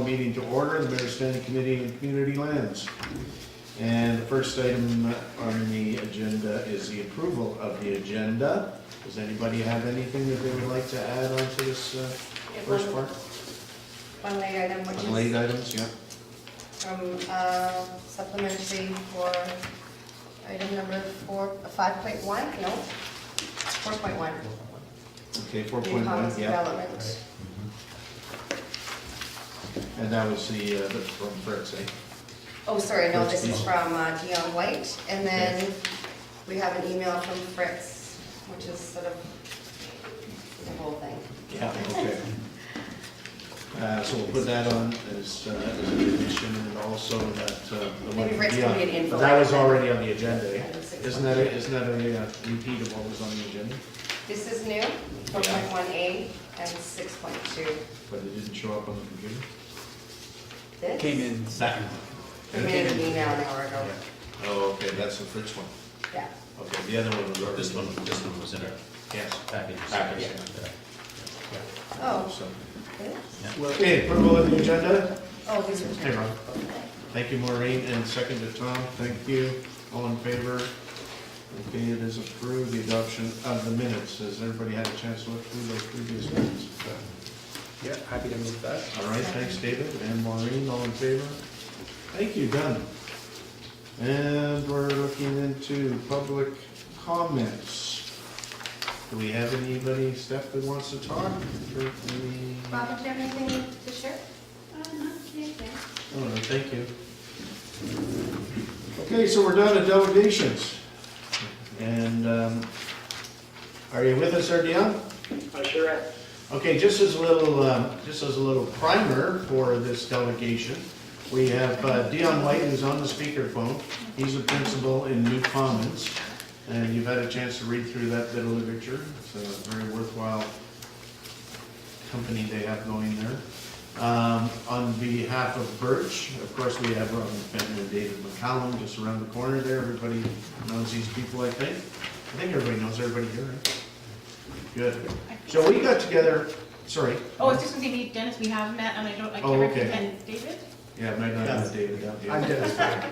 meeting to order, the Mayor's Standing Committee on Community Lands. And the first item on the agenda is the approval of the agenda. Does anybody have anything that they would like to add on to this first part? One late item, which On late is items, yeah. from supplementary for item number 5.1, no, 4.1. Okay, New 4.1, Commons yeah. Development. And that was the from Fritz, eh? Oh, sorry, no, Fritz this is Beach. from Dion White, and then we have an email from Fritz, which is sort of the whole thing. Yeah, okay. So we'll put that on as an addition, and also that the one Maybe from Rick's Dion. gonna be an info. But that was already on the agenda, eh? Item 6.2. Isn't that a repeat of what was on the agenda? This is new, 4.1A and 6.2. But it didn't show up on the computer? This? Came in second. Came in an email an hour ago. Oh, okay, that's the first one. Yeah. Okay, the other one was already. This one was in our Yes. package. Package. Oh, So, this? okay, approval of the agenda. Oh, these are. Hey, Ron. Thank you, Maureen, and second to Tom. Thank you. All in favor? Okay, it is approved. The adoption of the minutes. Has everybody had a chance to look through those previous minutes? Yeah, happy to move that. All right, thanks, David. And Maureen, all in favor? Thank you, done. And we're looking into public comments. Do we have anybody, Steph, that wants to talk? Or any- Robin, do you have anything to share? Oh, no, thank you. Okay, so we're down to delegations. And are you with us, Dion? I sure am. Okay, just as a little primer for this delegation, we have Dion White, who's on the speakerphone. He's a principal in New Commons, and you've had a chance to read through that bit of literature. It's a very worthwhile company they have going there. On behalf of Birch, of course, we have Robin Fenton and David McCallum just around the corner there. Everybody knows these people, I think. I think everybody knows everybody here, right? Good. So we got together, sorry. Oh, it's just gonna be Dennis, we have met, and I Oh, can't okay. recommend David? Yeah, might not have David out here. I'm Dennis. Yeah.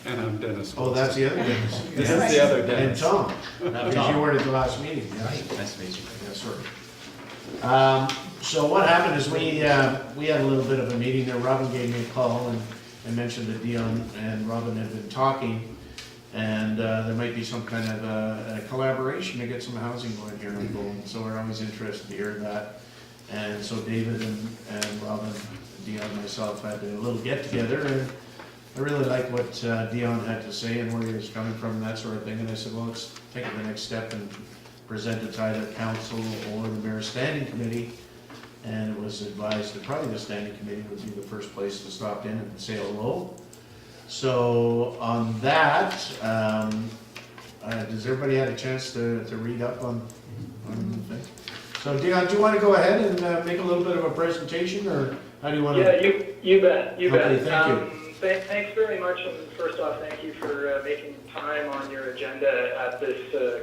And I'm Dennis. Oh, that's the other Dennis. This is the other And Dennis. Tom, Not because you Tom. weren't at the last meeting. Yeah. Nice to meet you. Yeah, sorry. So what happened is we had a little bit of a meeting there. Robin gave me a call and mentioned that Dion and Robin had been talking, and there might be some kind of a collaboration to get some housing going here in Golden. So we're always interested to hear that. And so David and Robin, Dion and myself had a little get together, and I really liked what Dion had to say and where he was coming from and that sort of thing. And I said, well, let's take it the next step and present it to either council or the Mayor's Standing Committee. And it was advised that probably the Standing Committee would be the first place to stop in and say hello. So on that, does everybody have a chance to read up on the thing? So Dion, do you want to go ahead and make a little bit of a presentation, or how do you want to? Yeah, you bet, you Okay, bet. thank you. Thanks very much, and first off, thank you for making time on your agenda at this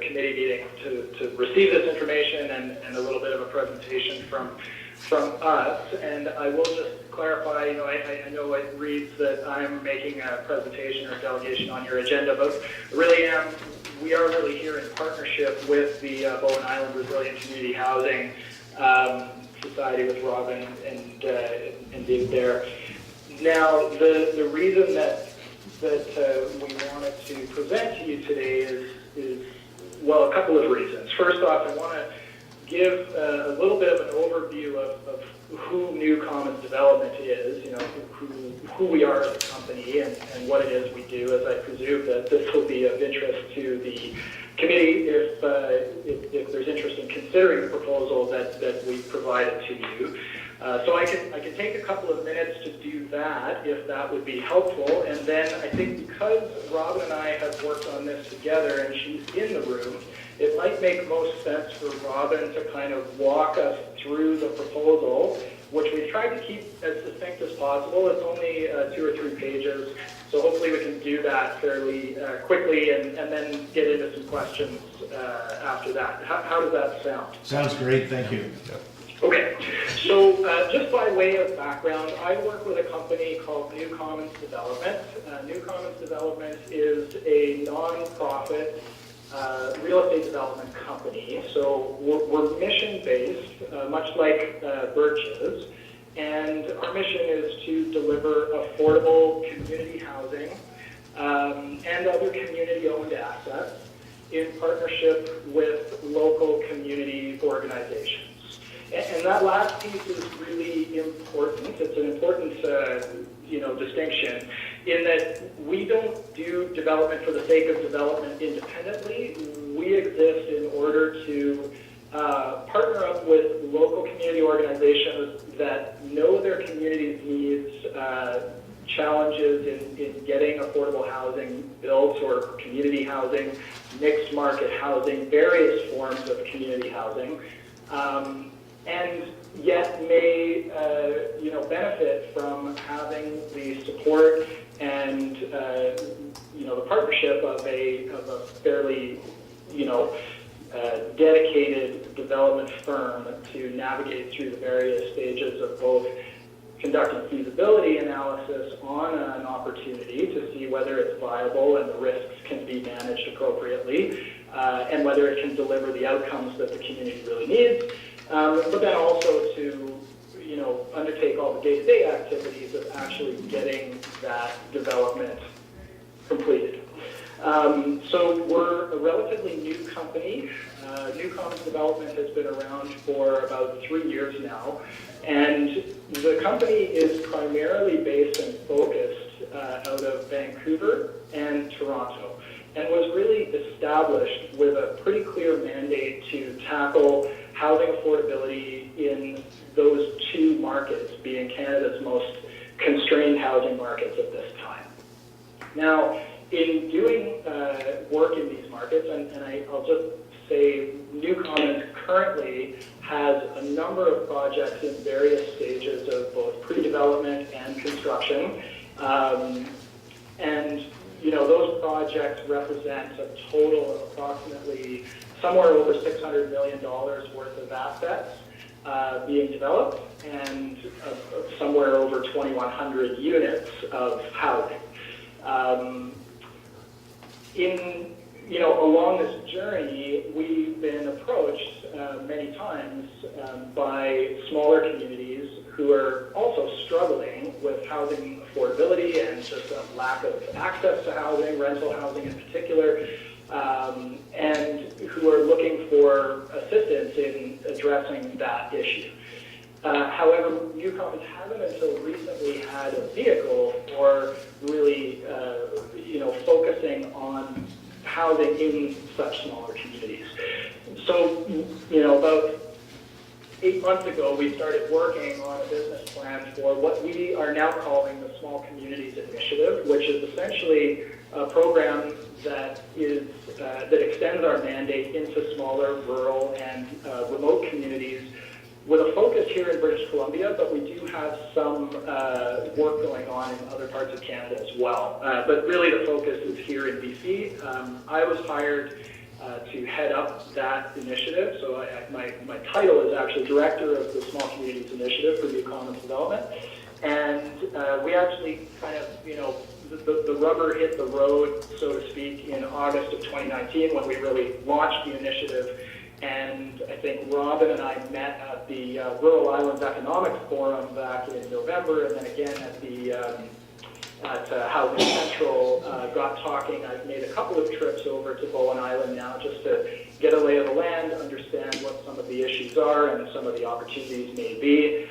committee meeting to receive this information and a little bit of a presentation from us. And I will just clarify, I know it reads that I'm making a presentation or a delegation on your agenda, but we are really here in partnership with the Bowen Island Resilient Community Housing Society with Robin and Dave there. Now, the reason that we wanted to present to you today is well, a couple of reasons. First off, I want to give a little bit of an overview of who New Commons Development is, who we are as a company and what it is we do, as I presume that this will be of interest to the committee if there's interest in considering the proposal that we provided to you. So I can take a couple of minutes to do that, if that would be helpful. And then I think because Robin and I have worked on this together and she's in the room, it might make most sense for Robin to kind of walk us through the proposal, which we tried to keep as succinct as possible. It's only 2 or 3 pages, so hopefully we can do that fairly quickly and then get into some questions after that. How does that sound? Sounds great, thank you. Okay, So just by way of background, I work with a company called New Commons Development. New Commons Development is a non-profit real estate development company. So we're mission-based, much like Birch is. And our mission is to deliver affordable community housing and other community-owned assets in partnership with local community organizations. And that last piece is really important. It's an important, distinction in that we don't do development for the sake of development independently. We exist in order to partner up with local community organizations that know their community's needs, challenges in getting affordable housing built or community housing, mixed market housing, various forms of community housing. And yet may benefit from having the support and the partnership of a fairly dedicated development firm to navigate through the various stages of both conducting feasibility analysis on an opportunity to see whether it's viable and the risks can be managed appropriately, and whether it can deliver the outcomes that the community really needs. But then also to, undertake all the day-to-day activities of actually getting that development completed. So we're a relatively new company. New Commons Development has been around for about 3 years now, and the company is primarily based and focused out of Vancouver and Toronto, and was really established with a pretty clear mandate to tackle housing affordability in those two markets, being Canada's most constrained housing markets at this time. Now, in doing work in these markets, and I'll just say New Commons currently has a number of projects in various stages of both pre-development and construction. And those projects represent a total of approximately somewhere over $600 million worth of assets being developed, and somewhere over 2,100 units of housing. Along this journey, we've been approached many times by smaller communities who are also struggling with housing affordability and just a lack of access to housing, rental housing in particular, and who are looking for assistance in addressing that issue. However, New Commons hasn't until recently had a vehicle for really, focusing on housing in such smaller communities. So, about 8 months ago, we started working on a business plan for what we are now calling the Small Communities Initiative, which is essentially a program that extends our mandate into smaller, rural, and remote communities with a focus here in British Columbia, but we do have some work going on in other parts of Canada as well. But really the focus is here in BC. I was hired to head up that initiative, so my title is actually Director of the Small Communities Initiative for New Commons Development. And we actually kind of, the rubber hit the road, so to speak, in August of 2019 when we really launched the initiative. And I think Robin and I met at the Rural Islands Economic Forum back in November, and then again at the Housing Central, got talking. I've made a couple of trips over to Bowen Island now just to get a lay of the land, understand what some of the issues are and some of the opportunities may be.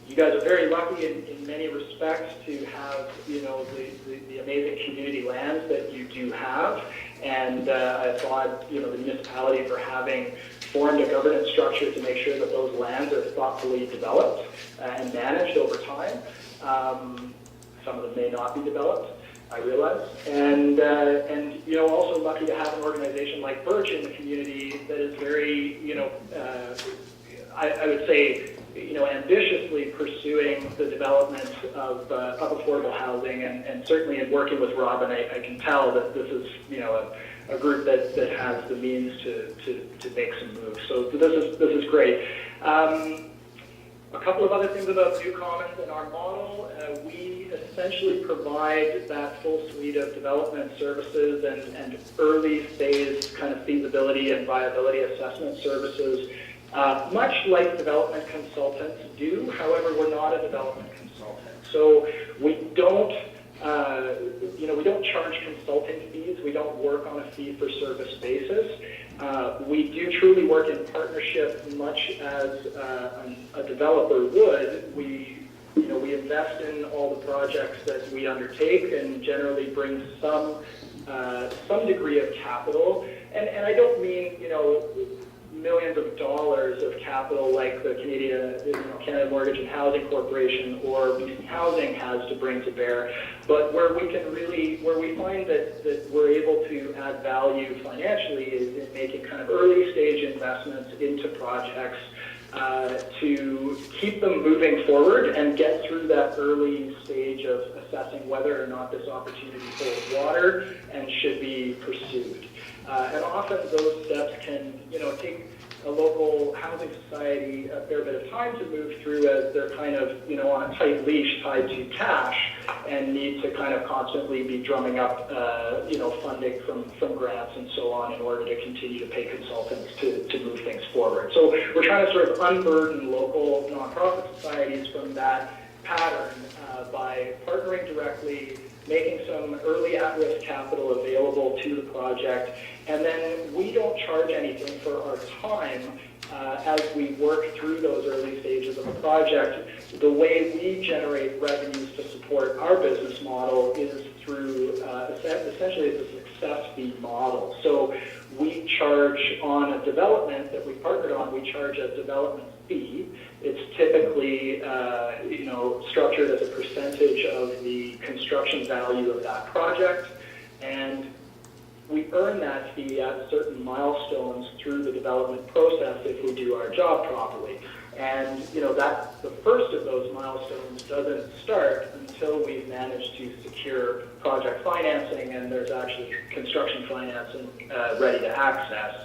You guys are very lucky in many respects to have, the amazing community lands that you do have. And I applaud, the municipality for having formed a governance structure to make sure that those lands are thoughtfully developed and managed over time. Some of them may not be developed, I realize. And also lucky to have an organization like Birch in the community that is very, I would say, ambitiously pursuing the development of affordable housing, and certainly in working with Robin, I can tell that this is, a group that has the means to make some moves. So this is great. A couple of other things about new commons in our model. We essentially provide that full suite of development services and early phase kind of feasibility and viability assessment services, much like development consultants do. However, we're not a development consultant. So we don't we don't charge consulting fees. We don't work on a fee-for-service basis. We do truly work in partnership, much as a developer would. We invest in all the projects that we undertake, and generally bring some degree of capital. And I don't mean millions of dollars of capital like the Canada Mortgage and Housing Corporation or BC Housing has to bring to bear, but where we find that we're able to add value financially is in making kind of early stage investments into projects to keep them moving forward and get through that early stage of assessing whether or not this opportunity holds water and should be pursued. And often those steps can, take a local housing society a fair bit of time to move through, as they're kind of, on a tight leash tied to cash and need to kind of constantly be drumming up, funding from grants and so on in order to continue to pay consultants to move things forward. So we're trying to sort of unburden local nonprofit societies from that pattern by partnering directly, making some early at-risk capital available to the project, and then we don't charge anything for our time as we work through those early stages of a project. The way we generate revenues to support our business model is through essentially it's a success fee model. So we charge on a development that we partnered on, we charge a development fee. It's typically structured as a percentage of the construction value of that project, and we earn that fee at certain milestones through the development process if we do our job properly. And that the first of those milestones doesn't start until we've managed to secure project financing and there's actually construction financing ready to access.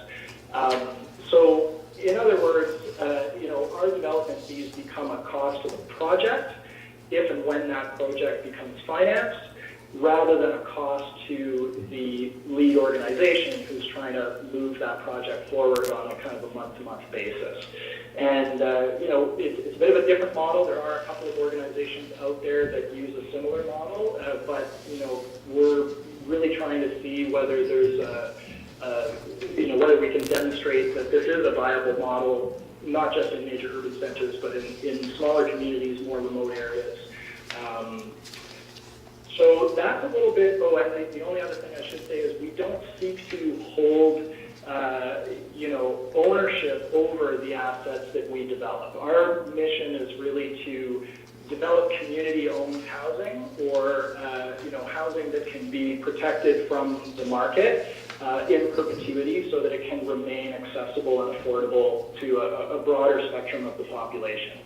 So in other words, our development fees become a cost to the project if and when that project becomes financed, rather than a cost to the lead organization who's trying to move that project forward on a kind of a month-to-month basis. And, it's a bit of a different model. There are a couple of organizations out there that use a similar model, but, we're really trying to see whether there's whether we can demonstrate that this is a viable model, not just in major urban centers, but in smaller communities, more remote areas. So that's a little bit, I think the only other thing I should say is we don't seek to hold, ownership over the assets that we develop. Our mission is really to develop community-owned housing or, housing that can be protected from the market in perpetuity so that it can remain accessible and affordable to a broader spectrum of the population.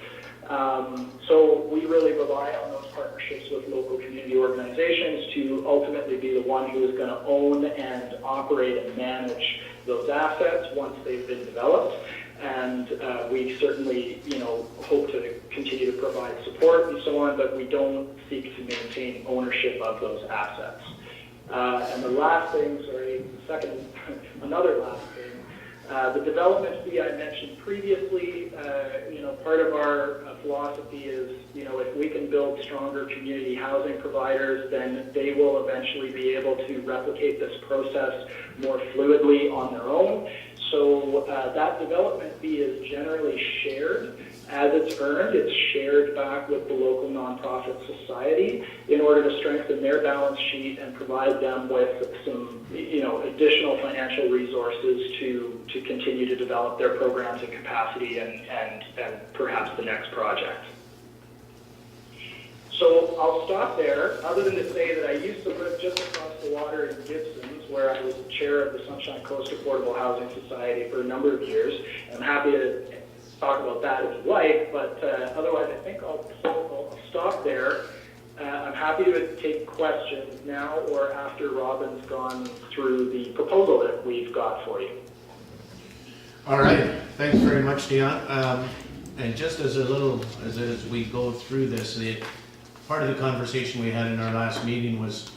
So we really rely on those partnerships with local community organizations to ultimately be the one who is going to own and operate and manage those assets once they've been developed. And we certainly, hope to continue to provide support and so on, but we don't seek to maintain ownership of those assets. And the last thing, another last thing, the development fee I mentioned previously, part of our philosophy is, if we can build stronger community housing providers, then they will eventually be able to replicate this process more fluidly on their own. So that development fee is generally shared. As it's earned, it's shared back with the local nonprofit society in order to strengthen their balance sheet and provide them with some, additional financial resources to continue to develop their programs and capacity and perhaps the next project. So I'll stop there, other than to say that I used to live just across the water in Gibsons, where I was the chair of the Sunshine Coast Affordable Housing Society for a number of years. I'm happy to talk about that if you like, but otherwise I think I'll stop there. I'm happy to take questions now or after Robin's gone through the proposal that we've got for you. All right. Thanks very much, Dion. And just as as we go through this, part of the conversation we had in our last meeting was,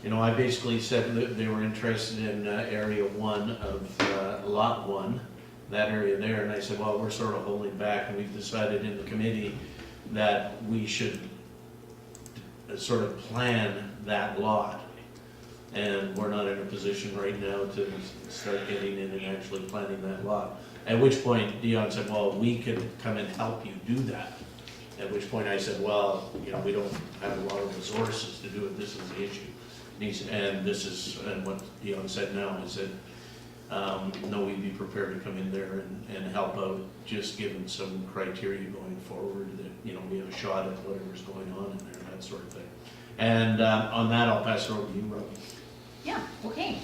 I basically said that they were interested in area 1 of lot 1, that area there, and I said, well, we're sort of holding back, and we've decided in the committee that we should sort of plan that lot. And we're not in a position right now to start getting in and actually planning that lot. At which point Dion said, well, we could come and help you do that. At which point I said, well, we don't have a lot of resources to do it, this is the issue. And what Dion said now is that, no, we'd be prepared to come in there and help out, just given some criteria going forward that, we have a shot at whatever's going on in there, that sort of thing. And on that, I'll pass it over to you, Rob. Yeah, okay.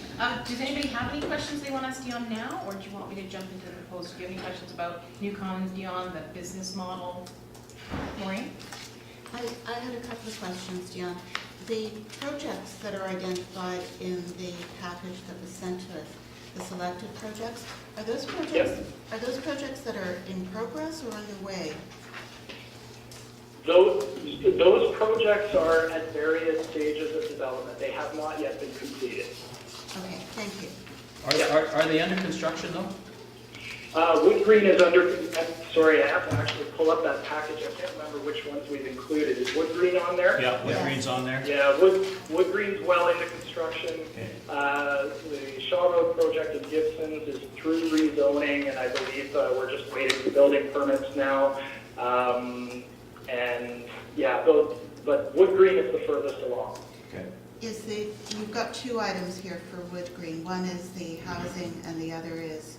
Does anybody have any questions they want to ask Dion now, or do you want me to jump into the proposal? Do you have any questions about New Commons, Dion, the business model? Maureen? I had a couple of questions, Dion. The projects that are identified in the package that was sent to us, the selected projects, are those projects, Yep. are those projects that are in progress or underway? Those projects are at various stages of development. They have not yet been completed. Okay, thank you. Are they under construction though? Wood Green is under, sorry, I have to actually pull up that package. I can't remember which ones we've included. Is Wood Green on there? Yeah, Wood Yes. Green's on there. Yeah, Wood Green's well into construction. Okay. The Shaw Road project in Gibson's is through rezoning, and I believe we're just waiting for building permits now. And yeah, but Wood Green is the furthest along. Okay. You've got 2 items here for Wood Green. One is the housing and the other is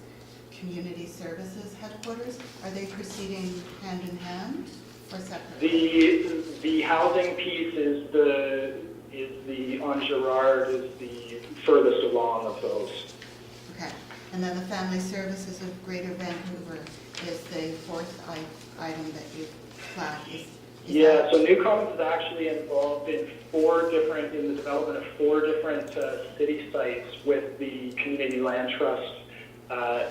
community services headquarters. Are they proceeding hand in hand or separate? The housing piece is on Gerard is the furthest along of those. Okay, and then the family services of Greater Vancouver is the 4th item that you flagged. Yeah, so New Commons is actually involved in the development of 4 different city sites with the Community Land Trust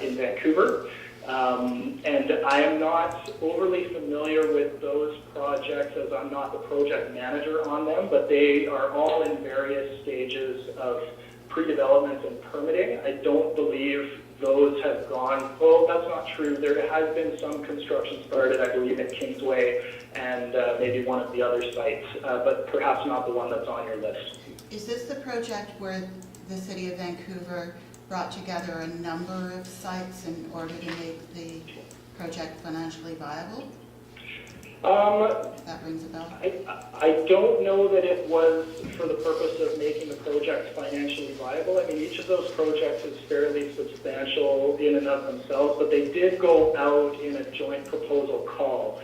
in Vancouver. And I am not overly familiar with those projects as I'm not the project manager on them, but they are all in various stages of pre-development and permitting. I don't believe those have gone, oh, that's not true. There has been some construction started, I believe, in Kingsway and maybe one of the other sites, but perhaps not the one that's on your list. Is this the project where the City of Vancouver brought together a number of sites in order to make the project financially viable? If that rings a bell. I don't know that it was for the purpose of making the project financially viable. I mean, each of those projects is fairly substantial in and of themselves, but they did go out in a joint proposal call.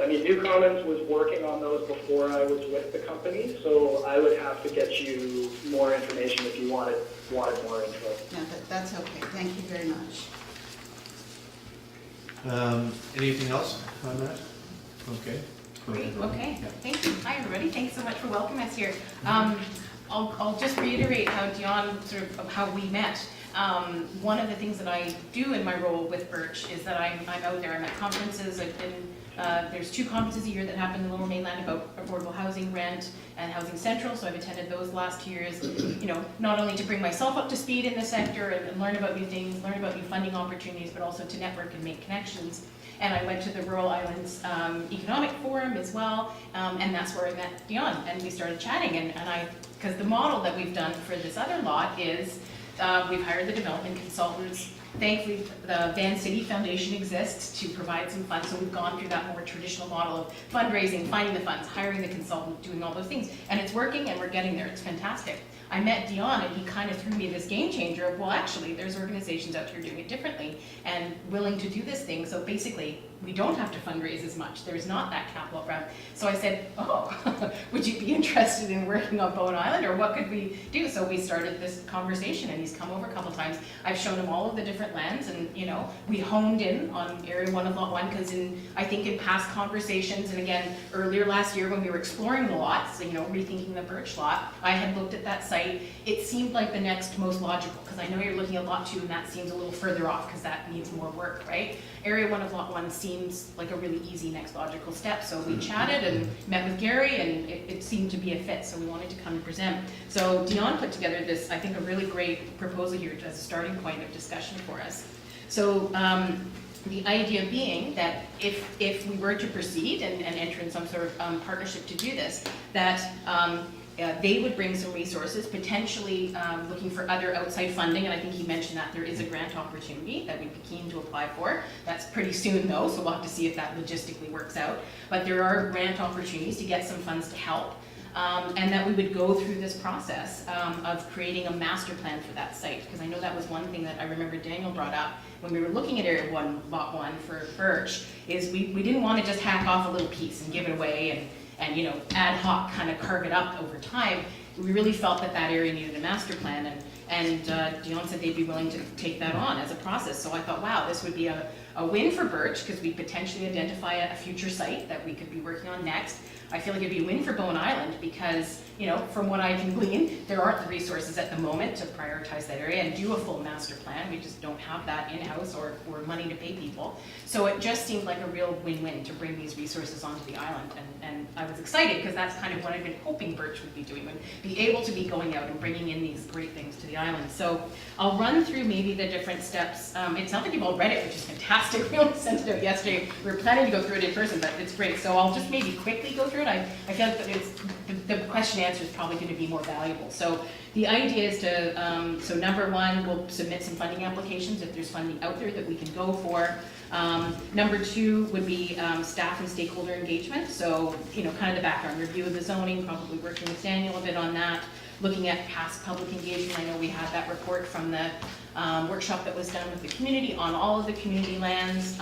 New Commons was working on those before I was with the company, so I would have to get you more information if you wanted more info. No, that's okay. Thank you very much. Anything else on that? Okay. Great, okay, thank you. Hi, everybody, thanks so much for welcoming us here. I'll just reiterate how Dion, sort of how we met. One of the things that I do in my role with Birch is that I'm out there, I'm at conferences, I've been, there's 2 conferences a year that happen in the Lower Mainland about affordable housing, rent, and Housing Central, so I've attended those last 2 years, not only to bring myself up to speed in the sector and learn about new things, learn about new funding opportunities, but also to network and make connections. And I went to the Rural Islands Economic Forum as well, and that's where I met Dion, and we started chatting, because the model that we've done for this other lot is, we've hired the development consultants. Thankfully, the Van City Foundation exists to provide some funds, so we've gone through that more traditional model of fundraising, finding the funds, hiring the consultant, doing all those things. And it's working, and we're getting there. It's fantastic. I met Dion, and he kind of threw me this game changer of, well, actually, there's organizations out here doing it differently and willing to do this thing. So basically, we don't have to fundraise as much. There's not that capital upfront. So I said, oh, would you be interested in working on Bowen Island, or what could we do? So we started this conversation, and he's come over a couple times. I've shown him all of the different lands, and we honed in on Area 1 of Lot 1, because I think in past conversations, and again, earlier last year when we were exploring the lots, rethinking the Birch lot, I had looked at that site. It seemed like the next most logical, because I know you're looking at Lot 2, and that seems a little further off, because that needs more work, right? Area 1 of Lot 1 seems like a really easy next logical step. So we chatted and met with Gary, and it seemed to be a fit, so we wanted to come and present. So Dion put together this, I think, a really great proposal here as a starting point of discussion for us. So the idea being that if we were to proceed and enter in some sort of partnership to do this, that they would bring some resources, potentially looking for other outside funding, and I think he mentioned that there is a grant opportunity that we'd be keen to apply for. That's pretty soon though, so we'll have to see if that logistically works out. But there are grant opportunities to get some funds to help, and that we would go through this process of creating a master plan for that site, because I know that was one thing that I remember Daniel brought up when we were looking at Area 1, Lot 1 for Birch, is we didn't want to just hack off a little piece and give it away and ad hoc kind of carve it up over time. We really felt that area needed a master plan, and Dion said they'd be willing to take that on as a process. So I thought, wow, this would be a win for Birch, because we potentially identify a future site that we could be working on next. I feel like it'd be a win for Bowen Island, because from what I can glean, there aren't the resources at the moment to prioritize that area and do a full master plan. We just don't have that in-house or money to pay people. So it just seemed like a real win-win to bring these resources onto the island, and I was excited, because that's kind of what I've been hoping Birch would be doing, would be able to be going out and bringing in these great things to the island. So I'll run through maybe the different steps. It sounds like you've all read it, which is fantastic. We only sent it out yesterday. We were planning to go through it in person, but it's great. So I'll just maybe quickly go through it. I feel like the question and answer is probably going to be more valuable. So the idea is to, so number one, we'll submit some funding applications if there's funding out there that we can go for. Number two would be staff and stakeholder engagement. So, kind of the background review of the zoning, probably working with Daniel a bit on that. Looking at past public engagement. I know we had that report from the workshop that was done with the community on all of the community lands.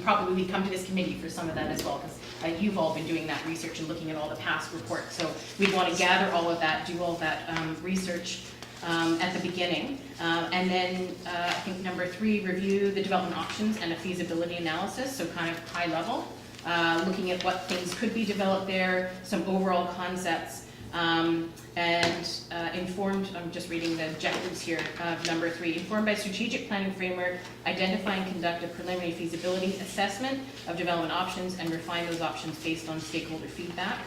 Probably we come to this committee for some of that as well, because you've all been doing that research and looking at all the past reports. So we want to gather all of that, do all that research at the beginning. And then I think number three, review the development options and a feasibility analysis, so kind of high level, looking at what things could be developed there, some overall concepts. Informed, I'm just reading the objectives here of number three, informed by strategic planning framework, identify and conduct a preliminary feasibility assessment of development options and refine those options based on stakeholder feedback.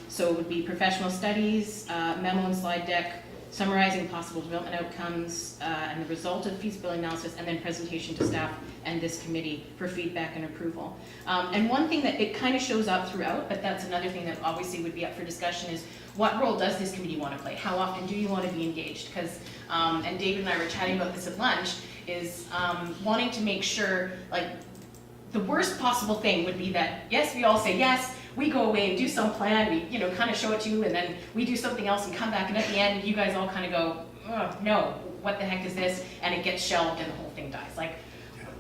So it would be professional studies, memo and slide deck, summarizing possible development outcomes and the result of the feasibility analysis, and then presentation to staff and this committee for feedback and approval. And one thing that it kind of shows up throughout, but that's another thing that obviously would be up for discussion, is what role does this committee want to play? How often do you want to be engaged? Because, and David and I were chatting about this at lunch, is wanting to make sure, like, the worst possible thing would be that, yes, we all say yes, we go away and do some plan, we kind of show it to you, and then we do something else and come back, and at the end, you guys all kind of go, oh, no, what the heck is this? And it gets shelved and the whole thing dies. Like,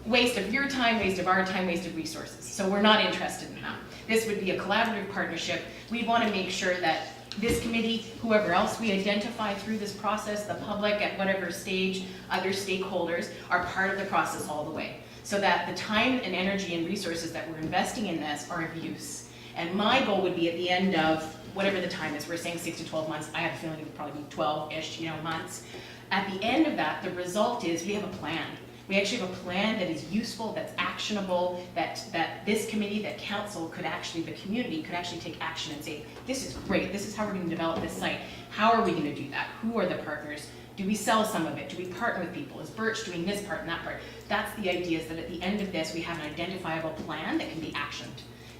waste of your time, waste of our time, waste of resources. So we're not interested in that. This would be a collaborative partnership. We want to make sure that this committee, whoever else we identify through this process, the public at whatever stage, other stakeholders, are part of the process all the way. So that the time and energy and resources that we're investing in this are of use. And my goal would be at the end of whatever the time is, we're saying 6 to 12 months, I have a feeling it would probably be 12-ish, months. At the end of that, the result is we have a plan. We actually have a plan that is useful, that's actionable, that this committee, that council could actually, the community could actually take action and say, this is great, this is how we're going to develop this site. How are we going to do that? Who are the partners? Do we sell some of it? Do we partner with people? Is Birch doing this part and that part? That's the idea, is that at the end of this, we have an identifiable plan that can be actioned.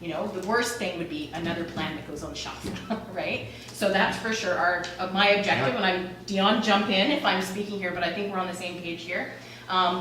The worst thing would be another plan that goes on the shelf, right? So that's for sure my objective, and Dion, jump in if I'm speaking here, but I think we're on the same page here.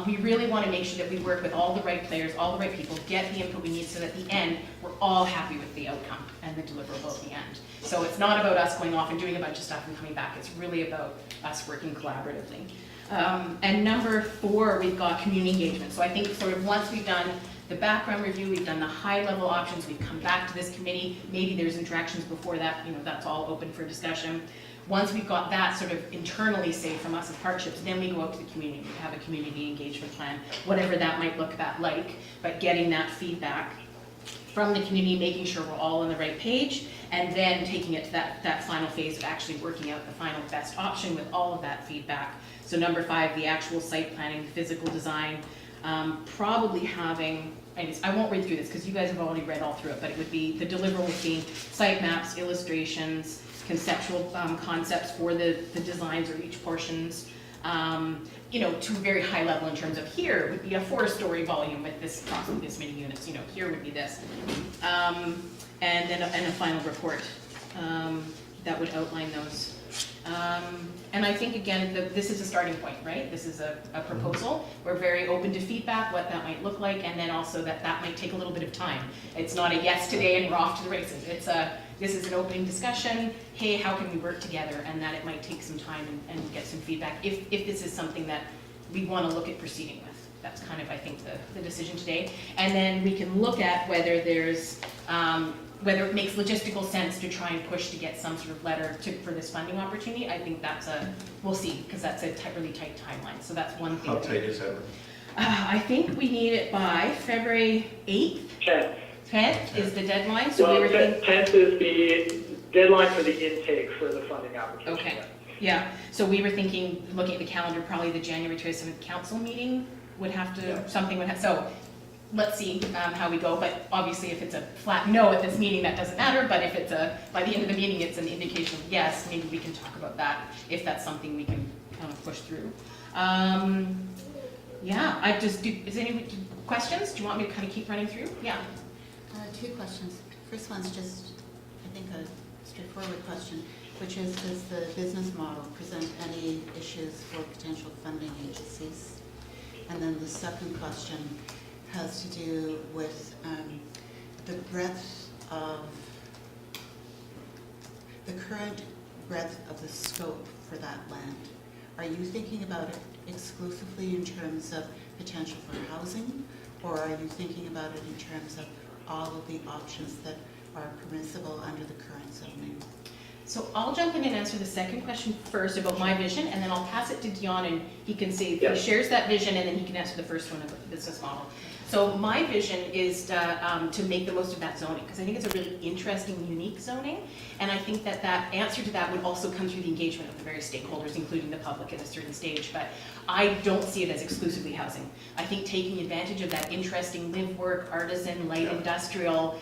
We really want to make sure that we work with all the right players, all the right people, get the input we need, so that at the end, we're all happy with the outcome and the deliverable at the end. So it's not about us going off and doing a bunch of stuff and coming back. It's really about us working collaboratively. And number four, we've got community engagement. So I think sort of once we've done the background review, we've done the high-level options, we've come back to this committee, maybe there's interactions before that, that's all open for discussion. Once we've got that sort of internally, say, from us as partnerships, then we go out to the community, we have a community engagement plan, whatever that might look like, but getting that feedback from the community, making sure we're all on the right page, and then taking it to that final phase of actually working out the final best option with all of that feedback. So number 5, the actual site planning, physical design, probably having, I won't read through this because you guys have already read all through it, but it would be the deliverables being site maps, illustrations, conceptual concepts for the designs or each portions, to a very high level in terms of here would be a 4-story volume with this approximately this many units, here would be this. And then a final report that would outline those. And I think, again, this is a starting point, right? This is a proposal. We're very open to feedback, what that might look like, and then also that might take a little bit of time. It's not a yes today and we're off to the races. This is an opening discussion. Hey, how can we work together? And that it might take some time and get some feedback if this is something that we want to look at proceeding with. That's kind of, I think, the decision today. And then we can look at whether there's whether it makes logistical sense to try and push to get some sort of letter for this funding opportunity. I think we'll see, because that's a really tight timeline. So that's one thing. How tight is that? I think we need it by February 8th. 10th is the deadline, so we were thinking. 10th is the deadline for the intake for the funding application. Okay, yeah, so we were thinking, looking at the calendar, probably the January 27th council meeting would have to, so let's see how we go, but obviously if it's a flat no at this meeting, that doesn't matter, but if it's by the end of the meeting, it's an indication of yes, maybe we can talk about that, if that's something we can kind of push through. Yeah, is there any questions? Do you want me to kind of keep running through? Yeah. 2 questions. First one's just, I think, a straightforward question, which is, does the business model present any issues for potential funding agencies? And then the second question has to do with the current breadth of the scope for that land. Are you thinking about it exclusively in terms of potential for housing, or are you thinking about it in terms of all of the options that are permissible under the current zoning? So I'll jump in and answer the second question first about my vision, and then I'll pass it to Dion, and he can say, he shares that vision, and then he can answer the first one about the business model. So my vision is to make the most of that zoning, because I think it's a really interesting, unique zoning, and I think that answer to that would also come through the engagement of the various stakeholders, including the public at a certain stage, but I don't see it as exclusively housing. I think taking advantage of that interesting live, work, artisan, light industrial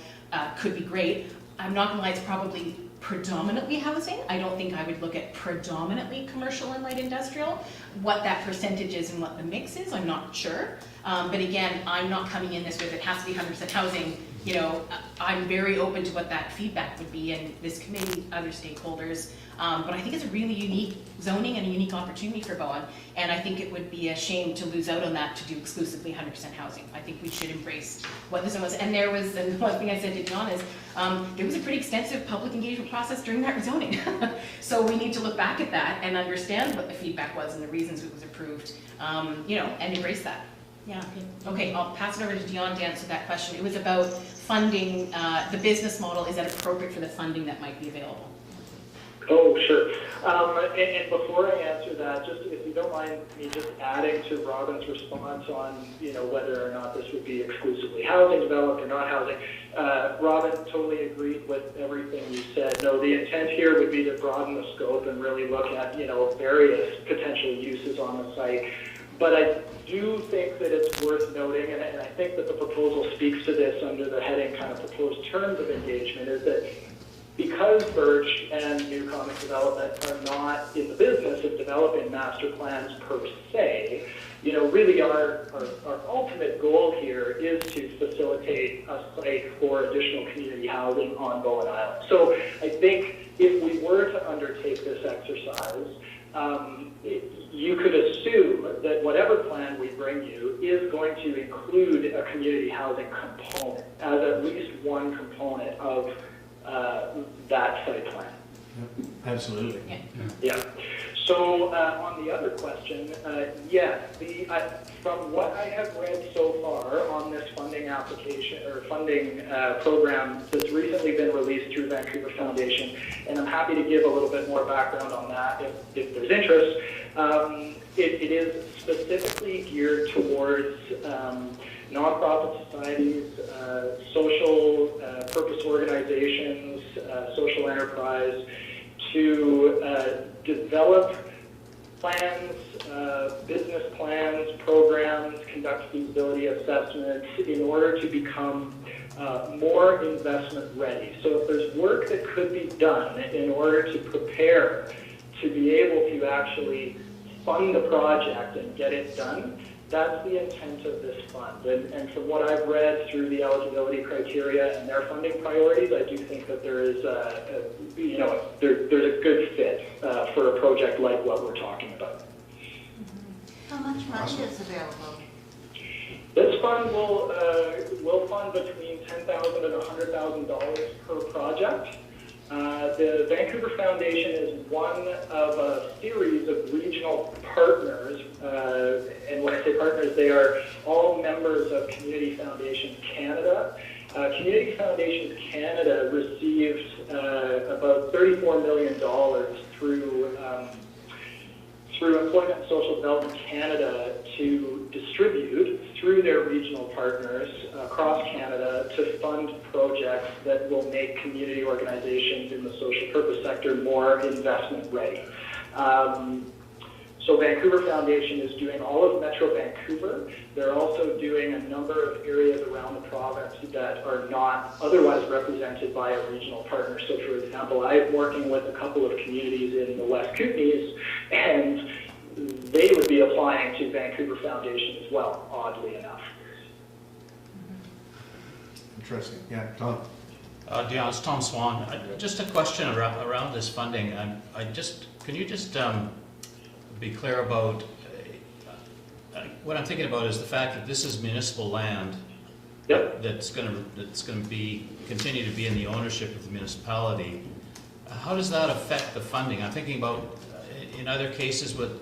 could be great. I'm not gonna lie, it's probably predominantly housing. I don't think I would look at predominantly commercial and light industrial. What that percentage is and what the mix is, I'm not sure. But again, I'm not coming in this with it has to be 100% housing. I'm very open to what that feedback would be, and this committee, other stakeholders. But I think it's a really unique zoning and a unique opportunity for Bowen, and I think it would be a shame to lose out on that to do exclusively 100% housing. I think we should embrace what the zone was. And one thing I said to Dion is, there was a pretty extensive public engagement process during that rezoning. So we need to look back at that and understand what the feedback was and the reasons it was approved, and embrace that. Yeah. Okay, I'll pass it over to Dion to answer that question. It was about funding, the business model. Is that appropriate for the funding that might be available? Oh, sure. And before I answer that, just if you don't mind me just adding to Robin's response on, whether or not this would be exclusively housing developed or not housing, Robin totally agreed with everything you said. No, the intent here would be to broaden the scope and really look at, various potential uses on the site. But I do think that it's worth noting, and I think that the proposal speaks to this under the heading kind of proposed terms of engagement, is that because Birch and New Commons Development are not in the business of developing master plans per se, really our ultimate goal here is to facilitate a site for additional community housing on Bowen Island. So I think if we were to undertake this exercise, you could assume that whatever plan we bring you is going to include a community housing component as at least one component of that site plan. Absolutely. Yeah. So on the other question, yes, from what I have read so far on this funding application or funding program that's recently been released through Vancouver Foundation, and I'm happy to give a little bit more background on that if there's interest, it is specifically geared towards nonprofit societies, social purpose organizations, social enterprise, to develop plans, business plans, programs, conduct feasibility assessments in order to become more investment ready. So if there's work that could be done in order to prepare to be able to actually fund the project and get it done, that's the intent of this fund. And from what I've read through the eligibility criteria and their funding priorities, I do think that there is there's a good fit for a project like what we're talking about. How much money is available? This fund will fund between $10,000 and $100,000 per project. The Vancouver Foundation is one of a series of regional partners, and when I say partners, they are all members of Community Foundations Canada. Community Foundations Canada received about $34 million through Employment and Social Development Canada to distribute through their regional partners across Canada to fund projects that will make community organizations in the social purpose sector more investment ready. So Vancouver Foundation is doing all of Metro Vancouver. They're also doing a number of areas around the province that are not otherwise represented by a regional partner. So for example, I'm working with a couple of communities in the West Kootenays, and they would be applying to Vancouver Foundation as well, oddly enough. Interesting. Yeah, Tom. Dion, it's Tom Swan. Just a question around this funding. Can you just be clear about what I'm thinking about is the fact that this is municipal land. Yep. That's going to continue to be in the ownership of the municipality. How does that affect the funding? I'm thinking about in other cases with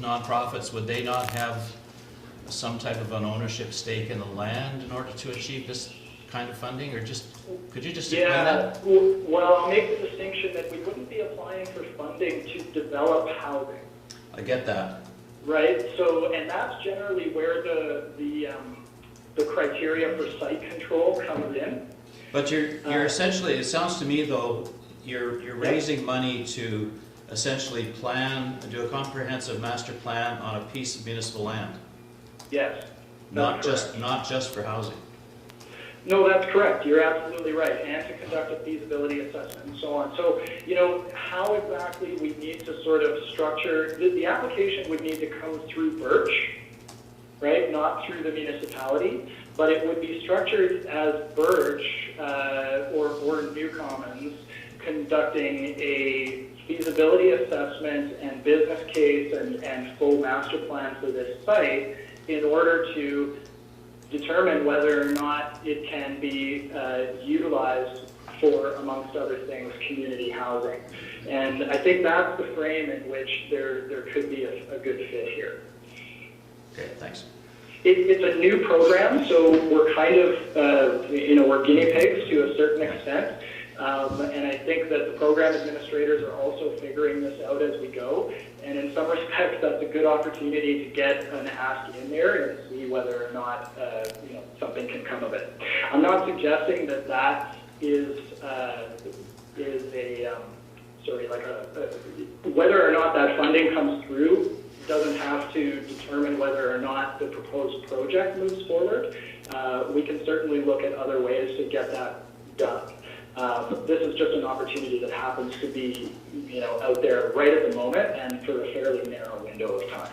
nonprofits, would they not have some type of an ownership stake in the land in order to achieve this kind of funding, or could you just explain that? Well, I'll make the distinction that we wouldn't be applying for funding to develop housing. I get that. Right. So, and that's generally where the criteria for site control comes in. But you're essentially, it sounds to me though, you're raising money to essentially do a comprehensive master plan on a piece of municipal land. Yes. Not just for housing. No, that's correct. You're absolutely right. And to conduct a feasibility assessment and so on. So, how exactly we need to sort of structure, the application would need to come through Birch, right? Not through the municipality, but it would be structured as Birch or New Commons conducting a feasibility assessment and business case and full master plan for this site in order to determine whether or not it can be utilized for, amongst other things, community housing. And I think that's the frame in which there could be a good fit here. Okay, thanks. It's a new program, so we're kind of, we're guinea pigs to a certain extent. And I think that the program administrators are also figuring this out as we go. And in some respects, that's a good opportunity to get an ask in there and see whether or not something can come of it. I'm not suggesting that is whether or not that funding comes through doesn't have to determine whether or not the proposed project moves forward. We can certainly look at other ways to get that done. This is just an opportunity that happens to be, out there right at the moment and for a fairly narrow window of time.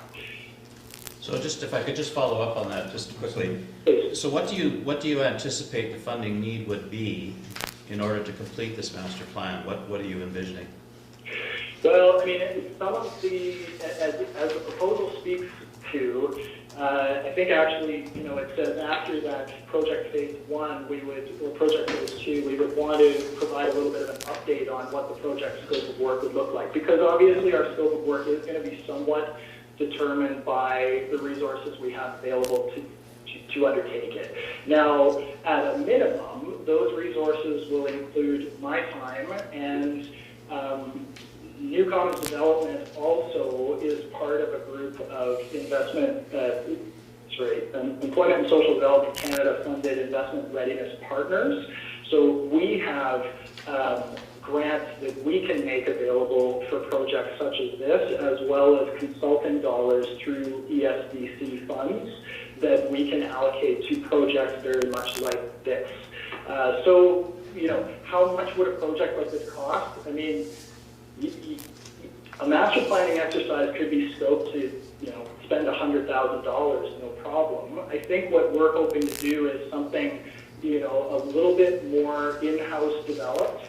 So just if I could just follow up on that just quickly. Please. So what do you anticipate the funding need would be in order to complete this master plan? What are you envisioning? Well, I mean, some of the, as the proposal speaks to, I think actually, it says after that project phase 1, or project phase 2, we would want to provide a little bit of an update on what the project scope of work would look like. Because obviously our scope of work is going to be somewhat determined by the resources we have available to undertake it. Now, at a minimum, those resources will include my time, and New Commons Development also is part of a group of Employment and Social Development Canada funded investment readiness partners. So we have grants that we can make available for projects such as this, as well as consulting dollars through ESDC funds that we can allocate to projects very much like this. So, how much would a project like this cost? I mean, a master planning exercise could be scoped to, spend $100,000, no problem. I think what we're hoping to do is something, a little bit more in-house developed.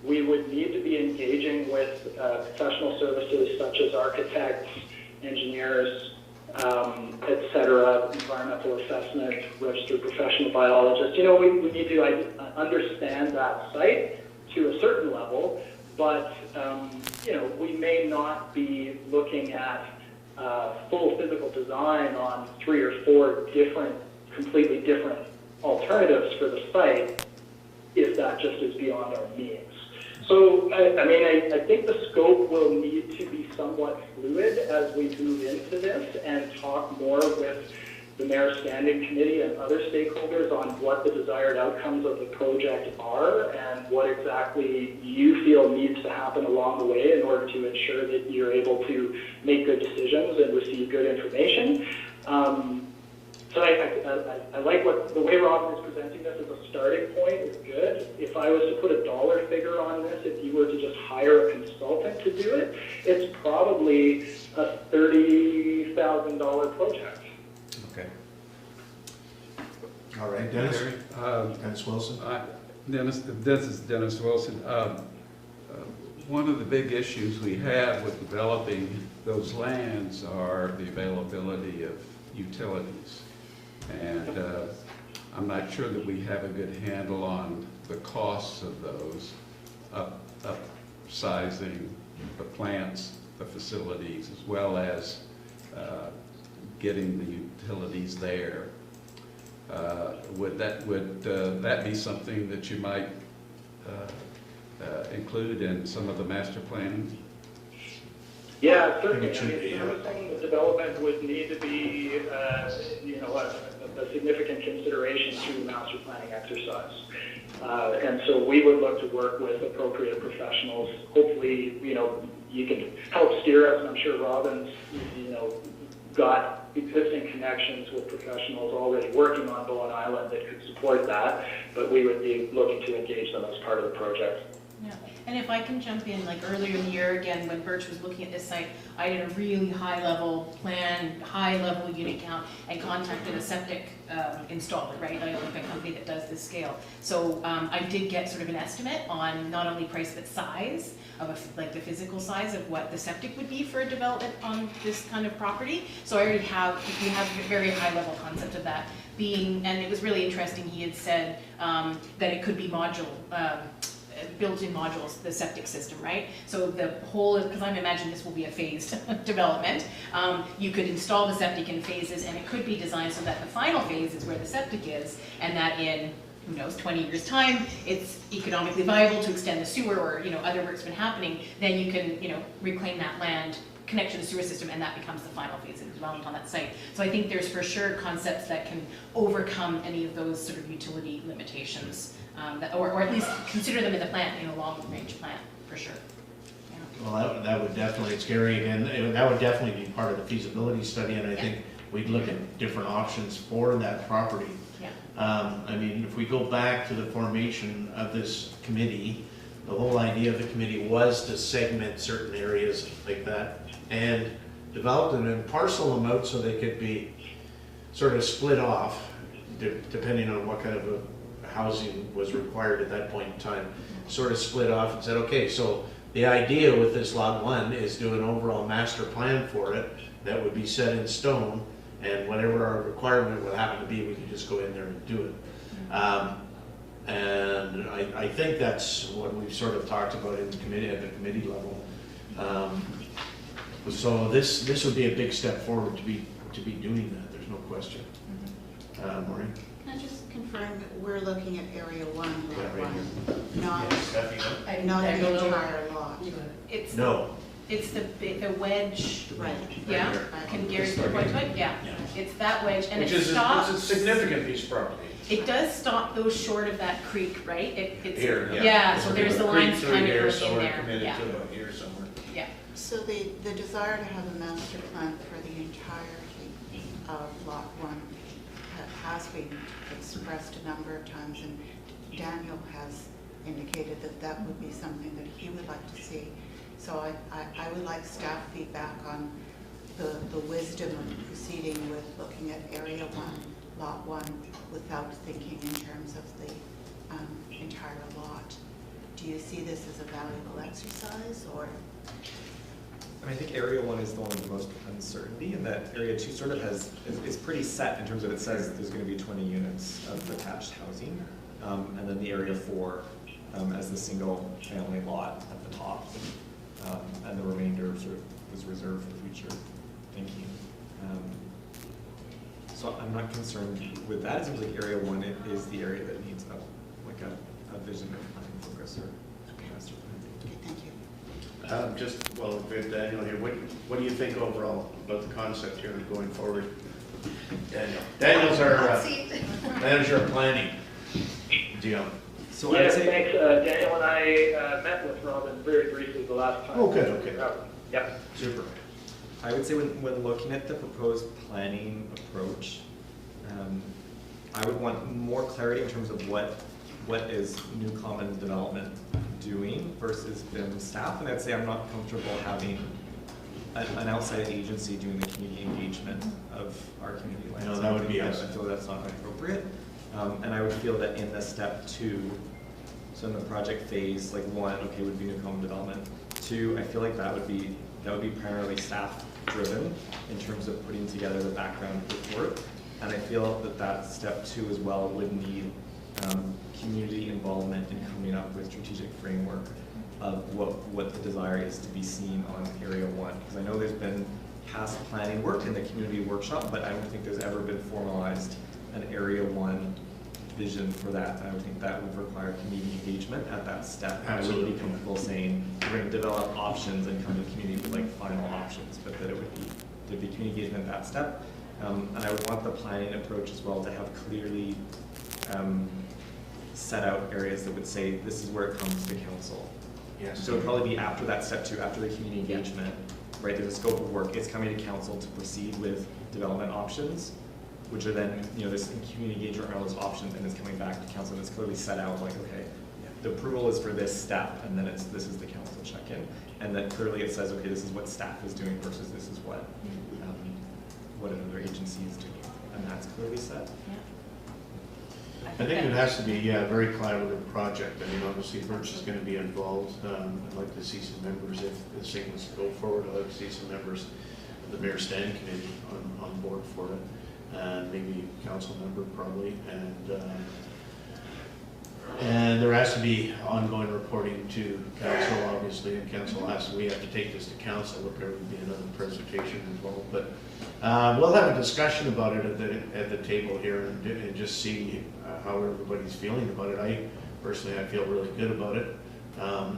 We would need to be engaging with professional services such as architects, engineers, etc., environmental assessment, registered professional biologists. We need to understand that site to a certain level, but we may not be looking at full physical design on 3 or 4 completely different alternatives for the site if that just is beyond our means. So, I think the scope will need to be somewhat fluid as we move into this and talk more with the Mayor's Standing Committee and other stakeholders on what the desired outcomes of the project are and what exactly you feel needs to happen along the way in order to ensure that you're able to make good decisions and receive good information. So I like the way Robin is presenting this as a starting point is good. If I was to put a dollar figure on this, if you were to just hire a consultant to do it, it's probably a $30,000 project. Okay. All right, Dennis? Dennis Wilson? This is Dennis Wilson. One of the big issues we have with developing those lands are the availability of utilities. And I'm not sure that we have a good handle on the costs of those, upsizing the plants, the facilities, as well as getting the utilities there. Would that be something that you might include in some of the master planning? Yeah, certainly. Servicing the development would need to be, a significant consideration through the master planning exercise. And so we would look to work with appropriate professionals. Hopefully, you can help steer us. And I'm sure Robin's, got existing connections with professionals already working on Bowen Island that could support that. But we would be looking to engage them as part of the project. Yeah, and if I can jump in, like earlier in the year, again, when Birch was looking at this site, I did a really high-level plan, high-level unit count, and contacted a septic installer, right? Like a company that does this scale. So I did get sort of an estimate on not only price but size of the physical size of what the septic would be for a development on this kind of property. So I already we have a very high-level concept of that being, and it was really interesting. He had said that it could be built-in modules, the septic system, right? So the whole, because I'm imagining this will be a phased development, you could install the septic in phases, and it could be designed so that the final phase is where the septic is, and that in, who knows, 20 years' time, it's economically viable to extend the sewer, or other work's been happening, then you can reclaim that land, connect to the sewer system, and that becomes the final phase of development on that site. So I think there's for sure concepts that can overcome any of those sort of utility limitations, or at least consider them in the plan, long-range plan, for sure. Yeah. Well, that would definitely, it's scary, and that would definitely be part of the feasibility study, and I think we'd look at different options for that property. Yeah. If we go back to the formation of this committee, the whole idea of the committee was to segment certain areas like that and develop them and parcel them out so they could be sort of split off, depending on what kind of a housing was required at that point in time, sort of split off and said, okay, so the idea with this lot 1 is do an overall master plan for it that would be set in stone, and whatever our requirement would happen to be, we could just go in there and do it. And I think that's what we've sort of talked about in the committee, at the committee level. So this would be a big step forward to be doing that, there's no question. Maureen? Can I just confirm that we're looking at Area 1, Yeah, Lot right 1, not, I- not I the don't know. entire lot? It's, No. it's the wedge, Right. yeah? here. Can Gary point to it? Yeah. Yeah. It's that wedge, and Which it is stops. it's a significant piece of property. It does stop those short of that creek, right? It's Here, Yeah, so there's the lines Creek through kind of here, going so in we're there. committed Yeah, to about here somewhere. yeah. So the desire to have a master plan for the entirety of Lot 1 has been expressed a number of times, and Daniel has indicated that that would be something that he would like to see. So I would like staff feedback on the wisdom of proceeding with looking at Area 1, Lot 1, without thinking in terms of the entire lot. Do you see this as a valuable exercise, or? I think Area 1 is the one with the most uncertainty, and that Area 2 sort of is pretty set in terms of it says there's going to be 20 units of attached housing, and then the Area 4 as the single family lot at the top, and the remainder sort of was reserved for future thinking. So I'm not concerned with that. It seems like Area 1 is the area that needs a vision of planning focus or master plan. Okay, thank you. Well, we have Daniel here, what do you think overall about the concept here going forward? Daniel's Hot seat. manager of planning. Dion. So I would Yes, say, thanks. Daniel and I met with Robin very briefly the last time. Oh, good, okay. Yep. Super. I would say when looking at the proposed planning approach, I would want more clarity in terms of what is New Commons Development doing versus BIM staff. And I'd say I'm not comfortable having an outside agency doing the community engagement of our community lands. No, that would be I us. feel that's not appropriate. And I would feel that in the step 2, so in the project phase, like 1, okay, would be New Common Development. 2, I feel like that would be primarily staff driven in terms of putting together the background report. And I feel that step 2 as well would need community involvement in coming up with strategic framework of what the desire is to be seen on Area 1. Because I know there's been past planning work in the community workshop, but I don't think there's ever been formalized an Area 1 vision for that. I would think that would require community engagement at that step. Absolutely. I wouldn't be comfortable saying we're going to develop options and come to the community with like final options, but that there'd be community engagement at that step. And I would want the planning approach as well to have clearly set out areas that would say this is where it comes to council. Yes. So it would probably be after that step 2, after the community engagement, right? There's a scope of work. It's coming to council to proceed with development options, which are then, this community engagement are those options, and it's coming back to council, and it's clearly set out like, okay, the approval is for this step, and then this is the council check-in, and then clearly it says, okay, this is what staff is doing versus this is what another agency is doing, and that's clearly set. I think it has to be a very collaborative project. I mean, obviously Birch is going to be involved. I'd like to see some members, if this thing was to go forward, I'd like to see some members of the Mayor Standing Committee on board for it, and maybe a council member probably, and there has to be ongoing reporting to council, obviously, and we have to take this to council, if there would be another presentation involved, but we'll have a discussion about it at the table here and just see how everybody's feeling about it. I feel really good about it.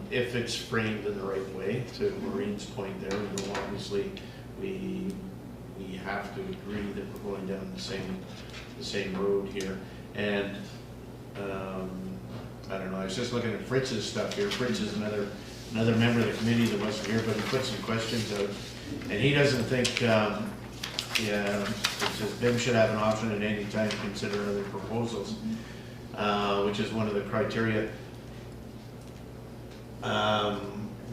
If it's framed in the right way, to Maureen's point there, obviously we have to agree that we're going down the same road here. And I don't know, I was just looking at Fritz's stuff here. Fritz is another member of the committee that wasn't here, but he put some questions out, and he doesn't think it says BIM should have an option at any time to consider other proposals, which is one of the criteria.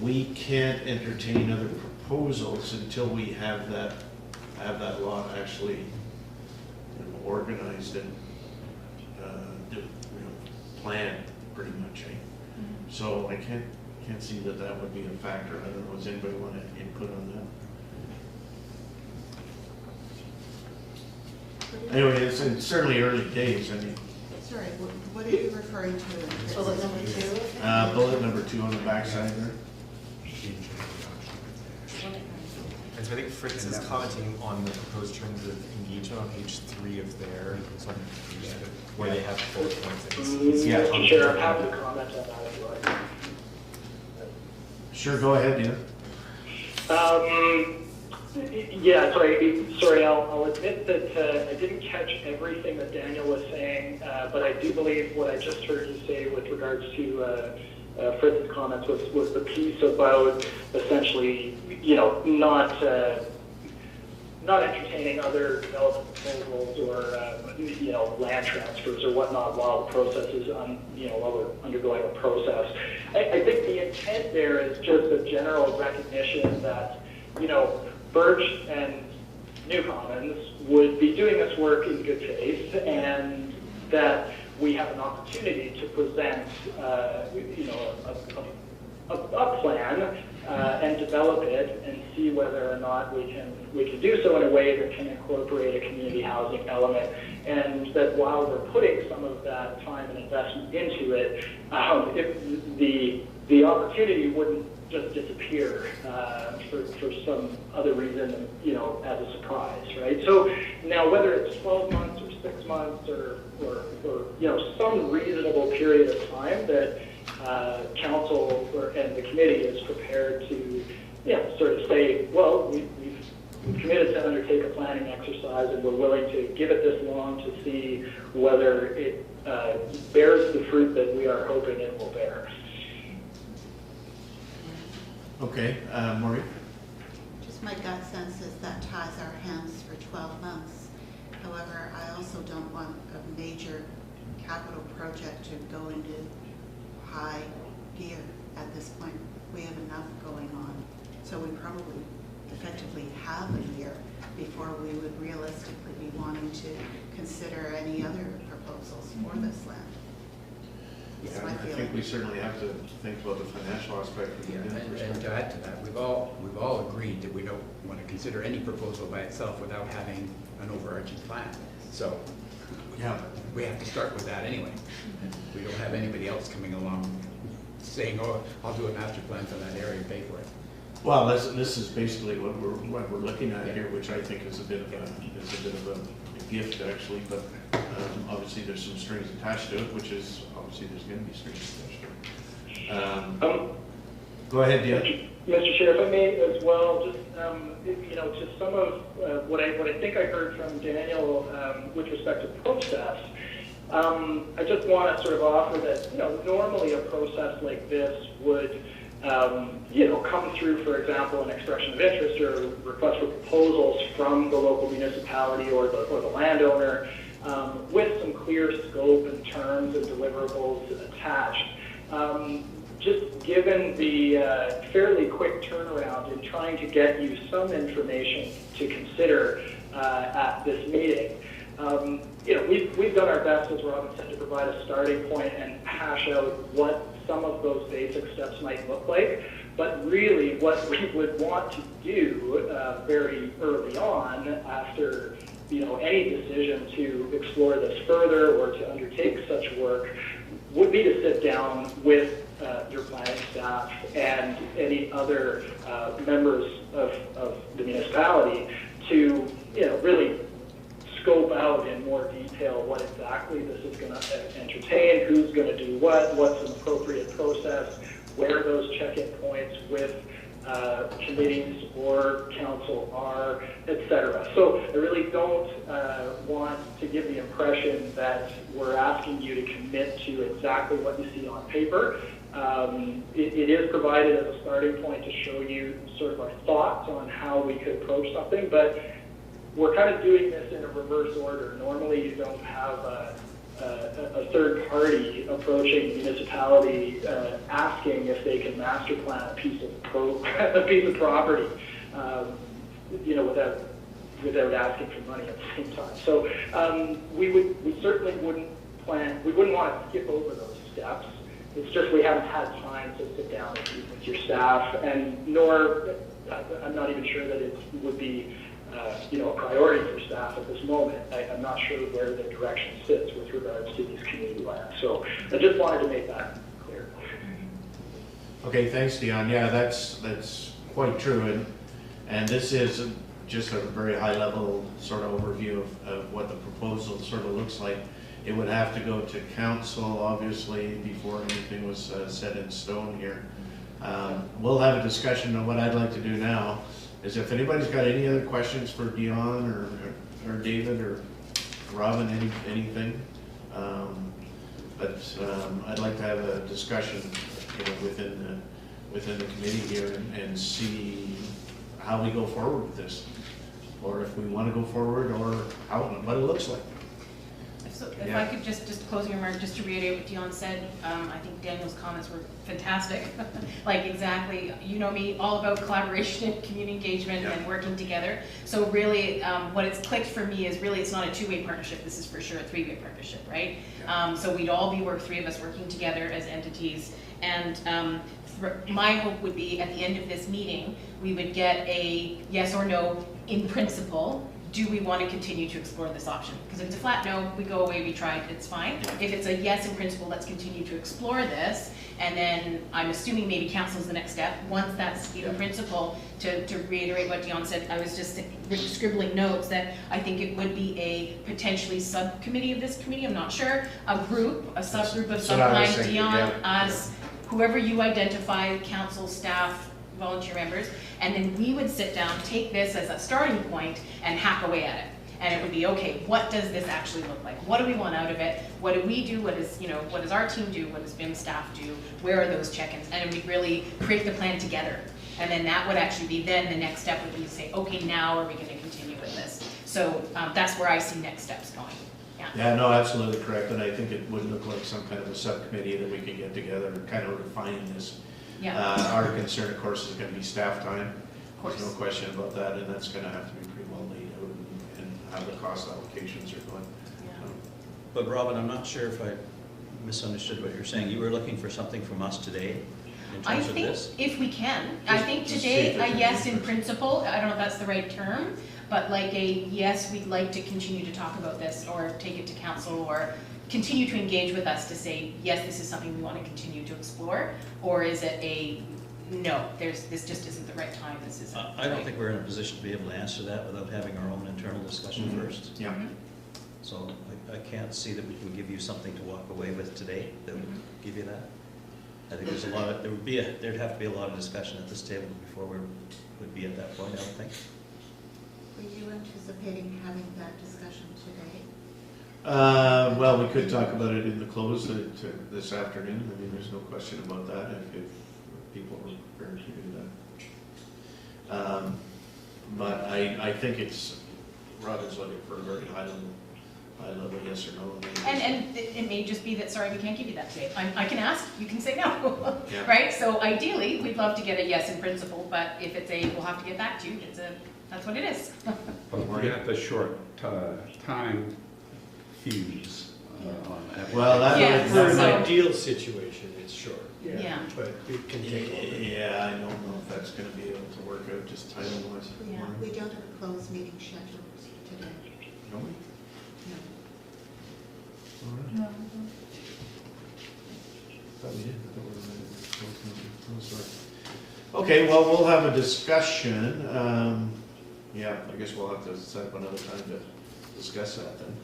We can't entertain other proposals until we have that lot actually organized and planned, pretty much. So I can't see that would be a factor. I don't know, does anybody want to input on that? Anyway, it's certainly early days. I mean, Sorry, what are you referring to? Bullet number 2. bullet number 2 on the backside there. And so I think Fritz is commenting on the proposed terms of engagement on page 3 of their, where they have bullet points. Mr. Chair, I'm happy to comment on that if you like. Sure, go ahead, Dion. Yeah, sorry, I'll admit that I didn't catch everything that Daniel was saying, but I do believe what I just heard you say with regards to Fritz's comments was the piece about essentially, not entertaining other development proposals or, land transfers or whatnot while the process is, while we're undergoing a process. I think the intent there is just a general recognition that, Birch and New Commons would be doing this work in good faith, and that we have an opportunity to present, a plan and develop it and see whether or not we can do so in a way that can incorporate a community housing element, and that while we're putting some of that time and investment into it, the opportunity wouldn't just disappear for some other reason, as a surprise, right? So now whether it's 12 months or 6 months or some reasonable period of time that council and the committee is prepared to, sort of say, well, we've committed to undertake a planning exercise and we're willing to give it this long to see whether it bears the fruit that we are hoping it will bear. Okay, Maureen? Just my gut sense is that ties our hands for 12 months. However, I also don't want a major capital project to go into high gear at this point. We have enough going on. So we probably effectively have a year before we would realistically be wanting to consider any other proposals for this land. Yeah, I think we certainly have to think about the financial aspect of the And perspective. to add to that, we've all agreed that we don't want to consider any proposal by itself without having an overarching plan. So Yeah. we have to start with that anyway. We don't have anybody else coming along saying, oh, I'll do a master plan for that area and pay for it. Well, this is basically what we're looking at here, which I think is a bit of a gift actually, but obviously there's some strings attached to it, which is obviously there's going to be strings attached to it. Go ahead, Dion. Mr. Chair, if I may as well, just to some of what I think I heard from Daniel with respect to process. I just want to sort of offer that normally a process like this would come through, for example, an expression of interest or request for proposals from the local municipality or the landowner with some clear scope and terms and deliverables attached. Just given the fairly quick turnaround in trying to get you some information to consider at this meeting, we've done our best, as Robin said, to provide a starting point and hash out what some of those basic steps might look like. But really, what we would want to do very early on, after any decision to explore this further or to undertake such work, would be to sit down with your planning staff and any other members of the municipality to really scope out in more detail what exactly this is going to entertain, who's going to do what's an appropriate process, where those check-in points with committees or council are, etc. So I really don't want to give the impression that we're asking you to commit to exactly what you see on paper. It is provided as a starting point to show you sort of our thoughts on how we could approach something, but we're kind of doing this in a reverse order. Normally you don't have a third party approaching the municipality asking if they can master plan a piece of property, without asking for money at the same time. So we certainly wouldn't want to skip over those steps. It's just we haven't had time to sit down and meet with your staff, and nor I'm not even sure that it would be a priority for staff at this moment. I'm not sure where the direction sits with regards to these community lands. So I just wanted to make that clear. Okay, thanks, Dion. Yeah, that's quite true, and this is just a very high-level sort of overview of what the proposal sort of looks like. It would have to go to council, obviously, before anything was set in stone here. We'll have a discussion on what I'd like to do now, is if anybody's got any other questions for Dion or David or Robin, anything. But I'd like to have a discussion, within the committee here and see how we go forward with this, or if we want to go forward, or what it looks like. So if I could just closing remark, just to reiterate what Dion said, I think Daniel's comments were fantastic. Like exactly, you know me, all about collaboration and community engagement and working together. So really, what it's clicked for me is really it's not a two-way partnership. This is for sure a three-way partnership, right? So we'd all be three of us working together as entities. And my hope would be at the end of this meeting, we would get a yes or no in principle. Do we want to continue to explore this option? Because if it's a flat no, we go away, we tried, it's fine. If it's a yes in principle, let's continue to explore this. And then I'm assuming maybe council is the next step. Once that's in principle, to reiterate what Dion said, I was just scribbling notes that I think it would be a potentially subcommittee of this committee, I'm not sure, a subgroup of some kind, Dion, us, whoever you identify, council, staff, volunteer members, and then we would sit down, take this as a starting point, and hack away at it. And it would be, okay, what does this actually look like? What do we want out of it? What do we do? What does our team do? What does BIM staff do? Where are those check-ins? And we'd really create the plan together. And then that would actually be then the next step would be to say, okay, now are we gonna continue with this? So that's where I see next steps going. Yeah, no, absolutely correct, and I think it would look like some kind of a subcommittee that we could get together and kind of refine this. Our concern, of course, is going to be staff time. There's no question about that, and that's going to have to be pretty well laid out and how the cost allocations are going. But Robin, I'm not sure if I misunderstood what you're saying. You were looking for something from us today in terms of this? If we can. I think today, a yes in principle, I don't know if that's the right term, but like a yes, we'd like to continue to talk about this or take it to council or continue to engage with us to say, yes, this is something we want to continue to explore, or is it a no, this just isn't the right time, this isn't. I don't think we're in a position to be able to answer that without having our own internal discussion first. Yeah. So I can't see that we can give you something to walk away with today that would give you that. I think there's there'd have to be a lot of discussion at this table before we would be at that point, I don't think. Were you anticipating having that discussion today? Well, we could talk about it in the close this afternoon. I mean, there's no question about that if people were prepared to do that. But I think Robin's looking for a very high level yes or no. And it may just be that, sorry, we can't give you that today. I can ask, you can say no, Yeah. right? So ideally, we'd love to get a yes in principle, but if it's we'll have to get back to you, that's what it is. But we're at the short time fuse on that. Well, Yes, For an so- ideal situation, it's short. Yeah. But it can take a little bit. Yeah, I don't know if that's going to be able to work out just time-wise. Yeah. We don't have a closed meeting scheduled today. No? No. All right. Thought we did. I thought we were ready to close the meeting. Oh, sorry. Okay, well, we'll have a discussion. Yeah, I guess we'll have to set up another time to discuss that then.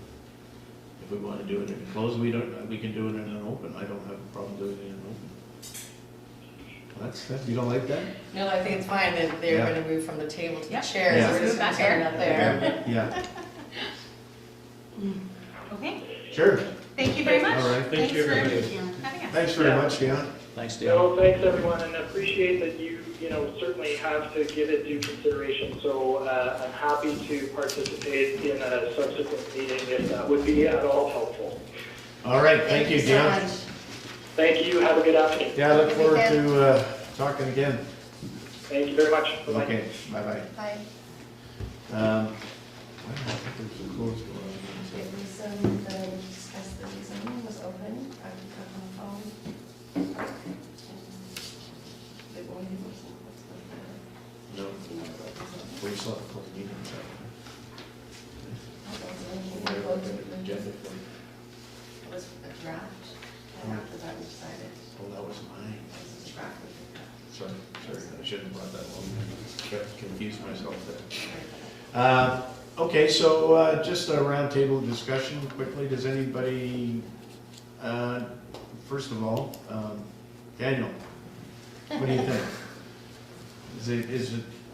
If we want to do it in closed, we can do it in an open. I don't have a problem doing it in an open. You don't like that? No, I think it's fine that they're Yeah. gonna move from the table to the Yeah. chair, Yeah. so we're just gonna turn it up there. Yeah, Okay, sure. thank you very much. All right. Thank you, Thanks for everybody. having us. Thanks very much, Dion. Thanks, Dion. No, thanks everyone, and appreciate that you certainly have to give it due consideration. So I'm happy to participate in a subsequent meeting if that would be at all helpful. All right, thank you, so Dion. much. Thank you, have a good afternoon. Yeah, I look forward to talking again. Thank you very much. Bye-bye. Okay, bye-bye. Bye. I think there's a close going on. It was, discussed the reason was open, I got on the phone. The board was No, we we still have to close the meeting. So. It Agenda for you. was a draft, and after that we decided Oh, that was mine. it was a draft. Sorry, I shouldn't have brought that one. Confused myself there. Okay, so just a roundtable discussion quickly. Does anybody, first of all, Daniel, what do you think?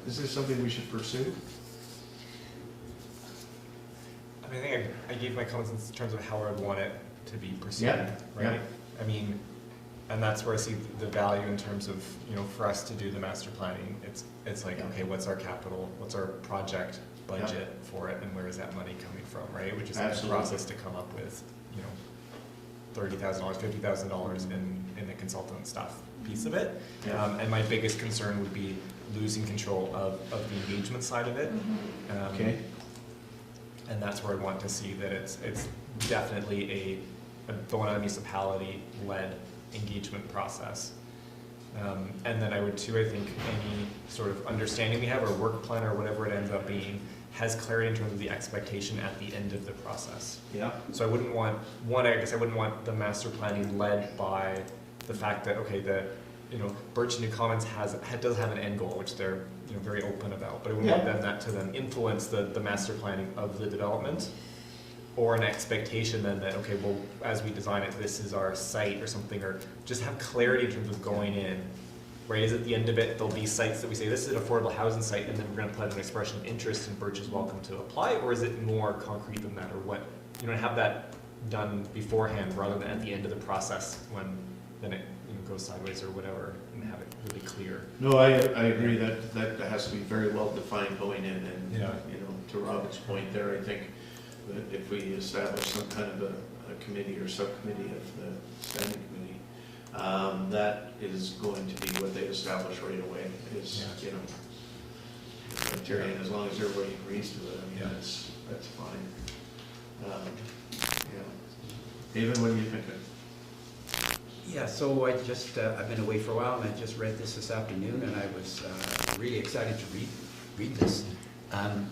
Is this something we should pursue? I mean, I think I gave my comments in terms of how I'd want it to be pursued, Yeah, right? yeah. I mean, and that's where I see the value in terms of, you know, for us to do the master planning. It's like, Yeah. okay, what's our capital, what's our project budget for it, and where is that money coming from, right? Which is a Absolutely. process to come up with, you know, $30,000, $50,000 in the consultant stuff piece of it. Yeah. And my biggest concern would be losing control of the engagement side of it. Okay. And that's where I want to see that it's definitely a Bona municipality-led engagement process. And then I would too, I think any sort of understanding we have or work plan or whatever it ends up being has clarity in terms of the expectation at the end of the process. Yeah. So I wouldn't want, I guess I wouldn't want the master planning led by the fact that, okay, Birch New Commons does have an end goal, which they're, you know, very open about, but I wouldn't want that to then influence the master planning of the development, or an expectation then that, okay, well, as we design it, this is our site or something, or just have clarity in terms of going in. Right, is at the end of it, there'll be sites that we say, this is an affordable housing site, and then we're gonna pledge an expression of interest and Birch is welcome to apply, or is it more concrete than that, or what? You know, have that done beforehand rather than at the end of the process when then it, you know, goes sideways or whatever, and have it really clear. No, I agree that has to be very well defined going in, and, Yeah. you know, to Robin's point there, I think that if we establish some kind of a committee or subcommittee of the standing committee, that is going to be what they establish right away, is, you know, criteria, and as long as everybody agrees to it, I mean, that's fine. Yeah. David, what do you think? Yeah, so I've been away for a while, and I just read this afternoon, and I was really excited to read this,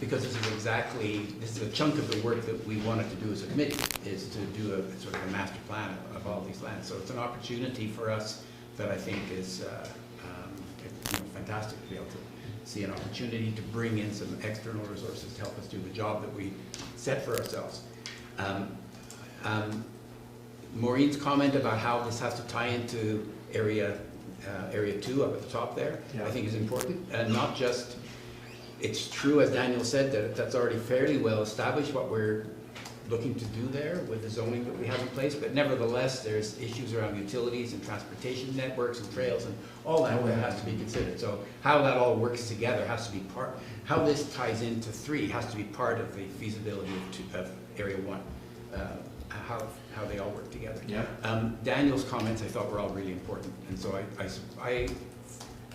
because this is a chunk of the work that we wanted to do as a committee, is to do a sort of a master plan of all these lands. So it's an opportunity for us that I think is fantastic to be able to see an opportunity to bring in some external resources to help us do the job that we set for ourselves. Maureen's comment about how this has to tie into area 2 up at the top there, I think is important, and not just, it's true as Daniel said that that's already fairly well established what we're looking to do there with the zoning that we have in place, but nevertheless there's issues around utilities and transportation networks and trails and all that has to be considered. So how that all works together has to be part, how this ties into 3 has to be part of the feasibility of area 1. How they all work together. Yeah. Daniel's comments I thought were all really important, and so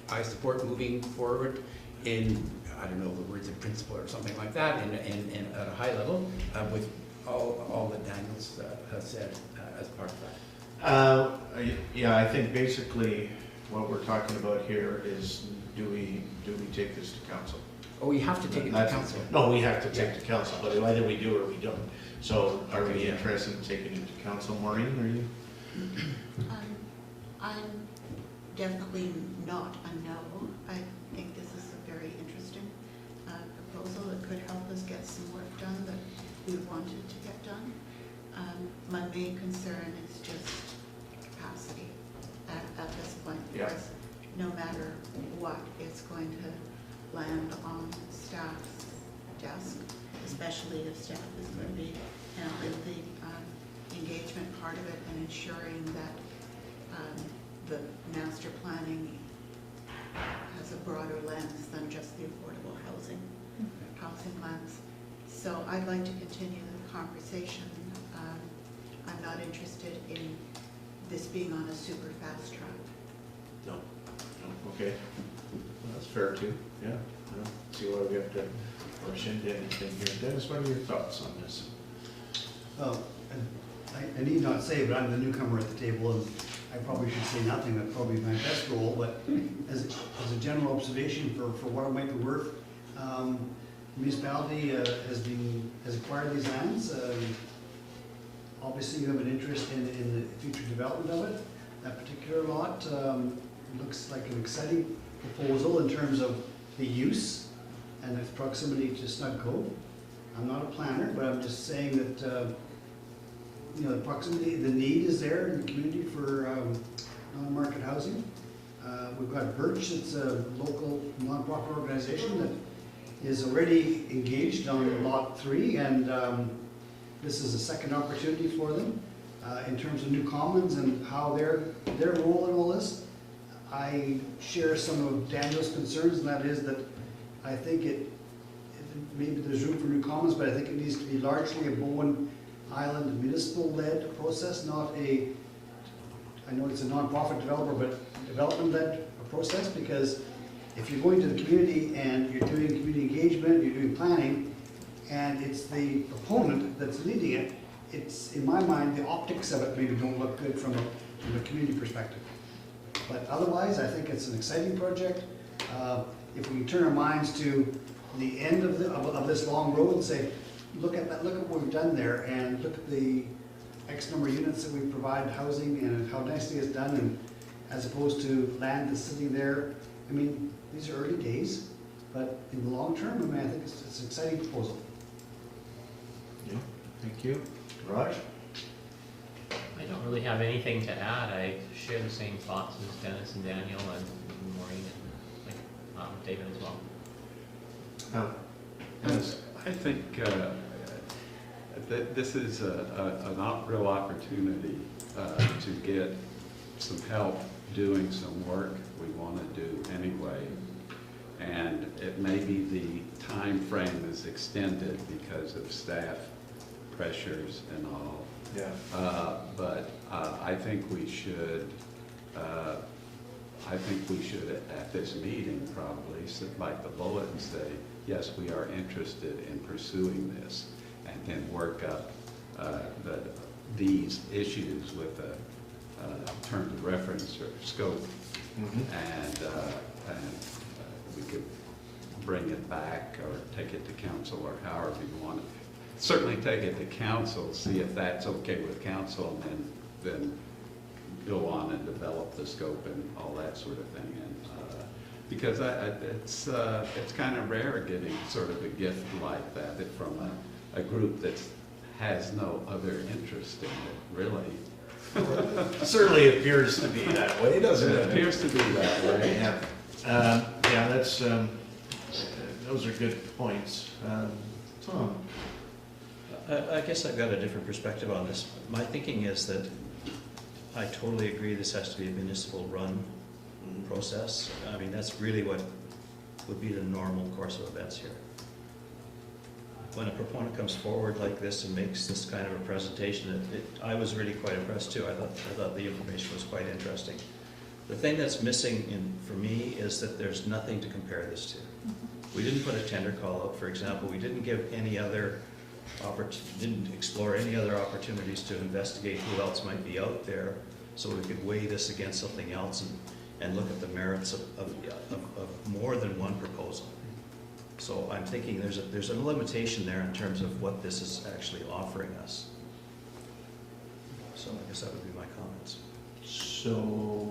I support moving forward in, I don't know the words in principle or something like that, and at a high level with all that Daniel's has said as part of that. Yeah, I think basically what we're talking about here is, do we take this to council? Oh, we have to take it to council. No, we have to take it to council, but either we do or we don't. So are we interested in taking it to council? Maureen, are you? I'm definitely not a no. I think this is a very interesting proposal that could help us get some work done that we wanted to get done. My main concern is just capacity at this point, because no matter what, it's going to land on staff's desk, especially if staff is going to be handling the engagement part of it and ensuring that the master planning has a broader lens than just the affordable housing plans. So I'd like to continue the conversation. I'm not interested in this being on a super fast track. No. Okay. Well, that's fair too. Yeah. I don't see why we have to rush into anything here. Dennis, what are your thoughts on this? Well, I need not say, but I'm the newcomer at the table, and I probably should say nothing. That's probably my best role. But as a general observation for what it might be worth, Municipality has acquired these lands. Obviously, you have an interest in the future development of it. That particular lot looks like an exciting proposal in terms of the use and its proximity to Snug Cove. I'm not a planner, but I'm just saying that the proximity, the need is there in the community for non-market housing. We've got Birch, it's a local nonprofit organization that is already engaged on Lot 3, and this is a second opportunity for them in terms of new commons and how their role in all this. I share some of Daniel's concerns, and that is that I think maybe there's room for new commons, but I think it needs to be largely a Bowen Island municipal-led process, not I know it's a non-profit developer, but development-led process, because if you're going to the community and you're doing community engagement, you're doing planning, and it's the proponent that's leading it, it's, in my mind, the optics of it maybe don't look good from a community perspective. But otherwise, I think it's an exciting project. If we turn our minds to the end of this long road and say, look at what we've done there, and look at the X number of units that we provide housing and how nicely it's done, and as opposed to land that's sitting there. I mean, these are early days, but in the long term, I mean, I think it's an exciting proposal. Yeah, thank you. Raj? I don't really have anything to add. I share the same thoughts as Dennis and Daniel and Maureen and David as well. Yes. I think that this is a real opportunity to get some help doing some work we want to do anyway. And it may be the time frame is extended because of staff pressures and all. Yeah. But I think we should, at this meeting probably, bite the bullet and say, yes, we are interested in pursuing this, and then work up these issues with terms of reference or scope, and we could bring it back or take it to council or however you want it. Certainly take it to council, see if that's okay with council, and then go on and develop the scope and all that sort of thing. And because it's kind of rare getting sort of a gift like that from a group that has no other interest in it, really. Certainly appears to be that way, doesn't it? It appears to be that way. Yeah, that's, those are good points. Tom? I guess I've got a different perspective on this. My thinking is that I totally agree this has to be a municipal run process. I mean, that's really what would be the normal course of events here. When a proponent comes forward like this and makes this kind of a presentation, I was really quite impressed too. I thought the information was quite interesting. The thing that's missing for me is that there's nothing to compare this to. We didn't put a tender call out, for example. We didn't give any other didn't explore any other opportunities to investigate who else might be out there, so we could weigh this against something else and look at the merits of more than one proposal. So I'm thinking there's a limitation there in terms of what this is actually offering us. So I guess that would be my comments. So,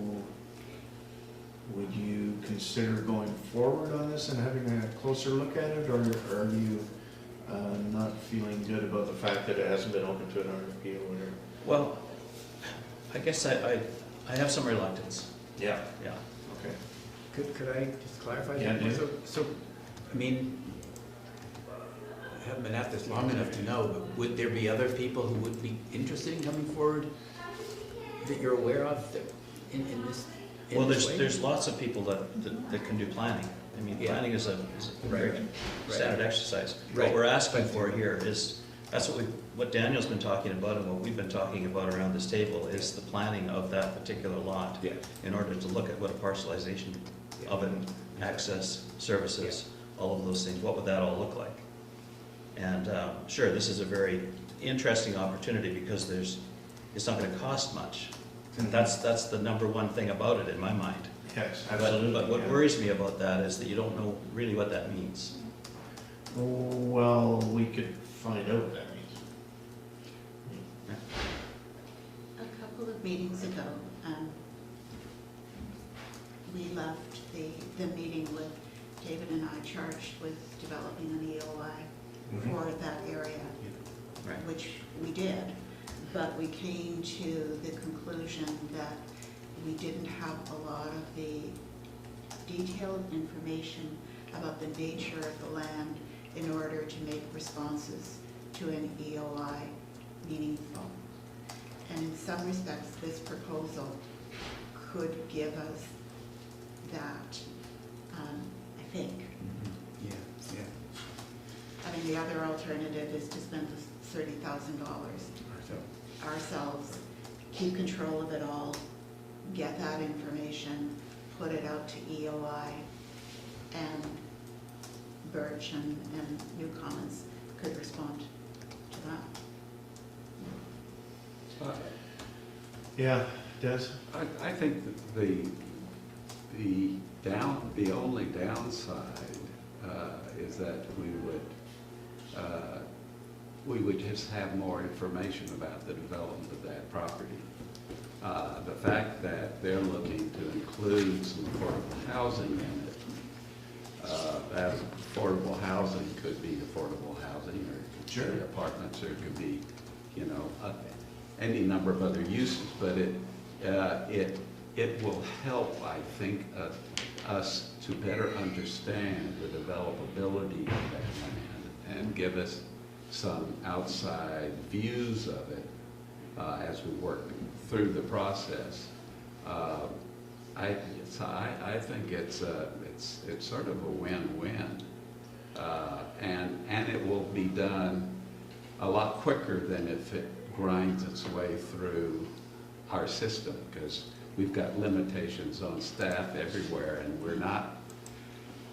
would you consider going forward on this and having a closer look at it, or are you not feeling good about the fact that it hasn't been open to an RFP or whatever? Well, I guess I have some reluctance. Yeah. Yeah. Okay. Could I just clarify? Yeah, that? do. So, I mean, I haven't been at this long enough to know, but would there be other people who would be interested in coming forward that you're aware of that in this? Well, way? there's lots of people that can do planning. I mean, Yeah. planning is a very Right. standard exercise. Right. What we're asking for here is, that's what Daniel's been talking about and what we've been talking about around this table is the planning of that particular lot. Yeah. In order to look at what a parcelization of it, access, services, all of those things, what would that all look like? And sure, this is a very interesting opportunity because it's not going to cost much. And that's the number one thing about it in my mind. Yes, absolutely. But what worries me about that is that you don't know really what that means. Well, we could find out what that means. A couple of meetings ago, we left the meeting with David and I charged with developing an EOI for that area, Right. which we did. But we came to the conclusion that we didn't have a lot of the detailed information about the nature of the land in order to make responses to an EOI meaningful. And in some respects, this proposal could give us that, I think. Yeah, yeah. I mean, the other alternative is to spend the $30,000 ourselves, keep control of it all, get that information, put it out to EOI, and Birch and New Commons could respond to that. Yeah, Des? I think that the only downside is that we would just have more information about the development of that property. The fact that they're looking to include some affordable housing in it, that affordable housing could be affordable housing, or it could be apartments, or it could be, any number of other uses, but it will help, I think, us to better understand the developability of that land and give us some outside views of it as we work through the process. I think it's sort of a win-win, and it will be done a lot quicker than if it grinds its way through our system, because we've got limitations on staff everywhere, and we're not,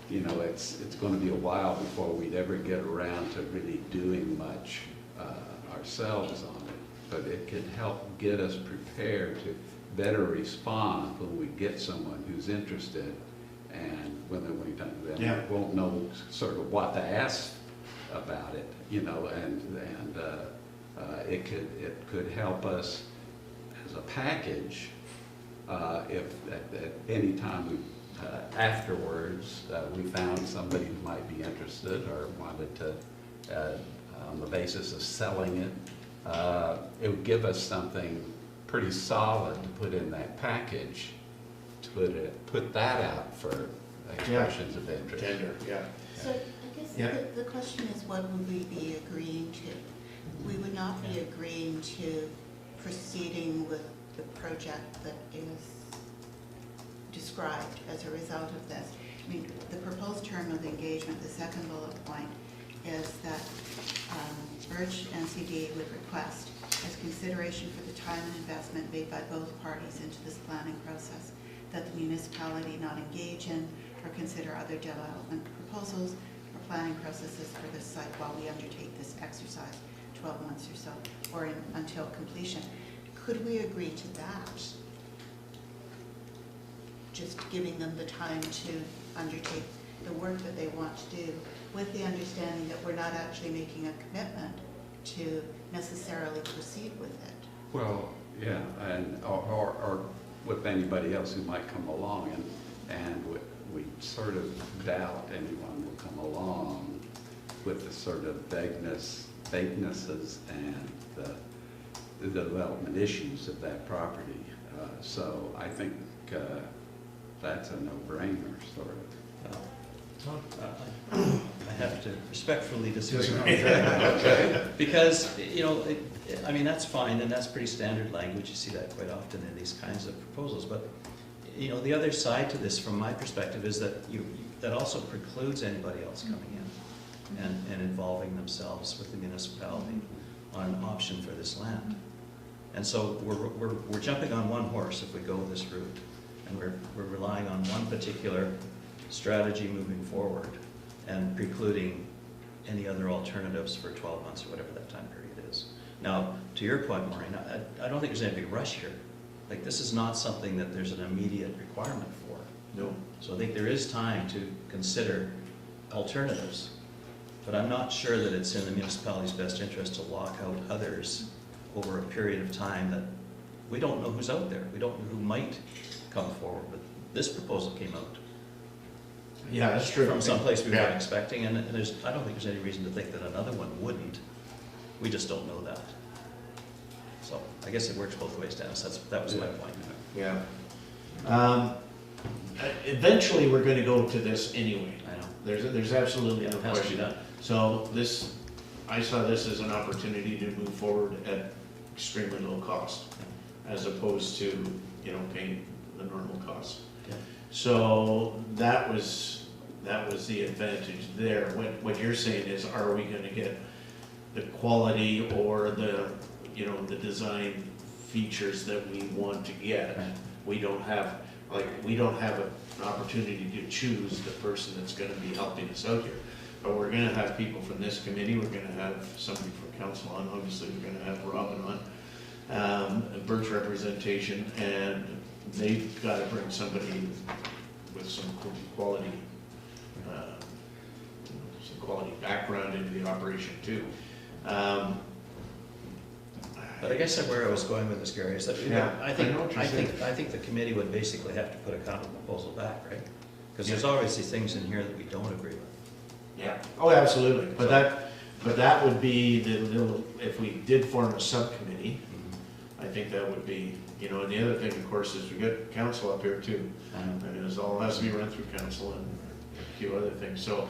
it's going to be a while before we'd ever get around to really doing much ourselves on it. But it can help get us prepared to better respond when we get someone who's interested, and when we won't know sort of what to ask about it, and it could help us as a package if at any time afterwards we found somebody who might be interested or wanted to, on the basis of selling it, it would give us something pretty solid to put in that package, to put that out for expressions of interest. Tender, yeah. So I guess the question is, what would we be agreeing to? We would not be agreeing to proceeding with the project that is described as a result of this. I mean, the proposed term of engagement, the second bullet point, is that Birch NCD would request, as consideration for the time and investment made by both parties into this planning process, that the municipality not engage in or consider other development proposals or planning processes for this site while we undertake this exercise, 12 months or so, or until completion. Could we agree to that? Just giving them the time to undertake the work that they want to do, with the understanding that we're not actually making a commitment to necessarily proceed with it. Well, yeah, and or with anybody else who might come along, and we sort of doubt anyone will come along with the sort of vaguenesses and the development issues of that property. So I think that's a no-brainer, sort of. I have to respectfully disagree. Okay. Because, I mean, that's fine, and that's pretty standard language. You see that quite often in these kinds of proposals. But, the other side to this, from my perspective, is that that also precludes anybody else coming in and involving themselves with the municipality on an option for this land. And so we're jumping on one horse if we go this route, and we're relying on one particular strategy moving forward and precluding any other alternatives for 12 months or whatever that time period is. Now, to your point, Maureen, I don't think there's any big rush here. Like, this is not something that there's an immediate requirement for. No. So I think there is time to consider alternatives. But I'm not sure that it's in the municipality's best interest to lock out others over a period of time that we don't know who's out there. We don't know who might come forward, but this proposal came out Yeah, that's true. from someplace we Yeah. weren't expecting, and I don't think there's any reason to think that another one wouldn't. We just don't know that. So I guess it works both ways, Dennis. That was my point. Yeah. Eventually, we're gonna go to this anyway. I know. There's absolutely no It has to be question. done. So this, I saw this as an opportunity to move forward at extremely low cost, as opposed to, you know, paying the normal cost. Yeah. So that was the advantage there. What you're saying is, are we gonna get the quality or the, you know, the design features that we want to get? Right. We don't have an opportunity to choose the person that's gonna be helping us out here. But we're gonna have people from this committee, we're gonna have somebody from council on, obviously we're gonna have Robin on, Birch representation, and they've gotta bring somebody with some quality, some quality background into the operation too. But I guess where I was going with this, Gary, is that Yeah, I know what you're saying. think the committee would basically have to put a counter proposal back, right? Because there's obviously things in here that we don't agree with. Yeah, oh, absolutely, but that would be the little, if we did form a subcommittee, I think that would be, you know, and the other thing, of course, is we got council up here too. I know. I mean, this all has to be run through council and a few other things, so,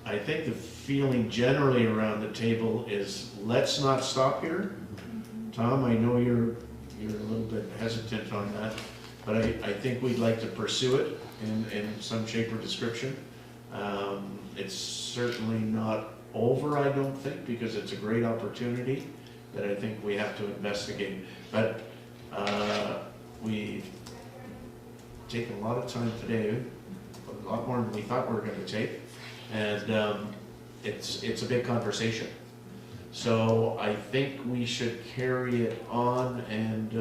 I think the feeling generally around the table is, let's not stop here. Tom, I know you're a little bit hesitant on that, but I think we'd like to pursue it in some shape or description. It's certainly not over, I don't think, because it's a great opportunity that I think we have to investigate. But we've taken a lot of time today, a lot more than we thought we were going to take, and it's a big conversation. So I think we should carry it on, and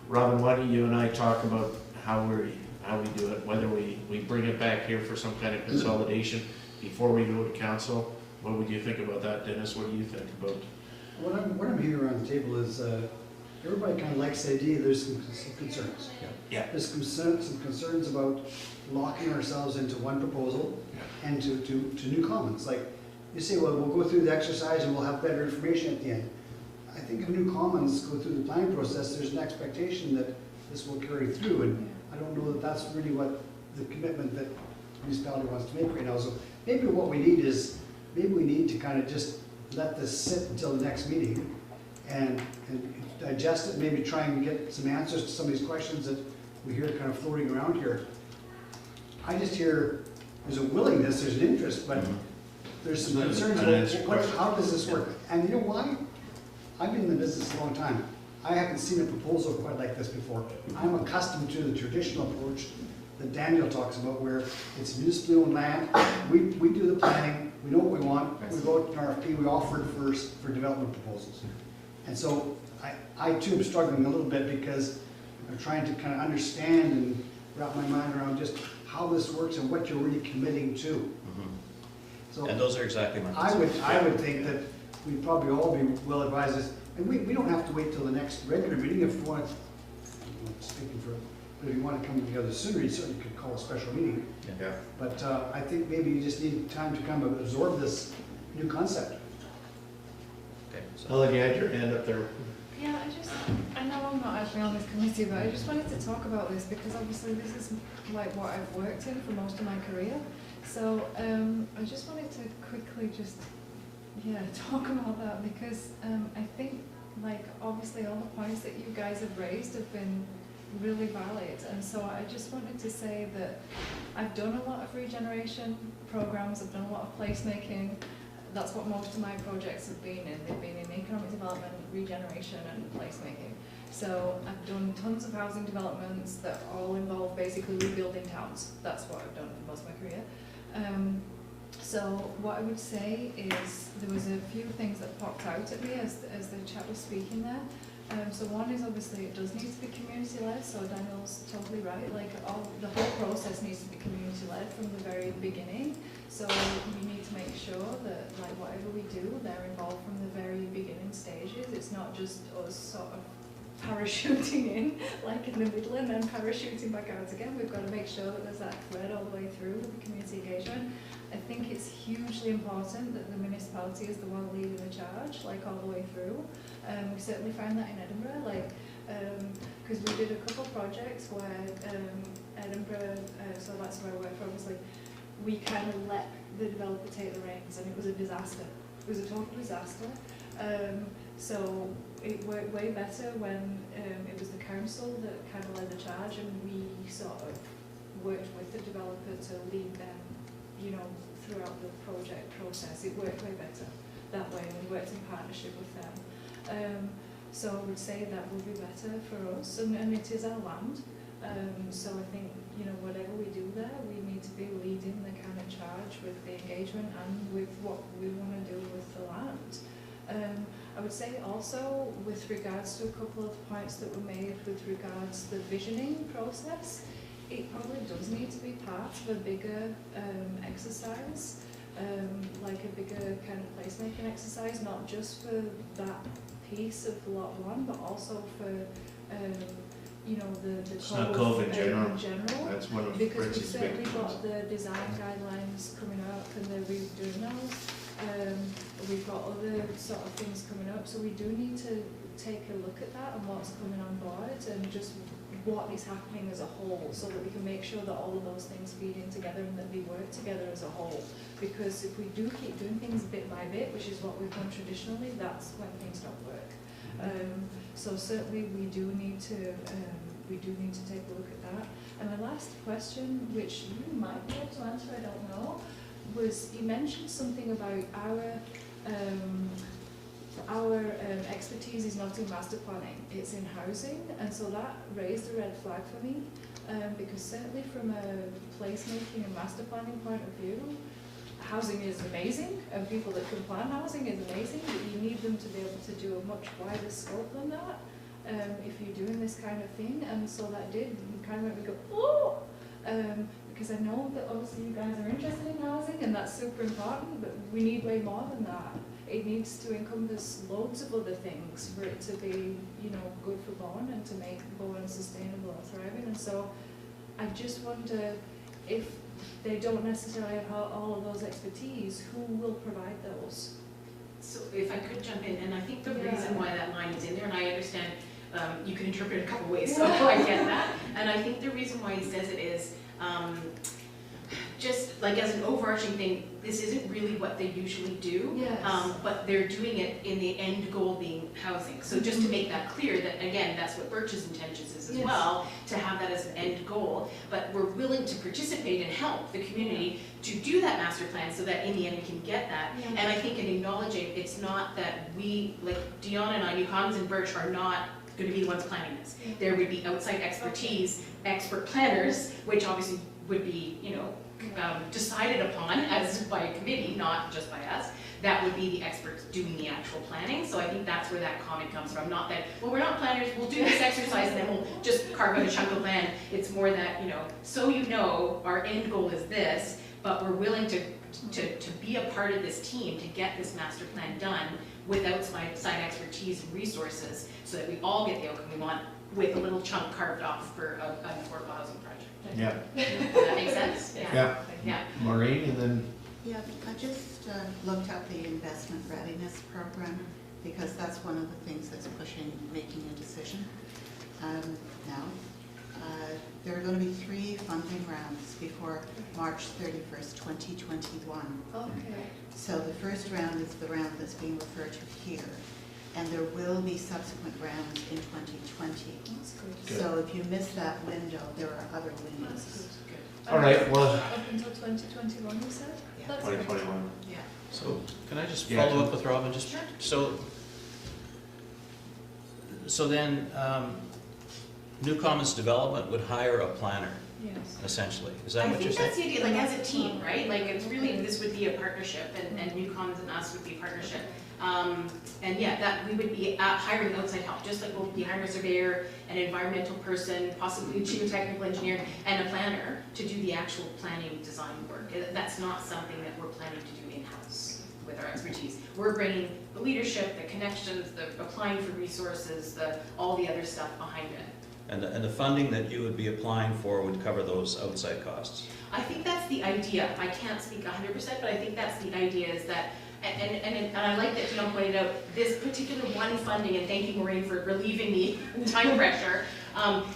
Robin, why don't you and I talk about how we do it, whether we bring it back here for some kind of consolidation before we go to council. What would you think about that, Dennis? What do you think about? What I'm hearing around the table is, everybody kind of likes the idea, there's some concerns. Yeah. There's some concerns about locking ourselves into one proposal and to new commons. Like, you say, well, we'll go through the exercise and we'll have better information at the end. I think if new commons go through the planning process, there's an expectation that this will carry through, and I don't know that that's really what the commitment that the municipality wants to make right now. So maybe what we need is, maybe we need to kind of just let this sit until the next meeting and digest it, maybe try and get some answers to some of these questions that we hear kind of floating around here. I just hear there's a willingness, there's an interest, but there's some concerns about how does this work? And you know why? I've been in the business a long time. I haven't seen a proposal quite like this before. I'm accustomed to the traditional approach that Daniel talks about, where it's municipally owned land, we do the planning, we know what we want, we go to an RFP, we offer it first for development proposals. And so I too am struggling a little bit because I'm trying to kind of understand and wrap my mind around just how this works and what you're really committing to. So And those are exactly my I concerns. would think that we'd probably all be well advised, and we don't have to wait till the next regular meeting if we want, I'm not speaking for, but if you want to come together sooner, you certainly could call a special meeting. Yeah. But I think maybe you just need time to kind of absorb this new concept. Okay, so- Helen, you had your hand up there. Yeah, I know I'm not actually on this committee, but I just wanted to talk about this because obviously this is like what I've worked in for most of my career. So I just wanted to quickly just, talk about that because I think like obviously all the points that you guys have raised have been really valid, and so I just wanted to say that I've done a lot of regeneration programs, I've done a lot of placemaking. That's what most of my projects have been in. They've been in economic development, regeneration and placemaking. So I've done tons of housing developments that all involve basically rebuilding towns. That's what I've done for most of my career. So what I would say is there was a few things that popped out at me as the chap was speaking there. So one is obviously it does need to be community led, so Daniel's totally right, like the whole process needs to be community led from the very beginning. So we need to make sure that like whatever we do, they're involved from the very beginning stages. It's not just us sort of parachuting in, like in the middle and then parachuting back out again. We've got to make sure that there's that thread all the way through with the community engagement. I think it's hugely important that the municipality is the one leading the charge, like all the way through. We certainly found that in Edinburgh, like, because we did a couple projects where Edinburgh, so that's where I work for, obviously, we kind of let the developer take the reins, and it was a disaster. It was a total disaster. So it worked way better when it was the council that kind of led the charge, and we sort of worked with the developer to lead them, you know, throughout the project process. It worked way better that way, and we worked in partnership with them. So I would say that would be better for us, and it is our land. So I think, you know, whatever we do there, we need to be leading the kind of charge with the engagement and with what we want to do with the land. I would say also with regards to a couple of points that were made with regards to the visioning process, it probably does need to be part of a bigger exercise, like a bigger kind of placemaking exercise, not just for that piece of lot one, but also for you know, the It's not Cove in general. general. That's one of Because we've Rich's big certainly ones. got the design guidelines coming up and they're redoing those. We've got other sort of things coming up, so we do need to take a look at that and what's coming on board and just what is happening as a whole, so that we can make sure that all of those things feed in together and that we work together as a whole. Because if we do keep doing things bit by bit, which is what we've done traditionally, that's when things don't work. So certainly we do need to take a look at that. And the last question, which you might be able to answer, I don't know, was you mentioned something about our expertise is not in master planning, it's in housing, and so that raised a red flag for me, because certainly from a placemaking and master planning point of view, housing is amazing, and people that can plan housing is amazing, but you need them to be able to do a much wider scope than that if you're doing this kind of thing. And so that did kind of make me go, oh! Because I know that obviously you guys are interested in housing, and that's super important, but we need way more than that. It needs to encompass loads of other things for it to be, you know, good for Bowen and to make Bowen sustainable and thriving. And so I just wonder if they don't necessarily have all of those expertise, who will provide those? So if I could jump in, and I think the reason why that line is in there, and I understand you can interpret it a couple ways, so I get that. And I think the reason why he says it is, just like as an overarching thing, this isn't really what they usually do, Yes. But they're doing it in the end goal being housing. So just to make that clear, that again, that's what Birch's intentions is as Yes. well, to have that as an end goal. But we're willing to participate and help the community to do that master plan so that in the end we can get that. Yeah. And I think in acknowledging, it's not that we, like Dion and I, New Commons and Birch are not going to be the ones planning this. Yeah. There would be outside expertise, expert planners, which obviously would be, you know, decided upon as by a committee, not just by us. That would be the experts doing the actual planning. So I think that's where that comment comes from. Not that, well, we're not planners, we'll do this exercise and then we'll just carve out a chunk of land. It's more that, you know, so you know, our end goal is this, but we're willing to be a part of this team to get this master plan done with outside expertise and resources so that we all get the outcome we want with a little chunk carved off for an affordable housing project. Yeah. Does that make sense? Yeah. Maureen, and then Yeah, I just looked up the investment readiness program because that's one of the things that's pushing making a decision now. There are going to be 3 funding rounds before March 31st, 2021. Okay. So the first round is the round that's being referred to here, and there will be subsequent rounds in 2020. That's good. Good. So if you miss that window, there are other windows. That's good. all right, well, Up until 2021, you said? Yeah. That's good. 2021. Yeah. So can I just Yeah, follow Tim. up with Robin? Just so then, New Commons Development would hire a planner, Yes. essentially. Is that what you're saying? I think that's the idea, like as a team, right? Like it's really, this would be a partnership and New Commons and us would be a partnership. And yeah, that we would be hiring outside help, just like we'll be hiring a surveyor, an environmental person, possibly a geotechnical engineer, and a planner to do the actual planning design work. That's not something that we're planning to do in-house with our expertise. We're bringing the leadership, the connections, the applying for resources, all the other stuff behind it. And the funding that you would be applying for would cover those outside costs? I think that's the idea. I can't speak 100%, but I think that's the idea, is that, and I like that Dion pointed out, this particular one funding, and thank you, Maureen, for relieving me the time pressure,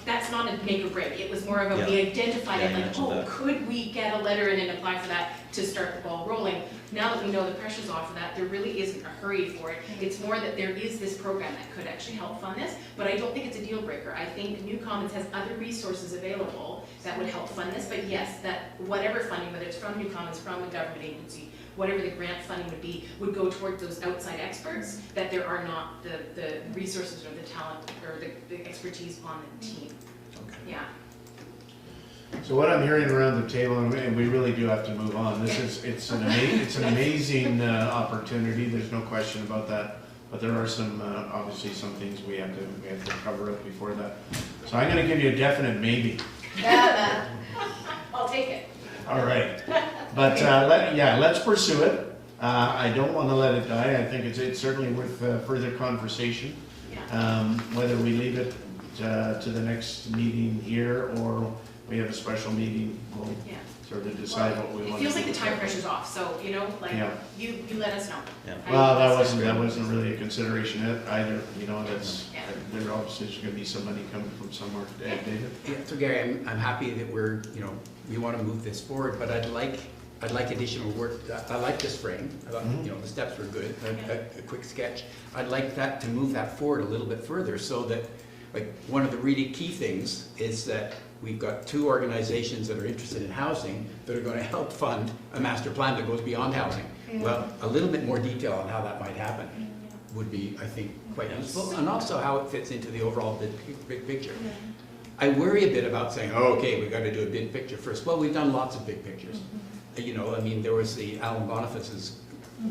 that's not a make or break. It was more of a, we identified it, like, oh, could we get a letter in and apply for that to start the ball rolling? Now that we know the pressure's off of that, there really isn't a hurry for it. It's more that there is this program that could actually help fund this, but I don't think it's a deal breaker. I think New Commons has other resources available that would help fund this, but yes, that whatever funding, whether it's from New Commons, from a government agency, whatever the grant funding would be, would go toward those outside experts, that there are not the resources or the talent or the expertise on the team. Okay. Yeah. So what I'm hearing around the table, and we really do have to move on, it's an amazing opportunity, there's no question about that. But there are some, obviously some things we have to cover up before that. So I'm gonna give you a definite maybe. I'll take it. All right, but let's pursue it. I don't want to let it die. I think it's certainly worth further conversation. Whether we leave it to the next meeting here or we have a special meeting, we'll sort of decide what we want to do. It feels like the time pressure's off, so, you know, like, you let us know. Well, that wasn't really a consideration either, you know, there obviously is gonna be some money coming from somewhere, David. Yeah, so Gary, I'm happy that we want to move this forward, but I'd like additional work. I like this frame. I thought, the steps were good, a quick sketch. I'd like that to move that forward a little bit further, so that, like, one of the really key things is that we've got two organizations that are interested in housing that are going to help fund a master plan that goes beyond housing. Well, a little bit more detail on how that might happen would be, I think, quite useful, and also how it fits into the overall big picture. I worry a bit about saying, oh, okay, we've got to do a big picture first. Well, we've done lots of big pictures. You know, I mean, there was the Alan Boniface's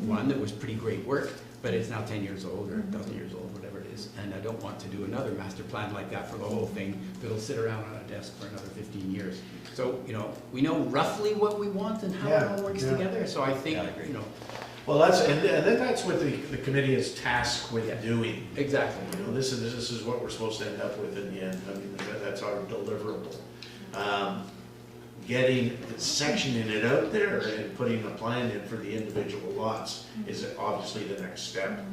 one that was pretty great work, but it's now 10 years old or a dozen years old, whatever it is. And I don't want to do another master plan like that for the whole thing that'll sit around on a desk for another 15 years. So, we know roughly what we want and how it all works together. So I think, Well, that's what the committee is tasked with doing. Exactly. This is what we're supposed to end up with in the end. I mean, that's our deliverable. Sectioning it out there and putting a plan in for the individual lots is obviously the next step.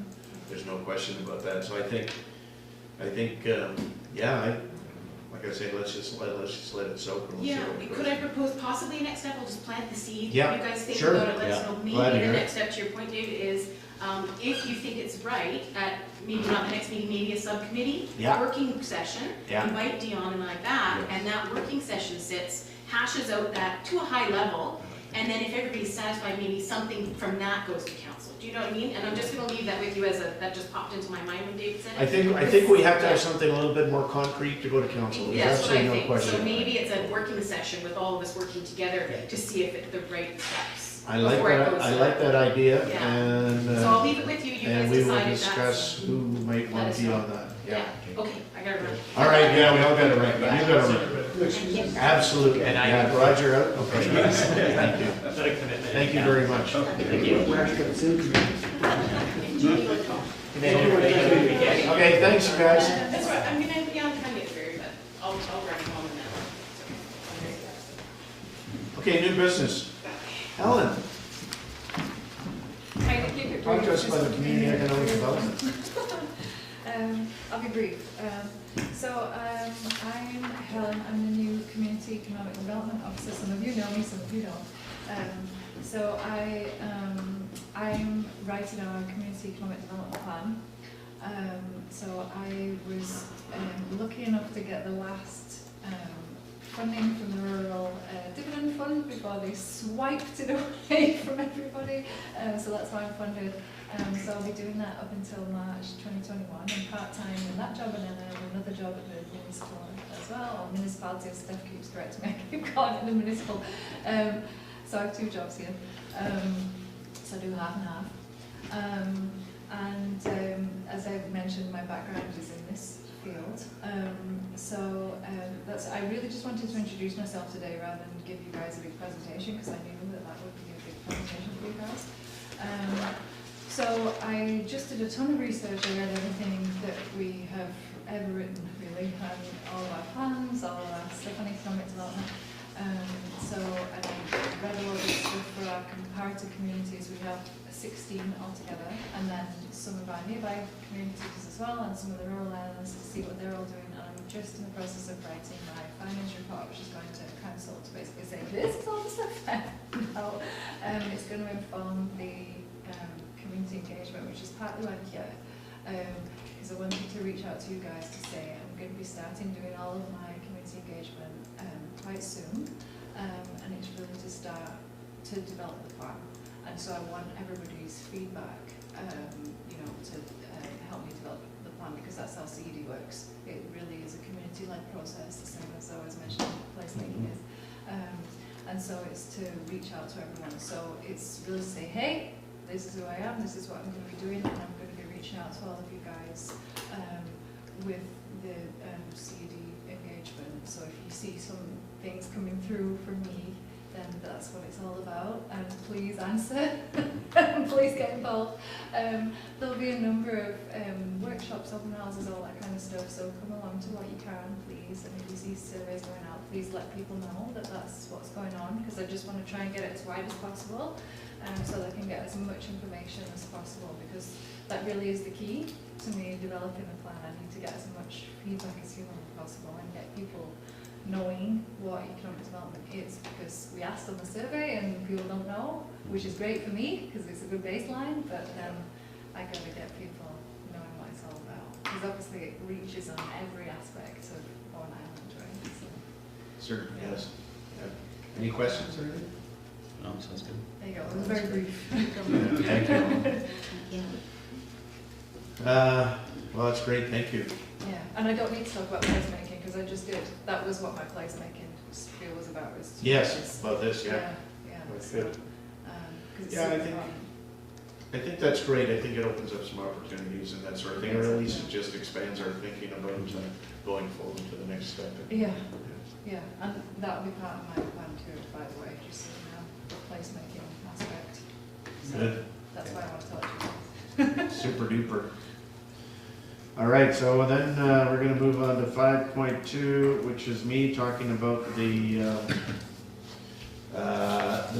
There's no question about that. So I think, like I say, let's just let it soak. And Yeah, could I propose possibly a next step? I'll just plant the seed. Yeah, You guys think sure. about it, let us know. Glad to Maybe hear the it. next step, to your point, David, is if you think it's right, at maybe not the next meeting, maybe a subcommittee, working session, invite Dion and I back, and that working session hashes out that to a high level, and then if everybody's satisfied, maybe something from that goes to council. Do you know what I mean? And I'm just gonna leave that with you that just popped into my mind when David said it. I think we have to have something a little bit more concrete to go to council. That's what I think. Question. So maybe it's a working session with all of us working together to see if it's the right steps. I like that idea, and so I'll leave it with you. You guys we will decide if discuss who might want to be on that. Okay, I gotta run. All right, we all gotta run. You gotta run. Absolutely. And I Roger out. Okay. Thank you. Thank you very much. Okay, thanks, you guys. That's right. I'm gonna be on the committee, but I'll run home now. Okay, new business. Helen, Trying to keep it talk to us brief, about the just- community economic development. I'll be brief. I'm Helen, I'm the new Community Economic Development Officer. Some of you know me, some of you don't. I'm writing our Community Economic Development Plan. I was lucky enough to get the last funding from the Rural Dividend Fund before they swiped it away from everybody. So that's how I'm funded. So I'll be doing that up until March 2021. I'm part-time in that job, and then I have another job at the municipal as well. Or municipality, as Steph keeps correcting me, I keep calling it the municipal. So I have two jobs here. So I do half and half. And as I've mentioned, my background is in this field. I really just wanted to introduce myself today rather than give you guys a big presentation, because I knew that that would be a big presentation for you guys. So I just did a ton of research. I read everything that we have ever written, really, all of our plans, all of our stuff on economic development. And I read a lot of stuff for our comparative communities. We have 16 altogether, and then some of our nearby communities as well, and some of the rural islands to see what they're all doing. And I'm just in the process of writing my finance report, which is going to council to basically say, this is all the stuff now. It's going to inform the community engagement, which is partly why I'm here, because I wanted to reach out to you guys to say I'm going to be starting doing all of my community engagement quite soon, and it's really to start to develop the plan. And so I want everybody's feedback, to help me develop the plan, because that's how CED works. It really is a community-led process, the same as I was mentioning placemaking is. And so it's to reach out to everyone. So it's really to say, hey, this is who I am, this is what I'm going to be doing, and I'm going to be reaching out to all of you guys with the CED engagement. So if you see some things coming through from me, then that's what it's all about, and please answer, please get involved. There'll be a number of workshops, open houses, all that kind of stuff, so come along to what you can, please, and if you see surveys going out, please let people know that that's what's going on, because I just want to try and get it as wide as possible, so they can get as much information as possible, because that really is the key to me developing the plan. I need to get as much feedback as humanly possible and get people knowing what economic development is, because we asked on the survey and people don't know, which is great for me because it's a good baseline, but then I got to get people knowing what it's all about, because obviously it reaches on every aspect of Owen Island, right? So, Certainly, yes. Yeah. Any questions or anything? No, sounds good. there you go, it was very brief. Thank you. Yeah. Well, that's great, thank you. Yeah, and I don't need to talk about placemaking because I just did. That was what my placemaking spiel was about. Was Yes, about this, yeah. Yeah. That's So, good. 'cause it's Yeah, super I think- fun. I think that's great. I think it opens up some opportunities and that sort of thing, or at least it just expands our thinking about going forward to the next step. Yeah. Yeah, and that'll be part of my plan too, by the way, just so you know, the placemaking aspect. So Good. that's why I want to talk to you. Super duper. All right, so then we're gonna move on to 5.2, which is me talking about the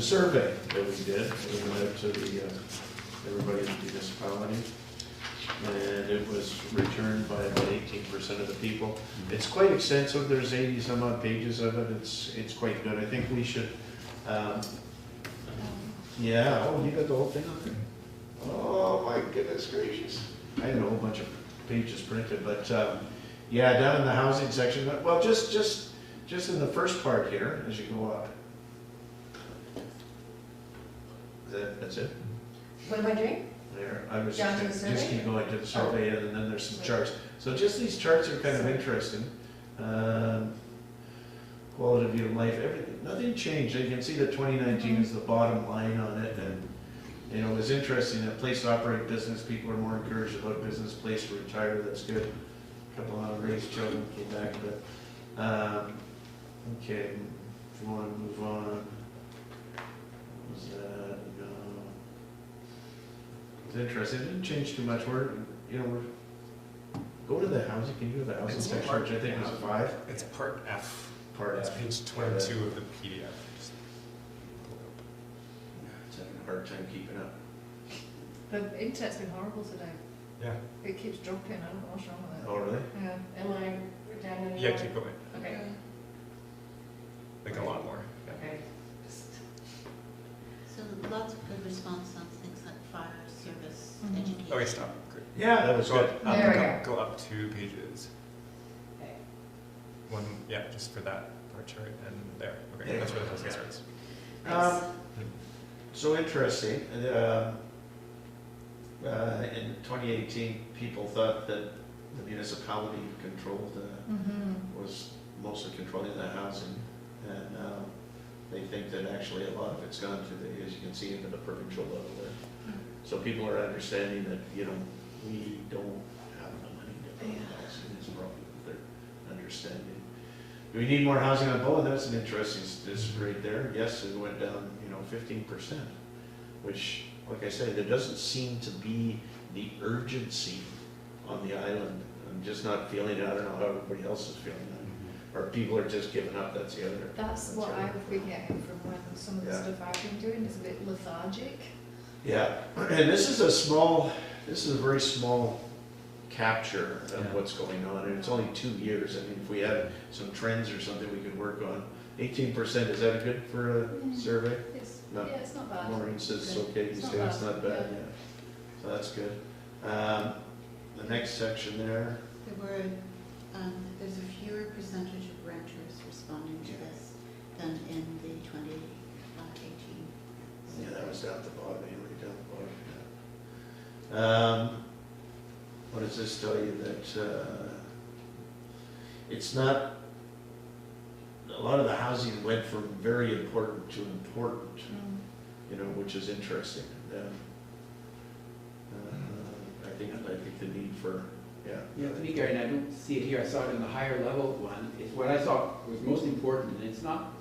survey that we did. We went out to everybody in the municipality, and it was returned by about 18% of the people. It's quite extensive. There's 80 some odd pages of it. It's quite good. I think we should. Yeah. Oh, you got the whole thing on there. Oh my goodness gracious! I had a whole bunch of pages printed, but yeah, down in the housing section. Well, just in the first part here, as you go up. That's it. What am I doing? There, I was Down to the just survey? keep going to the survey, and then there's some charts. So just these charts are kind of interesting. Quality of life, everything, nothing changed. You can see that 2019 is the bottom line on it, and you know, it was interesting that place to operate business, people are more encouraged about business, place to retire, that's good. A couple of raised children came back, but, okay, if you wanna move on. What was that? No. It's interesting, it didn't change too much, go to the housing, can you go to the housing It's section, part- which I think was 5? It's part F. Part It's F. page 22 of the PDF. It's having a hard time keeping up. The internet's been horrible today. Yeah. It keeps dropping. I don't know what's wrong with it. Oh, really? Yeah. Am I down in? Yeah, keep going. Okay. Like a lot more. Yeah. Okay. So lots of good response on things like fire, service, Mhm. education. Okay, stop. Good. Yeah, that was Go good. up, There we go up 2 pages. Okay. One, yeah, just for that bar chart and there. Okay, Yeah. that's where the process starts. So interesting, in 2018, people thought that the municipality controlled, was mostly controlling the housing, and they think that actually a lot of it's gone to as you can see, into the provincial level there. So people are understanding that, you know, we don't have the money to build housing is probably what they're understanding. Do we need more housing on Bowen? That's an interesting statistic right there. Yes, it went down, you know, 15%, which, like I say, there doesn't seem to be the urgency on the island. I'm just not feeling it. I don't know how everybody else is feeling it. Or people are just giving up, that's the other. That's what the other I've been getting from some of the Yeah. stuff I've been doing, is a bit lethargic. Yeah, and this is a very small capture of Yeah. what's going on, and it's only 2 years. I mean, if we had some trends or something we could work on. 18%, is that good for a survey? It's, No. yeah, it's not bad. Maureen says it's Good. okay, you It's say not it's bad, not bad, yeah. yeah. So that's good. The next section there, There were, there's a fewer percentage of renters responding to this than in the 2018. yeah, that was down at the bottom, anyway, down the bottom, yeah. What does this tell you? That it's not, a lot of the housing went from very important to important, you know, which is interesting. I think the need for, yeah. Yeah, to me, Gary, and I don't see it here, I saw it in the higher level one, is what I thought was most important, and it's not,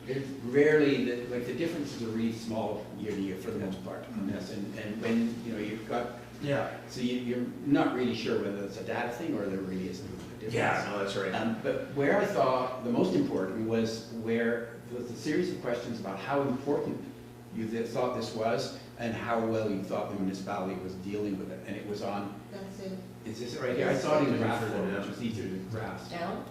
there's rarely, like, the differences are really small year to year for the most part on this, and when, you know, you've got, Yeah. so you're not really sure whether it's a data thing or there really isn't a difference. Yeah, no, that's right. But where I thought the most important was where there was a series of questions about how important you thought this was and how well you thought the municipality was dealing with it, and it was on, That's it. is this it right here? I saw it in graph form, which was easier to grasp. Down?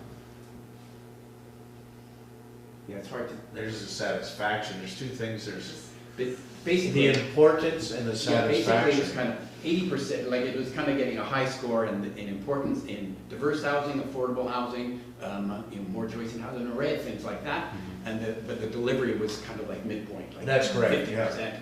Yeah, it's hard to, There's the satisfaction, there's two things, there's but the basically, importance and the yeah, basically it satisfaction. was kind of 80%, like it was kind of getting a high score in importance in diverse housing, affordable housing, you know, more choice in housing, an array of things like that. And but the delivery was kind of like midpoint, like That's correct, 50%,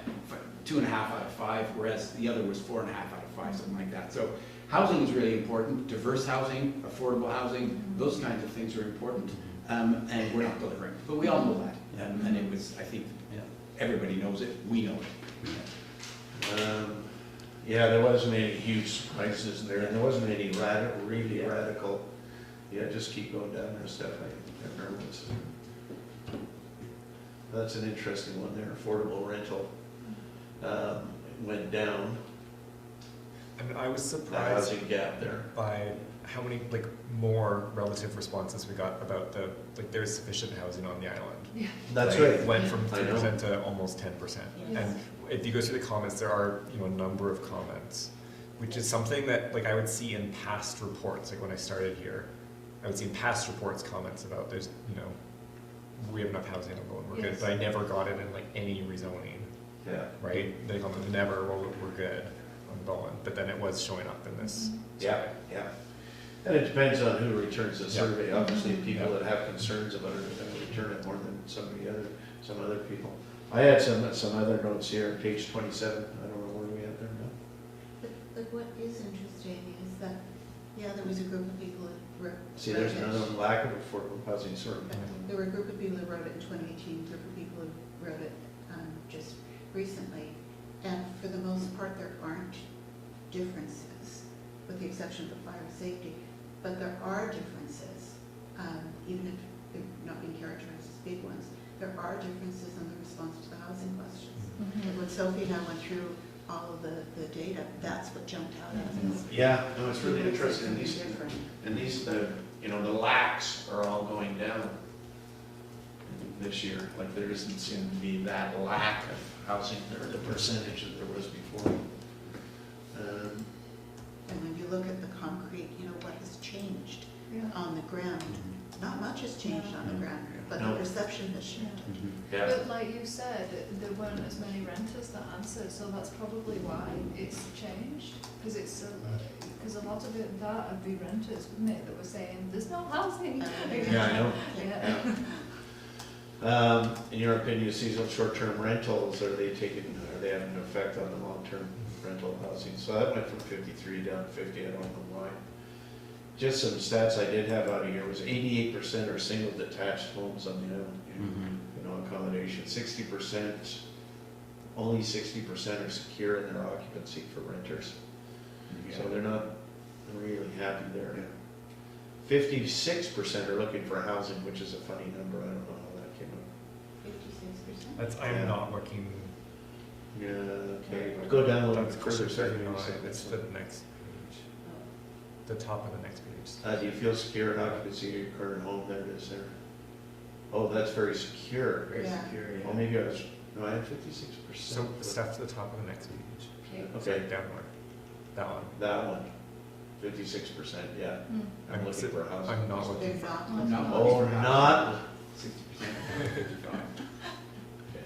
2.5 out of 5, whereas the other was 4.5 out of 5, something like that. So housing is really important. Diverse housing, affordable housing, those kinds of things are important, and we're not delivering. But we all know that, and it was, I think, everybody knows it. We know it. Yeah, there wasn't any huge surprises in there, and there wasn't any really radical, yeah, just keep going down there, Steph, I can't remember what's. That's an interesting one there, affordable rental, went down, And I was the surprised housing gap there. by how many, like, more relative responses we got about the, like, there's sufficient housing on the island. Yeah. That's Like, right. it went from I know. 3% to almost 10%. Yes. And if you go through the comments, there are, you know, a number of comments, which is something that, like, I would see in past reports, like when I started here, I would see in past reports comments about there's, you know, we have enough housing on Bowen, we're good, Yes. but I never got it in like any rezoning, Yeah, right? They comment never, well, we're good on Bowen, but then it was showing up in this. yeah, yeah. And it depends on who returns the Yeah. survey. Obviously, people Yeah. that have concerns about it are gonna return it more than some other people. I had some other notes here, page 27, I don't know where we at there now. But what is interesting is that, yeah, there was a group of people that wrote. See, there's it. another lack of affordable housing, sort of. There were a group of people who wrote it in 2018, a group of people who wrote it just recently. And for the most part, there aren't differences, with the exception of the fire safety. But there are differences, even if they're not being characterized as big ones. There are differences in the response to the housing questions. And when Sophie and I went through all of the data, that's what jumped out at us. Yeah, no, it's really It's interesting, and different. these, you know, the lacks are all going down this year, like there doesn't seem to be that lack of housing, or the percentage that there was before. And when you look at the concrete, you know, what has changed Yeah. on the ground, not much has changed on the ground, but No. the perception has shifted. Yeah, But like you said, there weren't as many renters that answered, so that's probably why it's changed. Because because a lot of it, that would be renters, wouldn't it, that were saying, there's no housing. yeah, I know. Yeah. In your opinion, seasonal short-term rentals, are they having an effect on the long-term rental housing? So that went from 53 down to 50, I don't know why. Just some stats I did have out of here was 88% are single detached homes on the island, you know, accommodation. 60% only 60% are secure in their occupancy for renters. So they're not really happy there. 56% are looking for housing, which is a funny number. I don't know how that came up. 56%? That's, I'm Yeah. not looking. Yeah, okay, go down a little bit That's further. closer to 39. 36. It's the next page. The top of the next page. Do you feel secure in occupancy of your current home? There it is there. Oh, that's very secure. Very Yeah. secure, Well, maybe I was, no, I had 56%. So step to the top of the next page. Okay, Down more. That one. that one, 56%, yeah. I'm looking for a house. I'm not looking They're for. not. Oh, not, 60% of 55. okay.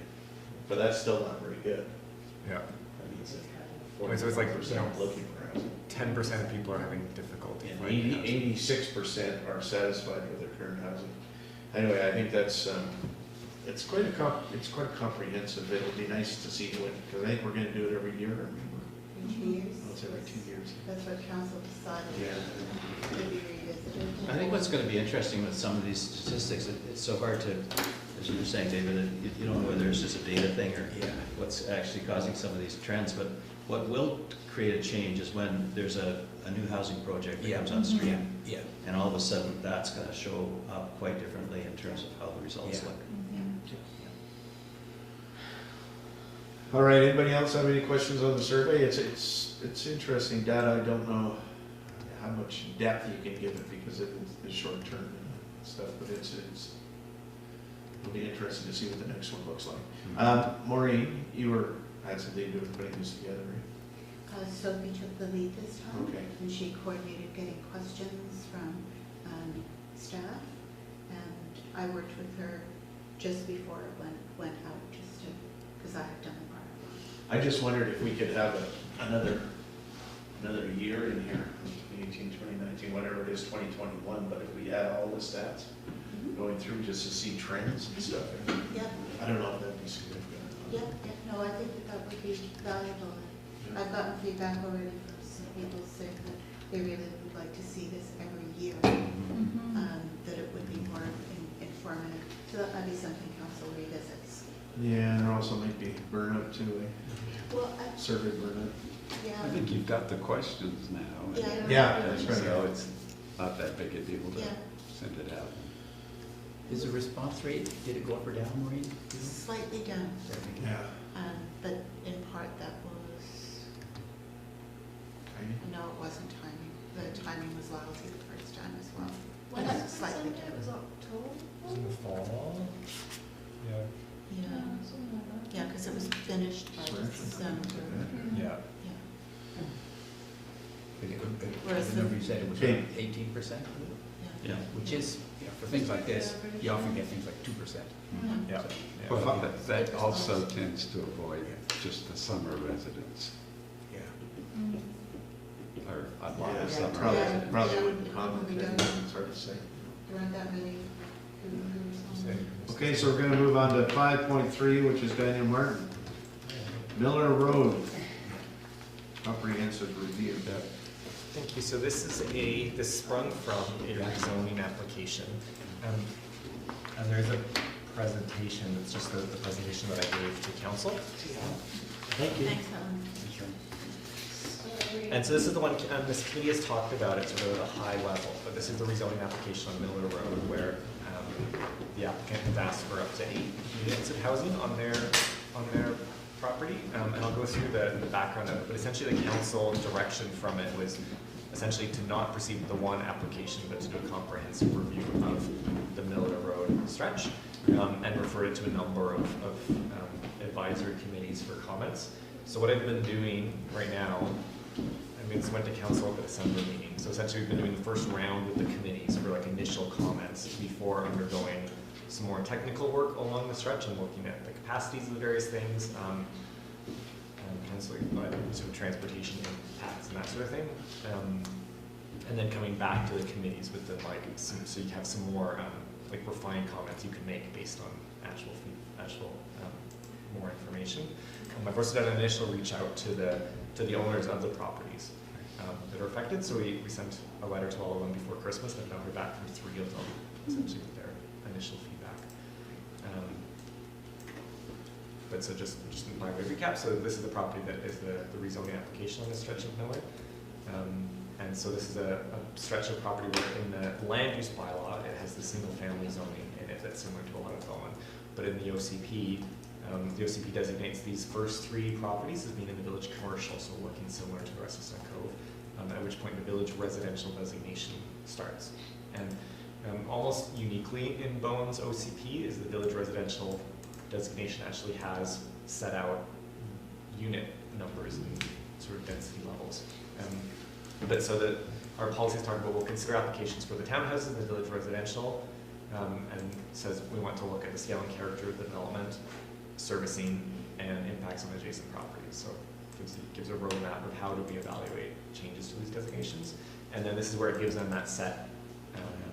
But that's still not very good. Yeah. That means that Wait, so it's like, 44% looking for housing. 10% of people are having difficulty And finding housing. 86% are satisfied with their current housing. Anyway, I think that's, it's quite a comprehensive, it'll be nice to see what, because I think we're gonna do it every year. In 2 years? Oh, it's every 2 years. That's what council decided. Yeah. To be revisited. I think what's gonna be interesting with some of these statistics, it's so hard to, as you were saying, David, you don't know whether it's just a data thing or what's actually causing some of these trends, but what will create a change is when there's a new housing project that comes on stream. Yeah. And all of a sudden, that's gonna show up quite differently in terms of how the results Yeah. look. All right, anybody else have any questions on the survey? It's interesting data. I don't know how much depth you can give it because it's short term and stuff, but it'll be interesting to see what the next one looks like. Maureen, had something to do with putting this together, right? Sophie took the lead this time. Okay. And she coordinated getting questions from staff. And I worked with her just before it went out, just to, because I had done the part. I just wondered if we could have another year in here, 2018, 2019, whatever it is, 2021, but if we add all the stats going through just to see trends and stuff. Yeah, I don't know if that'd be significant. yeah, no, I think that would be valuable. I've gotten feedback already from some people saying that they really would like to see this every year, that it would be more informative. So that might be something council revisits. Yeah, and there also might be burnout too, Well, survey burnout. yeah. I think you've got the questions now. and- Yeah. Yeah, that's right. So it's not that big a deal to Yeah. send it out. Is the response rate, did it go up or down, Maureen? Slightly down, Yeah. but in part that was, no, it wasn't timing. The timing was lousy the first time as well. When But did it's you slightly send it? It was down. October? It was in the fall. Yeah. Yeah, Something like that. yeah, because it was finished by December. Yeah. Yeah, The Whereas the- number you said, it was Okay. around 18%? yeah. Yeah. Which is, for things like this, you often get things like 2%. Yeah. But Yeah. that also tends to avoid just the summer residents, Yeah. or a lot of Yeah, summer probably, residents. probably wouldn't comment, it's hard to say. There aren't that many who Okay, so we're gonna move on to 5.3, which is Daniel Martin. Miller Road, comprehensive review. Thank you. So this sprung from a rezoning application. And there's a presentation, it's just the presentation that I gave to council. Thank you. Thanks, Helen. And so this is the one, this committee has talked about it sort of at a high level, but this is the rezoning application on Miller Road where the applicant has asked for up to 8 units of housing on their property. And I'll go through the background of it, but essentially the council direction from it was essentially to not proceed with the one application, but to do a comprehensive review of the Miller Road stretch and refer it to a number of advisory committees for comments. So what I've been doing right now, this went to council at the December meeting. So essentially we've been doing the first round with the committees for like initial comments before undergoing some more technical work along the stretch and looking at the capacities of the various things, and potentially sort of transportation impacts and that sort of thing. And then coming back to the committees with the so you have some more like refined comments you can make based on actual more information. I've also done an initial reach out to the owners of the properties that are affected. So we sent a letter to all of them before Christmas, and I've now heard back from 3 of them, essentially with their initial feedback. But but so just by way of recap, so this is the property that is the rezoning application on this stretch of Miller. And so this is a stretch of property where in the land use bylaw, it has the single family zoning in it that's similar to a lot of Bowen. But in the OCP designates these first 3 properties as being in the village commercial, so working similar to the rest of Sun Cove, at which point the village residential designation starts. And almost uniquely in Bowen's OCP is the village residential designation actually has set out unit numbers and sort of density levels. But so that our policies talk about, we'll consider applications for the townhouses and the village residential, and says we want to look at the scale and character of the development, servicing, and impacts on adjacent properties. So it gives a roadmap of how do we evaluate changes to these designations. And then this is where it gives them that set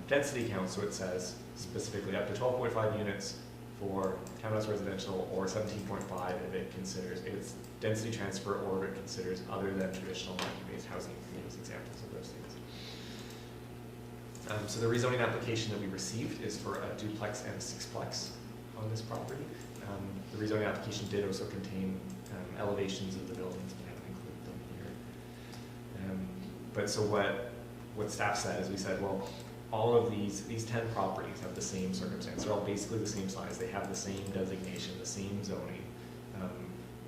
density count. So it says specifically up to 12.5 units for townhouse residential, or 17.5 if it considers, if it's density transfer, or if it considers other than traditional market-based housing. Use examples of those things. So the rezoning application that we received is for a duplex and a sixplex on this property. The rezoning application did also contain elevations of the buildings, but I haven't included them here. But so what staff said is, we said, well, all of these 10 properties have the same circumstance. They're all basically the same size. They have the same designation, the same zoning.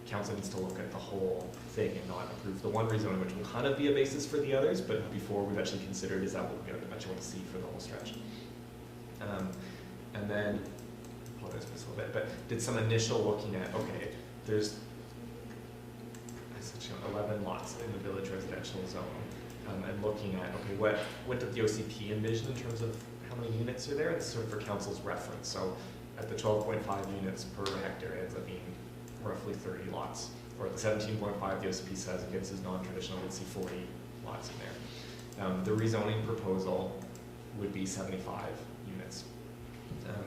Council needs to look at the whole thing and not approve the one rezoning, which will kind of be a basis for the others, but before we've actually considered, is that what we actually want to see for the whole stretch. And then, I apologize for this a little bit, but did some initial looking at, okay, there's 11 lots in the village residential zone. And looking at, okay, what did the OCP envision in terms of how many units are there? And sort of for council's reference. So at the 12.5 units per hectare, it ends up being roughly 30 lots. Or at the 17.5, the OCP says, again, this is non-traditional, we'd see 40 lots in there. The rezoning proposal would be 75 units.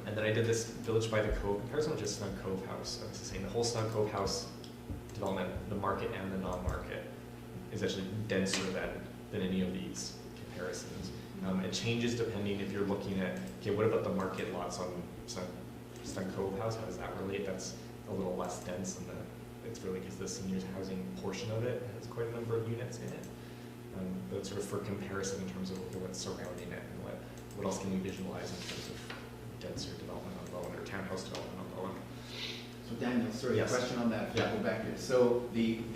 And then I did this Village by the Cove comparison with just Snug Cove House. I was saying the whole Snug Cove House development, the market and the non-market, is actually denser than any of these comparisons. It changes depending if you're looking at, okay, what about the market lots on Snug Cove House? How does that relate? That's a little less dense, and it's really because the seniors housing portion of it has quite a number of units in it. But sort of for comparison in terms of what's surrounding it and what else can we visualize in terms of denser development on Bowen or townhouse development on Bowen. So Daniel, sorry, Yes. a question on that. Yeah. Go back here. So the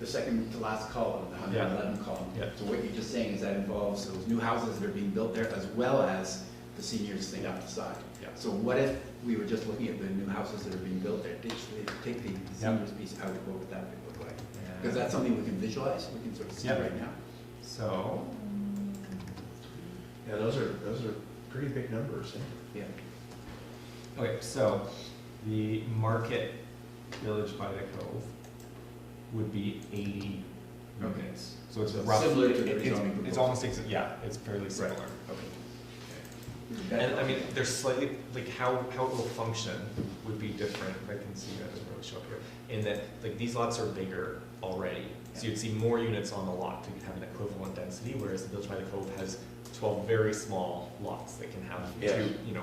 second to last column, the 111 column. Yeah. So what you're just saying is that involves those new houses that are being built there, as well as the seniors thing up the side. Yeah. So what if we were just looking at the new houses that are being built there? Take the seniors piece out, what would that look like? Because that's something we can visualize, we can sort of see right now. So, Yeah, those are pretty big numbers, eh? Yeah. okay, so the market Village by the Cove would be 80 Okay. units. So it's So roughly, similar to the it's rezoning almost, yeah, it's fairly similar. Okay. And I mean, there's slightly, like how it will function would be different. I can see that doesn't really show up here. In that, like these lots are bigger already. So you'd see more units on the lot to have an equivalent density, whereas the Village by the Cove has 12 very small lots that can have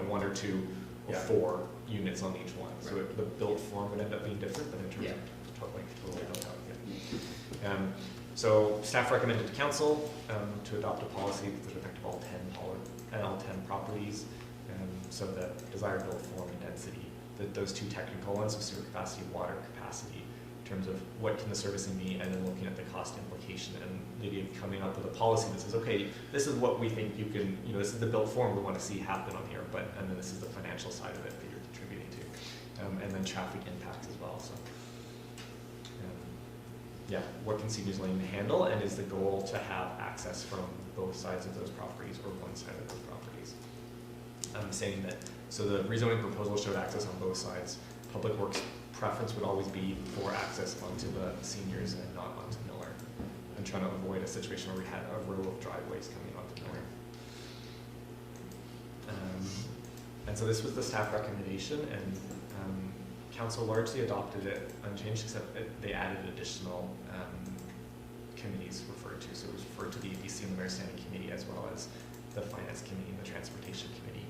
one or two or 4 units on each one. So the built form would end up being different, but in terms of totally built out. Yeah. So staff recommended to council to adopt a policy with respect to all 10 properties. So the desired built form and density, those 2 technical ones, so sewer capacity, water capacity, in terms of what can the servicing be, and then looking at the cost implication, and maybe coming up with a policy that says, okay, this is what we think you can, this is the built form we want to see happen on here, and then this is the financial side of it that you're contributing to, and then traffic impacts as well. So. What can seniors living handle, and is the goal to have access from both sides of those properties or one side of those properties? I'm saying that, so the rezoning proposal showed access on both sides. Public Works preference would always be for access onto the seniors and not onto Miller. I'm trying to avoid a situation where we had a row of driveways coming onto Miller. And so this was the staff recommendation, and council largely adopted it unchanged, except they added additional committees referred to. So it was referred to the ABC and the Mayor Standing Committee, as well as the Finance Committee and the Transportation Committee,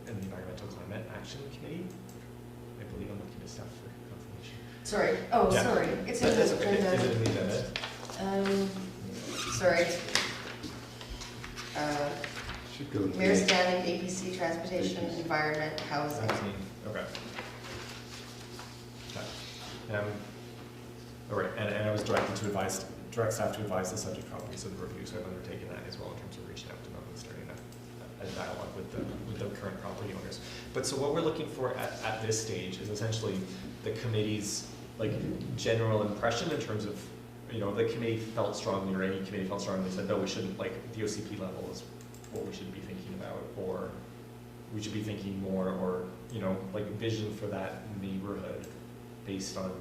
and the Environmental Environmental Climate Action Committee. I believe I'm looking to staff for confirmation. Sorry, oh, Yeah. sorry, it's in That's the okay. Is it agenda. in the agenda? Sorry. Should go to Mayor the- Standing, APC, Transportation, Environment, Housing. That's me. Okay. Okay. All right, and I was directed to direct staff to advise the subject properties of the review, so I've undertaken that as well in terms of reaching out to them and starting a dialogue with the current property owners. But so what we're looking for at this stage is essentially the committee's like general impression in terms of, you know, the committee felt strongly, or any committee felt strongly, said, no, we shouldn't, like, the OCP level is what we should be thinking about, or we should be thinking more, or, you know, like vision for that neighborhood based on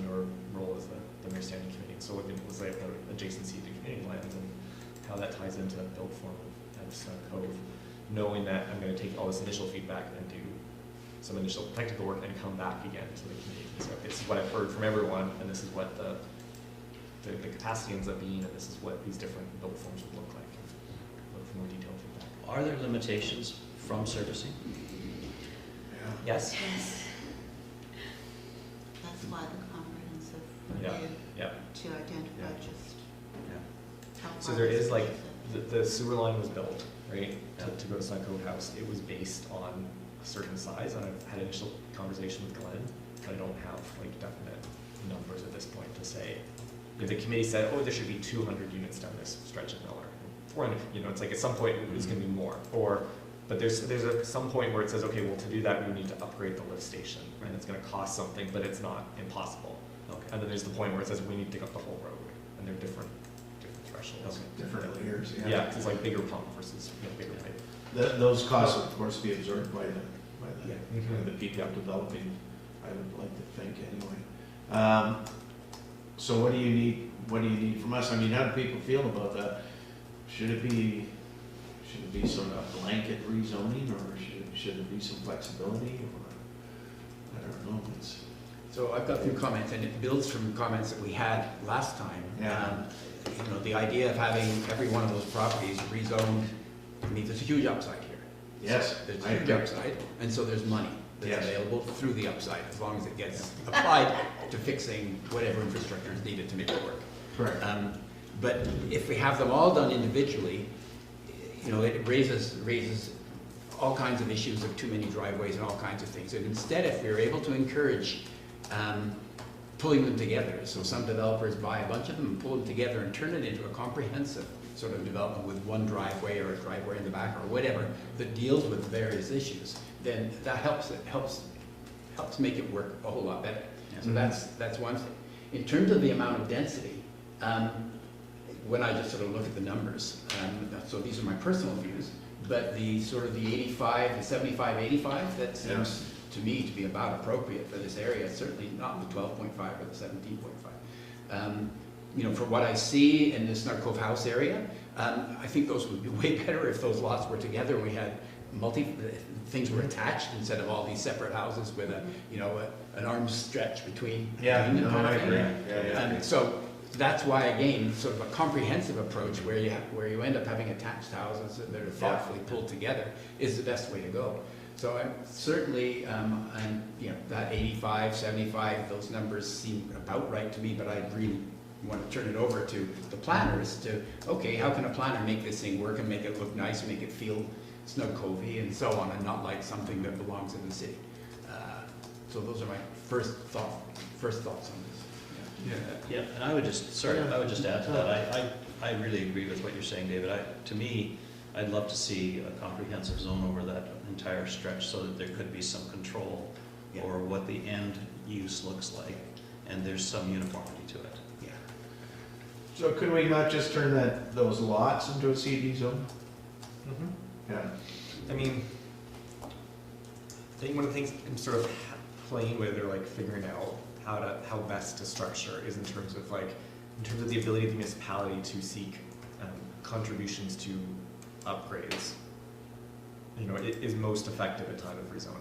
your role as the mayor standing committee. So looking at, like, the adjacency to community lands and how that ties into that build form of Sun Cove, knowing that I'm gonna take all this initial feedback and do some initial technical work and come back again to the committee. So this is what I've heard from everyone, and this is what the capacity ends up being, and this is what these different build forms would look like. Look for more detailed feedback. Are there limitations from servicing? Yes? Yes. That's why the comprehensive review, Yeah. to identify just how So far there this is like, is. the sewer line was built, right, to go to Sun Cove House. It was based on a certain size, and I've had initial conversation with Glenn, but I don't have like definite numbers at this point to say. If the committee said, oh, there should be 200 units down this stretch of Miller, 400, you know, it's like at some point it's gonna be more, but there's some point where it says, okay, well, to do that, we need to upgrade the lift station, and it's gonna cost something, but it's not impossible. Okay. And then there's the point where it says, we need to dig up the whole road, and they're different thresholds. Different layers, yeah. Yeah, 'cause it's like bigger pump versus, you know, bigger pipe. Those costs, of course, be absorbed by Yeah. the people developing, I would like to think, anyway. So what do you need from us? I mean, how do people feel about that? Should it be sort of a blanket rezoning, or should there be some flexibility, or, I don't know, So I've got a few comments, and it builds from comments that we had last time. Yeah. You know, the idea of having every one of those properties rezoned, I mean, there's a huge upside here. Yes, There's I a huge agree. upside, and so there's money that's Yes. available through the upside, as long as it gets applied to fixing whatever infrastructure is needed to make it work. correct. But if we have them all done individually, you know, it raises all kinds of issues of too many driveways and all kinds of things. And instead, if we're able to encourage pulling them together, so some developers buy a bunch of them and pull them together and turn it into a comprehensive sort of development with one driveway or a driveway in the back or whatever that deals with various issues, then that helps make it work a whole lot better. So that's one thing. In terms of the amount of density, when I just sort of look at the numbers, so these are my personal views, but the sort of the 85, the 75, 85, that seems to me to be about appropriate for this area, certainly not the 12.5 or the 17.5. You know, for what I see in the Snug Cove House area, I think those would be way better if those lots were together and we had things were attached instead of all these separate houses with an arm's stretch between. Yeah, them kind of I thing. agree. Yeah. So that's why, again, sort of a comprehensive approach where you end up having attached houses that are thoughtfully pulled together is the best way to go. So I'm certainly, that 85, 75, those numbers seem about right to me, but I really want to turn it over to the planners to, okay, how can a planner make this thing work and make it look nice, make it feel snug covey and so on, and not like something that belongs in the city. So those are my first thoughts on this. Yeah, and I would just add to that, I really agree with what you're saying, David. To me, I'd love to see a comprehensive zone over that entire stretch so that there could be some control over what the end use looks like, and there's some uniformity to it. Yeah. So could we not just turn those lots into a CD zone? Yeah. I mean, I think one of the things I'm sort of playing with or like figuring out how best to structure is in terms of the ability of the municipality to seek contributions to upgrades. You know, it is most effective at time of rezoning.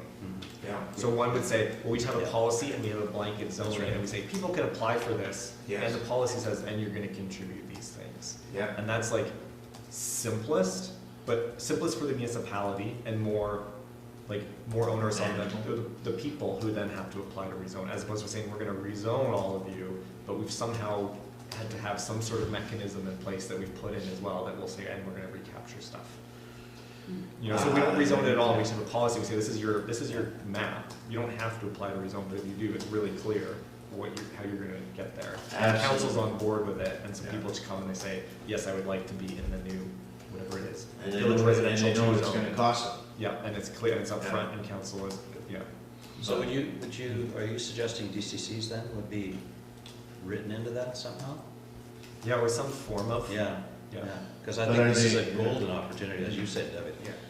Yeah. So one would say, well, we have a policy and we have a blanket zone, right. and we say people can apply for this, Yes. and the policy says, and you're going to contribute these things. Yeah. And that's like simplest for the municipality and more like more onerous on the people who then have to apply to rezone, as opposed to saying we're going to rezone all of you, but we've somehow had to have some sort of mechanism in place that we've put in as well that will say, and we're going to recapture stuff. You know, so we don't rezone it at all. We just have a policy. We say this is your map. You don't have to apply to rezone, but if you do, it's really clear how you're going to get there. And council's on board with it, and some people just come and they say, yes, I would like to be in the new whatever it is. And they know what it's going to cost them. Yeah, and it's clear, and it's upfront, and council is, yeah. So are you suggesting DCCs then would be written into that somehow? Yeah, or some form of. Yeah, Yeah. because I think this is a golden opportunity, as you said,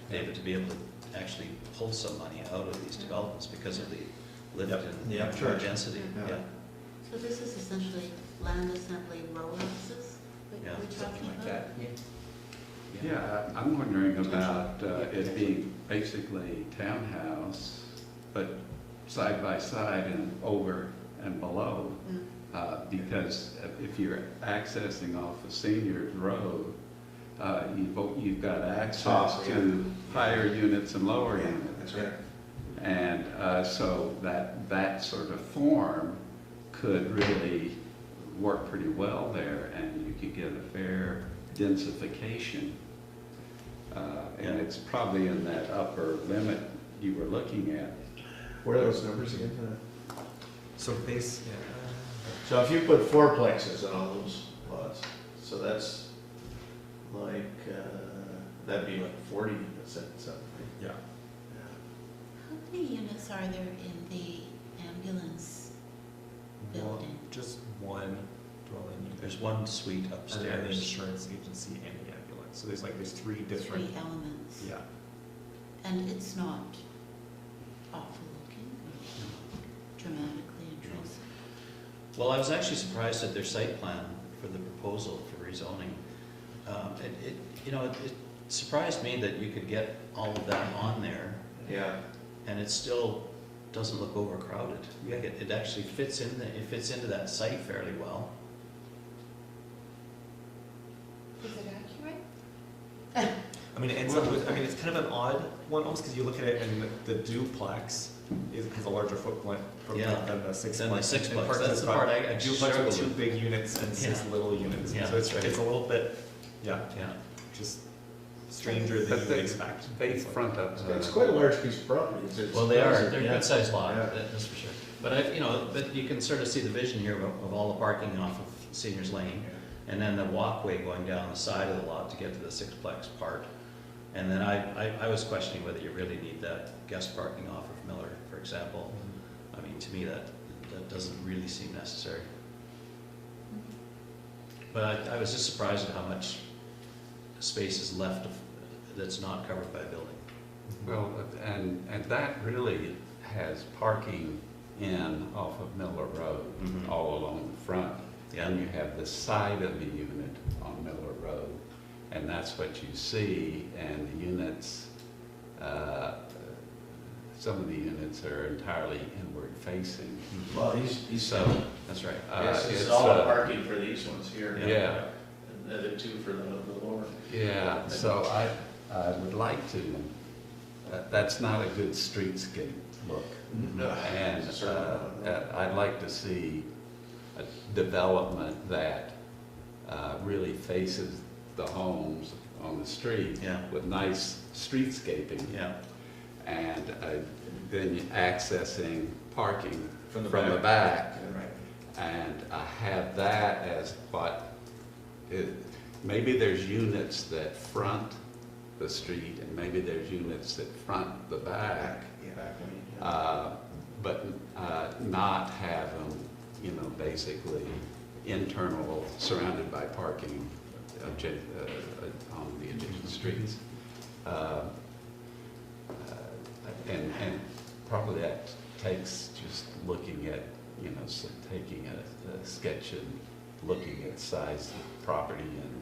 David, to be able to actually pull some money out of these developments because of the lift in density. Yeah. So this is essentially land assembly row houses that Yeah, we're Something talking like about? that. Yeah, I'm wondering about it being basically townhouse, but side by side and over and below. Because if you're accessing off of Seniors Road, you've got access to higher units and lower units. That's right. And so that sort of form could really work pretty well there, and you could get a fair densification. And it's probably in that upper limit you were looking at. What are those numbers again for that? So base, So if you put fourplexes on all those lots, so that's like, that'd be like 40 units at something. yeah. How many units are there in the ambulance building? Just one dwelling unit. There's one suite And then the upstairs. insurance agency and the ambulance. So there's three different. Three elements. Yeah. And it's not awful looking, dramatically intrusive. Well, I was actually surprised at their site plan for the proposal for rezoning. It surprised me that you could get all of that on there, Yeah. and it still doesn't look overcrowded. Like it actually fits into that site fairly well. Is it accurate? I mean, it's kind of an odd one almost because you look at it and the duplex has a larger footprint Yeah. than the sixplex. Than the sixplex. And part of That's it's the got part I duplex struggle with two with. big units and six little units. Yeah, So it's that's right. a little bit, Yeah. just stranger than But you would expect. They front up. It's quite a large piece of property. Well, they are, they're a Yeah. good sized lot, Yeah. that's for sure. But but you can sort of see the vision here of all the parking off of Seniors Lane, and then the walkway going down the side of the lot to get to the sixplex part. And then I was questioning whether you really need that guest parking off of Miller, for example. I mean, to me, that doesn't really seem necessary. But I was just surprised at how much space is left that's not covered by a building. Well, and that really has parking in off of Miller Road, Mhm. all along the front. Yeah. And you have the side of the unit on Miller Road, and that's what you see, and the units, some of the units are entirely inward facing. Well, he's So, That's right. yes, it's it's, all the parking for these ones here. Yeah. And the other two for the lower. Yeah, so I would like to, that's not a good streetscape look. No, And certainly not. I'd like to see a development that really faces the homes on the street Yeah. with nice streetscaping. Yeah. And then accessing parking From the from the back. back. Right. And have that as maybe there's units that front the street, and maybe there's units that front the back. But not have them, basically internal, surrounded by parking on the adjacent streets. And probably that takes just looking at, taking a sketch and looking at size of property and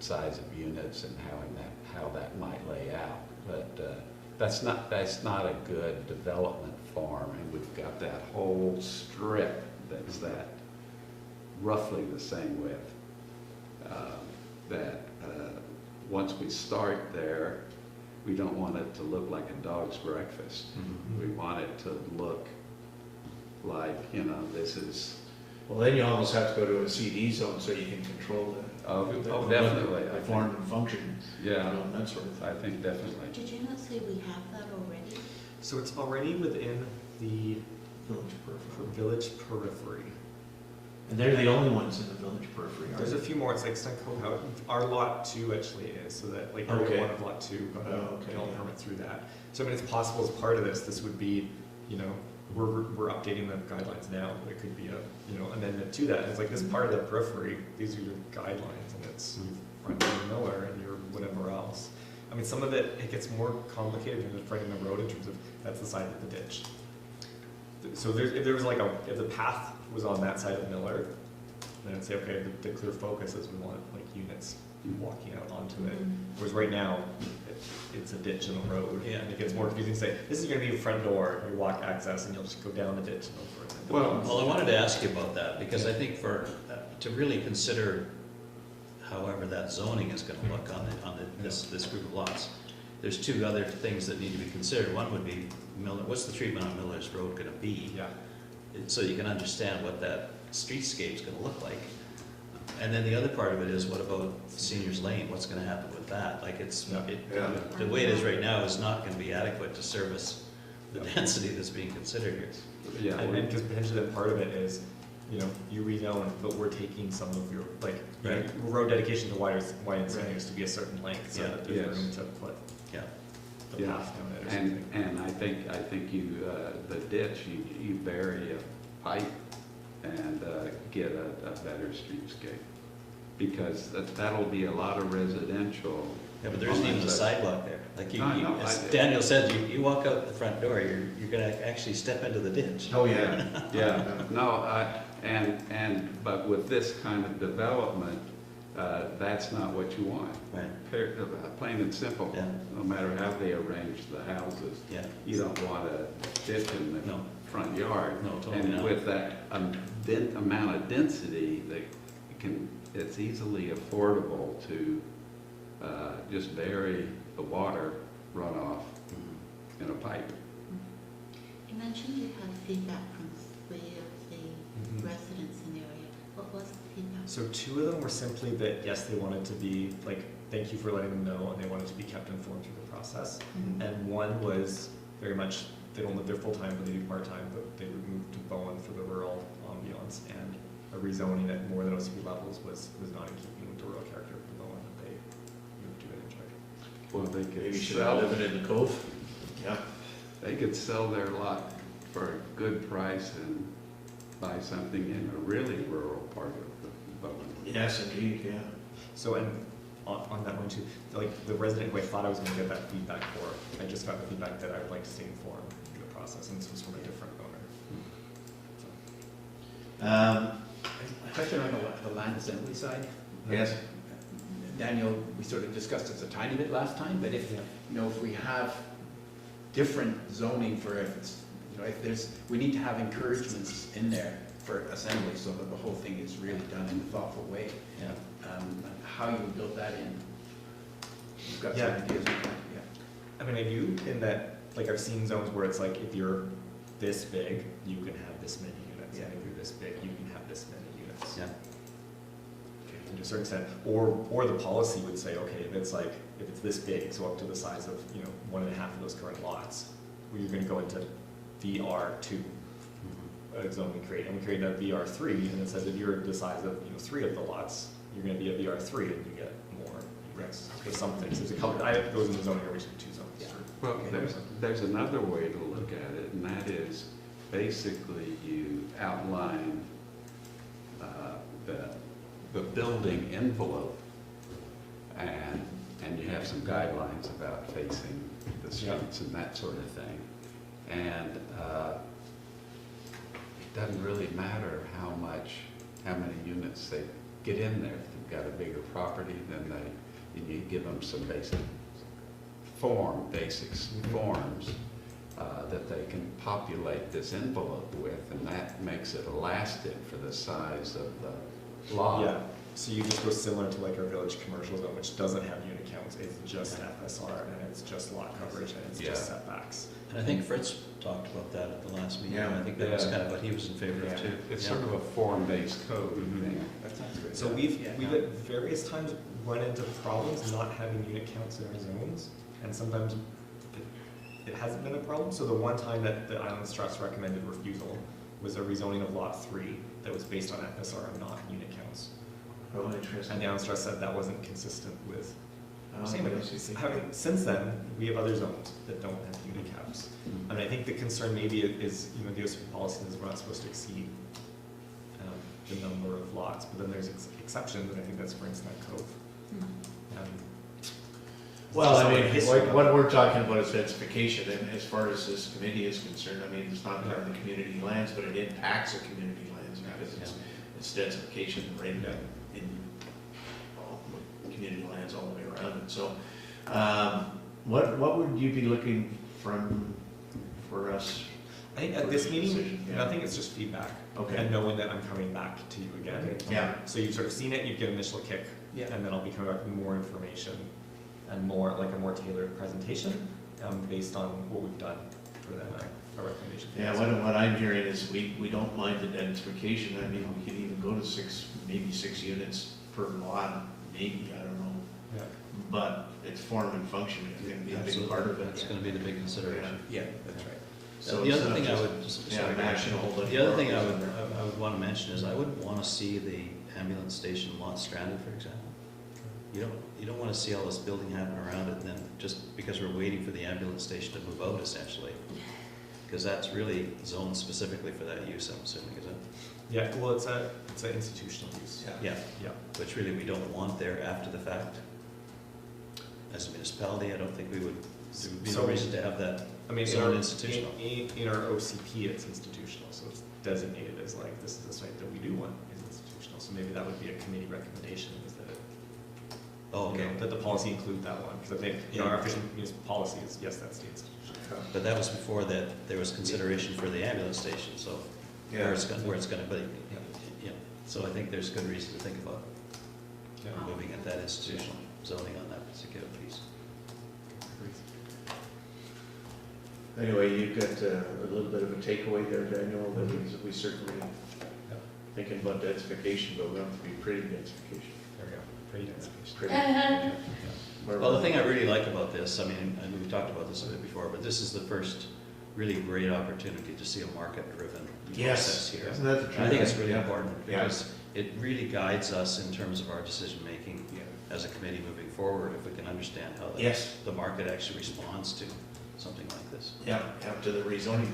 size of units and how that might lay out. But that's not a good development form, and we've got that whole strip that's that roughly the same width. Once we start there, we don't want it to look like a dog's breakfast. We want it to look like, you know, this is. Well, then you almost have to go to a CD zone so you can control Definitely. the form and function. Yeah, You know, that sort of thing. I think definitely. Did you not say we have that already? So it's already within the Village periphery. village periphery. And they're the only ones in the village periphery, aren't There's a they? few more, it's like Stenco, our lot 2 actually is, so that like area Okay. 1 of lot 2 got a Oh, okay, development yeah. permit through that. So I mean, it's possible as part of this would be, you know, we're updating the guidelines now, but it could be a, you know, amendment to that. And it's like this part of the periphery, these are your guidelines, and it's fronting Miller and your whatever else. I mean, some of it gets more complicated than just fronting the road in terms of that's the side of the ditch. So if there was like if the path was on that side of Miller, then I'd say, okay, the clear focus is we want like units walking out onto it. Whereas right now, it's a ditch and a road, and it gets more confusing to say, this is gonna be your front door, your walk access, and you'll just go down the ditch and over it. Well, I wanted to ask you about that, because I think to really consider however that zoning is gonna look on this group of lots, there's two other things that need to be considered. One would be Miller, what's the treatment on Miller's Road gonna be? Yeah. So you can understand what that streetscape's gonna look like. And then the other part of it is, what about Seniors Lane? What's gonna happen with that? Like the way it is right now is not gonna be adequate to service the density that's being considered here. Yeah, And because potentially then part of it is, you know, you rezone, but we're taking some of your, like, you know, road dedication to YMCA used to be a certain length, so that there's room to put the path down it or something. And I think you, the ditch, you bury a pipe and get a better streetscape. Because that'll be a lot of residential. Yeah, but there isn't even a sidewalk there. Like as I- Daniel said, you walk out the front door, you're gonna actually step into the ditch. Oh, yeah. Yeah, no, but with this kind of development, that's not what you want. Right. Plain and simple, Yeah. no matter how they arrange the houses. Yeah. You don't want a ditch in the front yard. No, totally And not. with that amount of density, it's easily affordable to just bury the water runoff in a pipe. You mentioned you had feedback from 3 of the residents in the area. What was the feedback? So 2 of them were simply that, yes, they wanted to be, like, thank you for letting them know, and they wanted to be kept informed through the process. And one was very much, they don't live there full-time, but they do part-time, but they would move to Bowen for the rural ambiance, and a rezoning at more than OCB levels was not in keeping with the rural character of Bowen that they moved to and enjoyed. Well, they could Maybe should sell, have lived in the cove. Yeah. they could sell their lot for a good price and buy something in a really rural part of Bowen. Yes, indeed, yeah. So, and on that one too, like the resident who I thought I was gonna get that feedback for, I just got the feedback that I would like to stay informed in the process, and this was from a different owner. So. Question on the land assembly side. Yes. Daniel, we sort of discussed this a tiny bit last time, but if, if we have different zoning for if it's, we need to have encouragements in there for assembly so that the whole thing is really done in a thoughtful way. Yeah. How you build that in. You've got some ideas on that, I mean, I do in that, like I've seen zones where it's like, if you're this big, you can have this many units, and if you're this big, you can have this many units. Yeah. To a certain extent, or the policy would say, okay, if it's this big, so up to the size of, 1.5 of those current lots, well, you're gonna go into VR2 zone we create, and we create a VR3, and it says if you're the size of, 3 of the lots, you're gonna be a VR3, and you get more units. There's some things, there's a couple, it goes in the zoning originally 2 zones. Yeah. Well, there's another way to look at it, and that is basically you outline the building envelope, and you have some guidelines about facing the streets and that sort of thing. And it doesn't really matter how many units they get in there. If they've got a bigger property, then you give them some basic forms that they can populate this envelope with, and that makes it elastic for the size of the lot. Yeah. So you just go similar to like our village commercial zone, which doesn't have unit counts, it's just FSR, and it's just lot coverage, and it's just setbacks. And I think Fritz talked about that at the last meeting. Yeah. I think that was kind of what he was in favor of too. It's Yeah. sort of a form-based code thing. That sounds good. So we've at various times run into problems not having unit counts in our zones, and sometimes it hasn't been a problem. So the one time that the Islands Trust recommended refusal was a rezoning of lot 3 that was based on FSR and not unit counts. Oh, interesting. And the Islands Trust said that wasn't consistent with same Okay. with since then, we have other zones that don't have unit caps. And I think the concern maybe is, you know, the OCP policy is we're not supposed to exceed the number of lots, but then there's exceptions, and I think that's for instance Cove. Well, I mean, what we're talking about is densification, and as far as this committee is concerned, I mean, it's not part of the community lands, but it impacts the community lands because it's densification right in all the community lands all the way around it. So, what would you be looking for us? I think at this meeting, nothing, it's just feedback. Okay. And knowing that I'm coming back to you again. Yeah. So you've sort of seen it, you get an initial kick, and then I'll be coming back with more information and more, like a more tailored presentation, based on what we've done for that, our recommendation. Yeah, what I'm hearing is we don't mind the densification. I mean, we could even go to maybe six units per lot, maybe, I don't know. Yeah. But it's form and function is going to be a big part of it. That's going to be the big consideration. Yeah, that's right. So The it's other not thing I just- would just, yeah, sorry, matching a whole bunch the of other thing I properties would want to mention is I wouldn't want to see the ambulance station lot stranded, for example. You don't want to see all this building happen around it, and then just because we're waiting for the ambulance station to move out, essentially, because that's really zoned specifically for that use, I'm assuming, is it? Yeah, well, it's an institutional use. Yeah, Yeah. which really we don't want there after the fact. As a municipality, I don't think we would, there would be no So- reason to have that I mean, zoned institutional. in our OCP, it's institutional, so it's designated as like, this is the site that we do want is institutional. So maybe that would be a committee recommendation, is that it, Oh, you okay. know, that the policy include that one, because I think, you know, our official municipal policy is, yes, that's the institution. But that was before that there was consideration for the ambulance station, so where it's gonna be. Yeah, so I think there's good reason to think about moving at that institutional zoning on that particular piece. Anyway, you've got a little bit of a takeaway there, Daniel, that we certainly thinking about densification, but we want it to be pretty densification. There we go, pretty densification. Pretty. Well, the thing I really like about this, I mean, and we've talked about this a bit before, but this is the first really great opportunity to see a market-driven process here. Isn't that the truth? I think it's really Yeah. important Yeah. because it really guides us in terms of our decision-making as a committee moving forward, if we can understand how the market actually responds to something like this. Yeah, to the rezoning.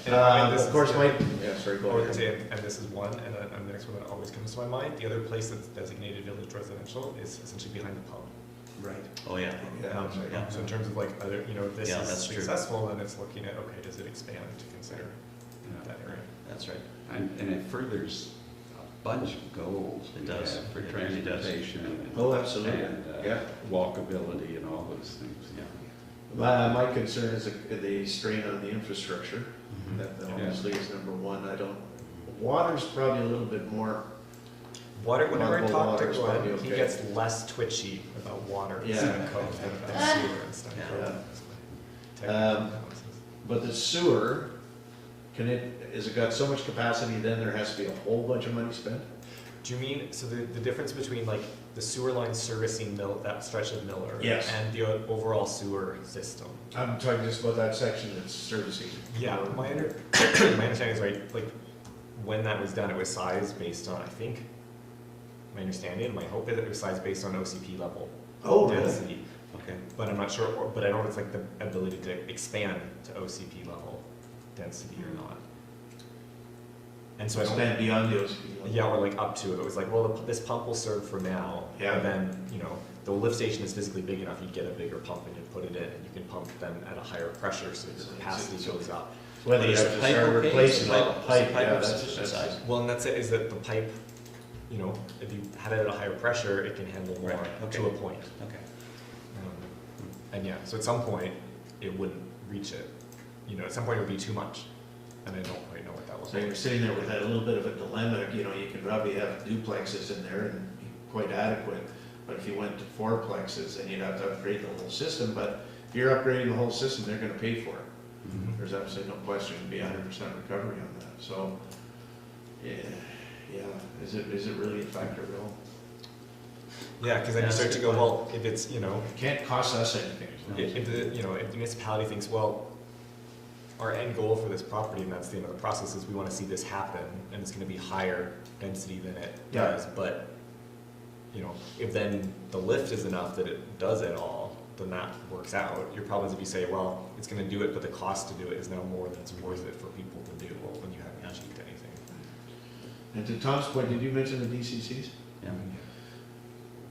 And I mean, this Of course, is- Mike, sorry, go I would ahead. say, and this is one, and the next one that always comes to my mind, the other place that's designated village residential is essentially behind the pub. Right. Oh, yeah. Yeah, so in terms of like other, you know, if this Yeah, is that's true. successful, then it's looking at, okay, does it expand to consider that area? That's right. And it furthers a bunch of goals. It does. For It really does. transportation. and- Oh, absolutely. And Yeah. walkability and all those things. My concern is the strain on the infrastructure. Mhm. That obviously is number one. Water's probably a little bit more. Water, whenever I talk to Water's Glenn, probably he okay. gets less twitchy about water Yeah. instead of code than about sewer and stuff. Yeah. But the sewer, has it got so much capacity, then there has to be a whole bunch of money spent? Do you mean, so the difference between like the sewer line servicing that stretch of Miller Yes. and the overall sewer system? I'm talking just about that section that's servicing. Yeah, my understanding is right, like, when that was done, it was sized based on, I think, my understanding, and my hope is that it was sized based on OCP level. Oh, really? Density. Okay. But I'm not sure, but I know it's like the ability to expand to OCP level density or not. And so I don't. Expand beyond the OCP level. Yeah, or like up to it. It was like, well, this pump will serve for now. Yeah. And then, you know, the lift station is physically big enough, you'd get a bigger pump and you'd put it in, and you can pump them at a higher pressure, so the capacity goes up. Whether you Is have the to pipe start okay? replacing Is the all the pipe, pipe yeah, of that's, sufficient size? Well, and that's it, is that the pipe, you know, if you had it at a higher pressure, it can handle more Right, okay. to a point. Okay. And yeah, so at some point, it wouldn't reach it. You know, at some point it would be too much, and I don't quite know what that was. So you're sitting there with that little bit of a dilemma, you know, you could probably have duplexes in there and quite adequate. But if you went to fourplexes, then you'd have to upgrade the whole system, but if you're upgrading the whole system, they're gonna pay for it. There's absolutely no question, it'd be 100% recovery on that, so, yeah, is it really a factor at all? Yeah, because then you start to go, well, if it's, It can't cost us anything. if the municipality thinks, well, our end goal for this property, and that's the end of the process, is we want to see this happen, and it's going to be higher density than it does. But if then the lift is enough that it does it all, then that works out. Your problem is if you say, well, it's going to do it, but the cost to do it is now more than it's worth it for people to do. Well, then you haven't achieved anything. And to Tom's point, did you mention the DCCs? Yeah.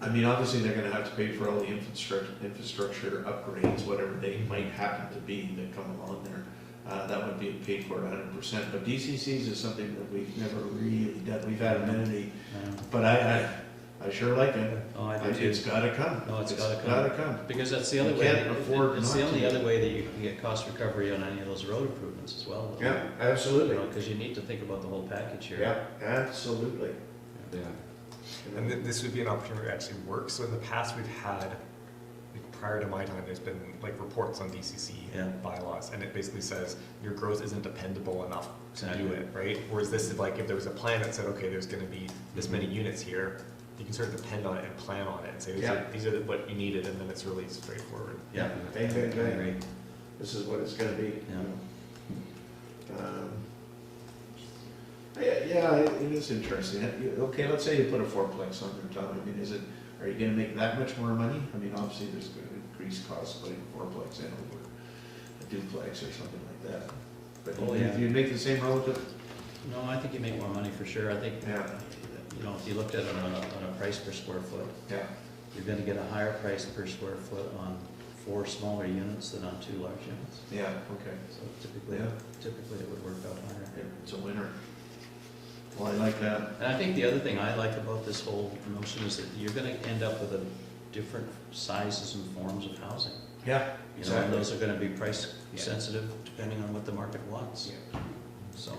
I mean, obviously, they're gonna have to pay for all the infrastructure upgrades, whatever they might happen to be that come along there. That would be paid for 100%, but DCCs is something that we've never really done. We've had amenity, but I sure like it. Oh, I do too. It's gotta come. No, it's gotta come. Gotta come. Because that's the other You way, can't afford it's not the only to. other way that you can get cost recovery on any of those road improvements as well. though. Yeah, absolutely. Because you need to think about the whole package here. Yeah, absolutely. Yeah. And this would be an opportunity to actually work. So in the past, we've had, like, prior to my time, there's been like reports on DCC bylaws, and it basically says your growth isn't dependable enough to do it, right? Whereas this is like, if there was a plan that said, okay, there's going to be this many units here, you can sort of depend on it and plan on it and say, these are what you needed, and then it's really straightforward. Yeah. Bang, bang, bang. Great. This is what it's gonna be. Yeah. Yeah, it is interesting. Okay, let's say you put a fourplex on there, Tom. I mean, are you gonna make that much more money? I mean, obviously, there's gonna increase costs putting a fourplex in over a duplex or something like that. But if you make the same relative, No, I think you make more money for sure. I think, yeah, if you looked at it on a price per square foot, yeah. you're gonna get a higher price per square foot on 4 smaller units than on 2 large units. Yeah, okay. So typically it would work out higher. Yeah, it's a winner. Well, I like that. And I think the other thing I like about this whole notion is that you're gonna end up with different sizes and forms of housing. Yeah, And those are gonna be price sensitive depending on what the market wants. Yeah. So,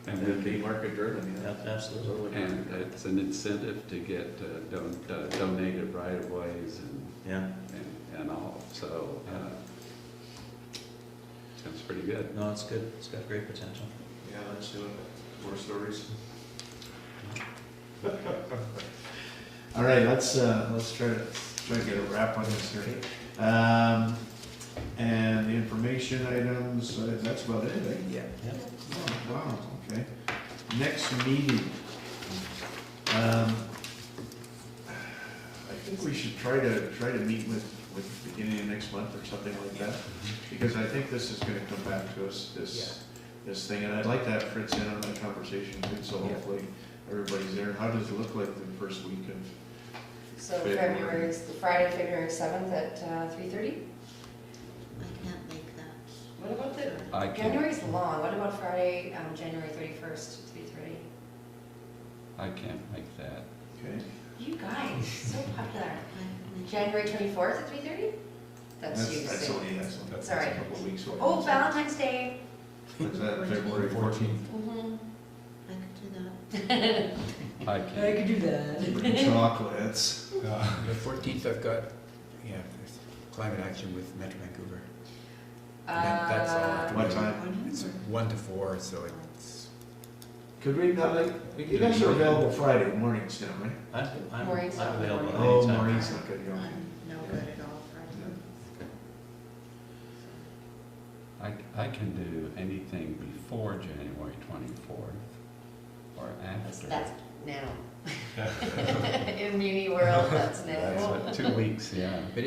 And And be market driven, yeah, absolutely. And it's an incentive to get donated right-of-ways Yeah, and all, so sounds pretty good. no, it's good. It's got great potential. Yeah, let's do it. More stories. All right, let's try to get a wrap on this here. And the information items, that's about it, eh? Yeah. Oh, wow, okay. Next meeting. I think we should try to meet with beginning of next month or something like that, because I think this is gonna come back to us, this thing, and I'd like to have Fritz in on that conversation too, so hopefully everybody's there. How does it look like the first week of? So Friday, February 7th at 3:30? I can't make that. What about I can't. January's long, what about Friday, January 31st, 3:30? I can't make that. Okay. You guys, so popular. January 24th at 3:30? That's you. That's soon. only, that's Sorry. a couple of weeks away. Oh, Valentine's Day. What's that, February 14th? Mhm. I could do that. I can't. could do that. Bring chocolates. The 14th, I've got, there's climate action with Metro Vancouver. That's all. What time? It's 1 to 4, so it's, Could we, you guys are available Friday mornings now, right? I'm Maureen's not available good. Oh, anytime. Maureen's not good, yeah. I'm no good at all Friday. I can do anything before January 24th or after. That's now. In Muni world, that's now. That's 2 weeks, yeah. but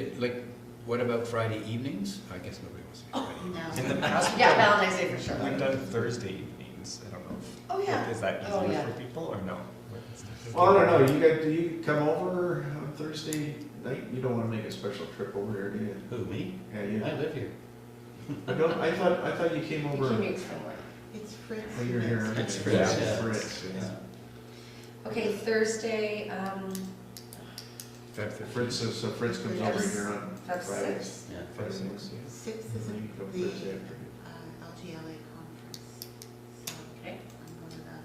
what about Friday evenings? I guess nobody wants to do Friday evenings. No. In the past, Yeah, Valentine's Day for sure. we've done Thursday evenings. I don't know. Oh, yeah. Is that Oh, easier yeah. for people or no? Well, I don't know, do you come over on Thursday night? You don't wanna make a special trip over here, do you? Who, me? Yeah, you. I live here. I thought you came You over. commute somewhere. It's Fritz. Oh, you're here. every It's day. Fritz, Yeah, yeah. Fritz, yeah. Okay, Thursday, Fritz comes over here on Feb. Fridays. 6th. Yeah. Friday mornings. 6th is You come the Thursday afternoon. LGLA conference. So Okay. I'm going to that.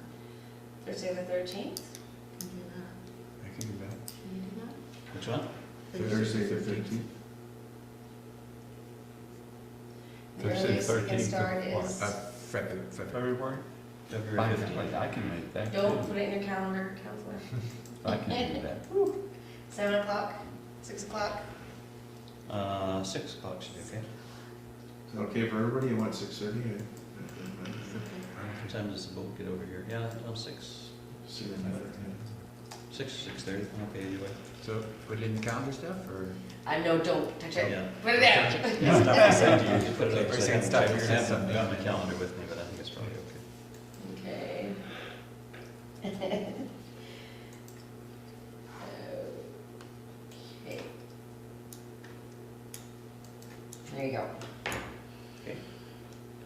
Thursday the 13th. Can do that. I can do that. Which one? Thursday the 13th. The earliest we can start is, February. February Fine, 15th. I can make that. don't too. put it in your calendar, Counselor. I can do that. 7 o'clock, 6 o'clock? 6 o'clock should be okay. Is that okay for everybody? You want 6:30? What time does the boat get over here? Yeah, 6, 6:30, okay, either way. So put it in the calendar stuff, or? No, don't touch it. Yeah. Put it there. Stuff I sent to you, you put it We're up, so I saying haven't stuff I here. haven't got my calendar with me, but I think it's probably okay. Okay. Okay. There you go.